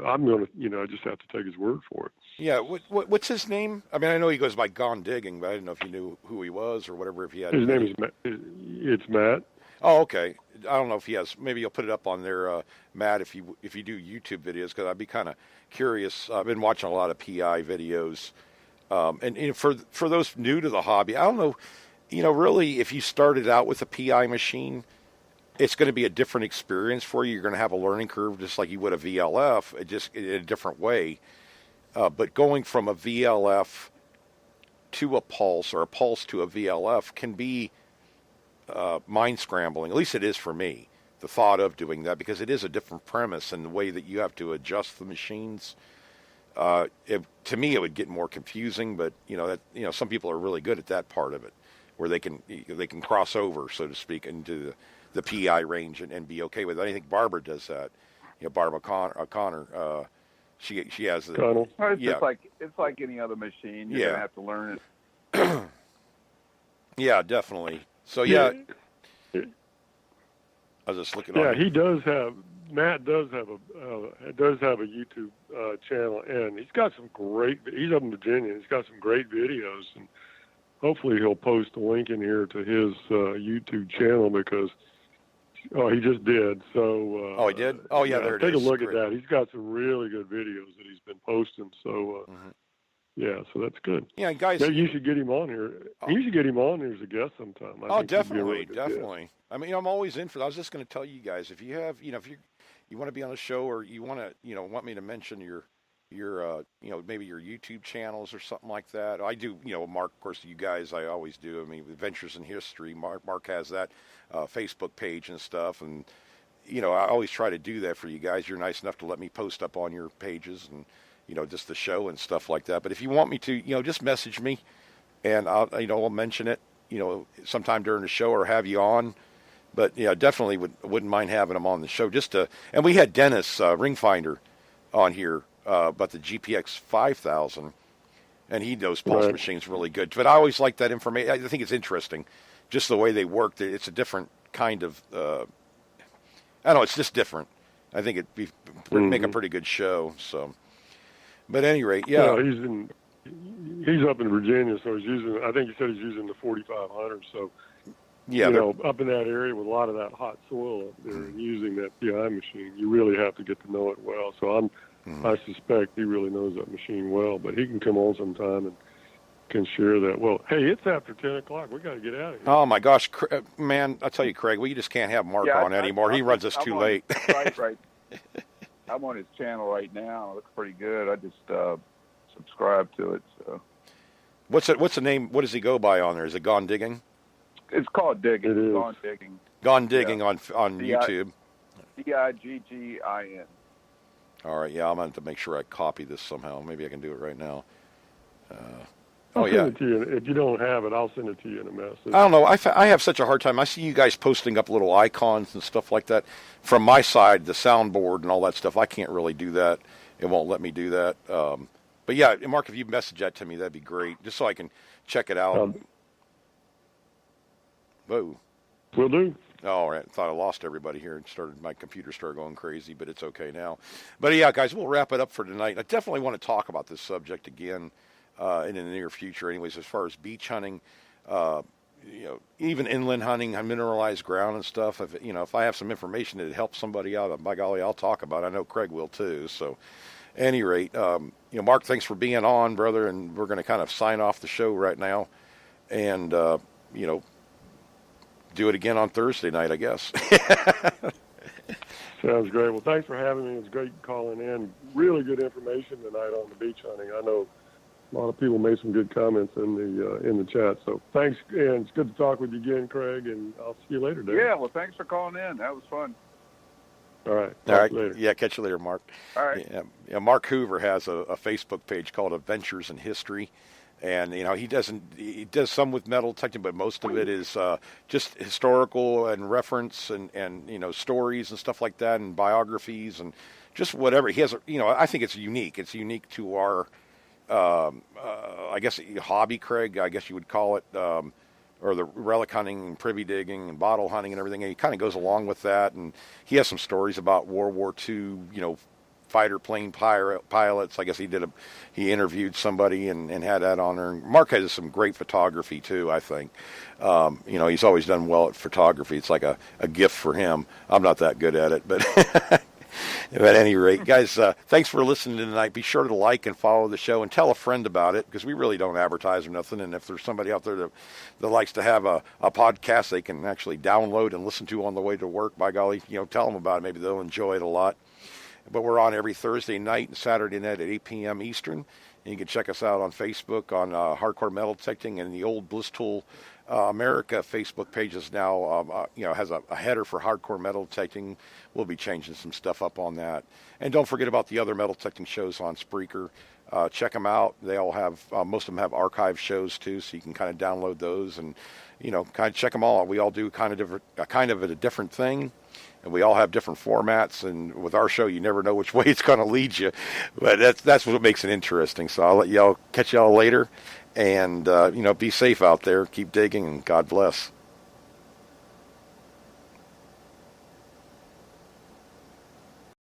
I'm gonna I just have to take his word for it. Yeah, what's his name? I mean, I know he goes by Gone Digging, but I didn't know if you knew who he was or whatever. If he had his name is Matt. It's Matt. Oh, okay. I don't know if he has. Maybe you'll put it up on there, Matt, if you do YouTube videos, because I'd be kind of curious. I've been watching a lot of PI videos, and for those new to the hobby, I don't know. Really, if you started out with a PI machine, it's going to be a different experience for you. You're going to have a learning curve, just like you would a VLF, just in a different way. But going from a VLF to a Pulse or a Pulse to a VLF can be mind scrambling. At least it is for me, the thought of doing that, because it is a different premise and the way that you have to adjust the machines. To me, it would get more confusing, but some people are really good at that part of it, where they can cross over, so to speak, into the PI range and be okay with it. I think Barbara does that. Barbara O'Connor. She has the. Well, it's like any other machine. You're gonna have to learn it. Yeah, definitely. So I was just looking. Yeah, Matt does have a YouTube channel, and he's got some great. He's up in Virginia. He's got some great videos, and hopefully he'll post a link in here to his YouTube channel because he just did. So he did. Oh yeah, there it is. Take a look at that. He's got some really good videos that he's been posting. So. Yeah, so that's good. Yeah, guys. Maybe you should get him on here. You should get him on here as a guest sometime. I think definitely. I mean, I'm always in for that. I was just going to tell you guys, if you have, if you want to be on a show, or you want to, want me to mention your maybe your YouTube channels or something like that. I do, Mark, of course, you guys, I always do. I mean, Adventures in History. Mark has that Facebook page and stuff, and I always try to do that for you guys. You're nice enough to let me post up on your pages and. Just the show and stuff like that. But if you want me to, just message me, and I'll mention it, sometime during the show or have you on. But definitely wouldn't mind having him on the show and we had Dennis Ringfinder on here about the GPX 5000, and he knows pulse machines really good. But I always like that information. I think it's interesting, just the way they work. It's a different kind of. I don't know. It's just different. I think it'd make a pretty good show. So. But at any rate, he's up in Virginia, so he's using. I think he said he's using the 4500. So Yeah, up in that area with a lot of that hot soil up there, and using that PI machine, you really have to get to know it well. So I suspect he really knows that machine well, but he can come on sometime and can share that. Well, hey, it's after 10 o'clock. We got to get out of here. Oh my gosh, man! I tell you, Craig, we just can't have Mark on anymore. He runs us too late. Right. I'm on his channel right now. It looks pretty good. I just subscribe to it. So. What's the name? What does he go by on there? Is it Gone Digging? It's called Digging. It is. Gone Digging. Gone Digging on YouTube. Diggin. All right, yeah, I'm going to have to make sure I copy this somehow. Maybe I can do it right now. I'll send it to you. If you don't have it, I'll send it to you in a message. I don't know. I have such a hard time. I see you guys posting up little icons and stuff like that. From my side, the soundboard and all that stuff, I can't really do that. It won't let me do that. But yeah, Mark, if you message that to me, that'd be great, just so I can check it out. Whoa. Will do. Oh, all right. Thought I lost everybody here and my computer started going crazy, but it's okay now. But yeah, guys, we'll wrap it up for tonight. I definitely want to talk about this subject again in the near future. Anyways, as far as beach hunting, even inland hunting on mineralized ground and stuff. If I have some information that helps somebody out, by golly, I'll talk about it. I know Craig will too. So, at any rate, Mark, thanks for being on, brother. And we're going to kind of sign off the show right now, and do it again on Thursday night, I guess. Sounds great. Well, thanks for having me. It was great calling in. Really good information tonight on the beach hunting. I know a lot of people made some good comments in the chat. So thanks, and it's good to talk with you again, Craig. And I'll see you later, Dave. Yeah. Well, thanks for calling in. That was fun. All right. All right. Later. Yeah. Catch you later, Mark. All right. Yeah. Mark Hoover has a Facebook page called Adventures in History. And, he does some with metal detecting, but most of it is just historical and reference and stories and stuff like that, and biographies and just whatever. He has, I think it's unique. It's unique to our, I guess, hobby, Craig, I guess you would call it, or the relic hunting and privy digging and bottle hunting and everything. And he kind of goes along with that. And he has some stories about World War II, fighter plane pilots. I guess he interviewed somebody and had that on there. Mark has some great photography too, I think. He's always done well at photography. It's like a gift for him. I'm not that good at it, but at any rate, guys, thanks for listening tonight. Be sure to like and follow the show and tell a friend about it, because we really don't advertise or nothing. And if there's somebody out there that likes to have a podcast they can actually download and listen to on the way to work, by golly, tell them about it. Maybe they'll enjoy it a lot. But we're on every Thursday night and Saturday night at 8 p.m. Eastern. And you can check us out on Facebook on Hardcore Metal Detecting, and the old Bliss Tool America Facebook page is now, has a header for Hardcore Metal Detecting. We'll be changing some stuff up on that. And don't forget about the other metal detecting shows on Spreaker. Check them out. They all have, most of them have archive shows too, so you can kind of download those and, kind of check them all. We all do kind of a different thing. And we all have different formats, and with our show, you never know which way it's going to lead you. But that's what makes it interesting. So I'll catch y'all later, and be safe out there. Keep digging, and God bless.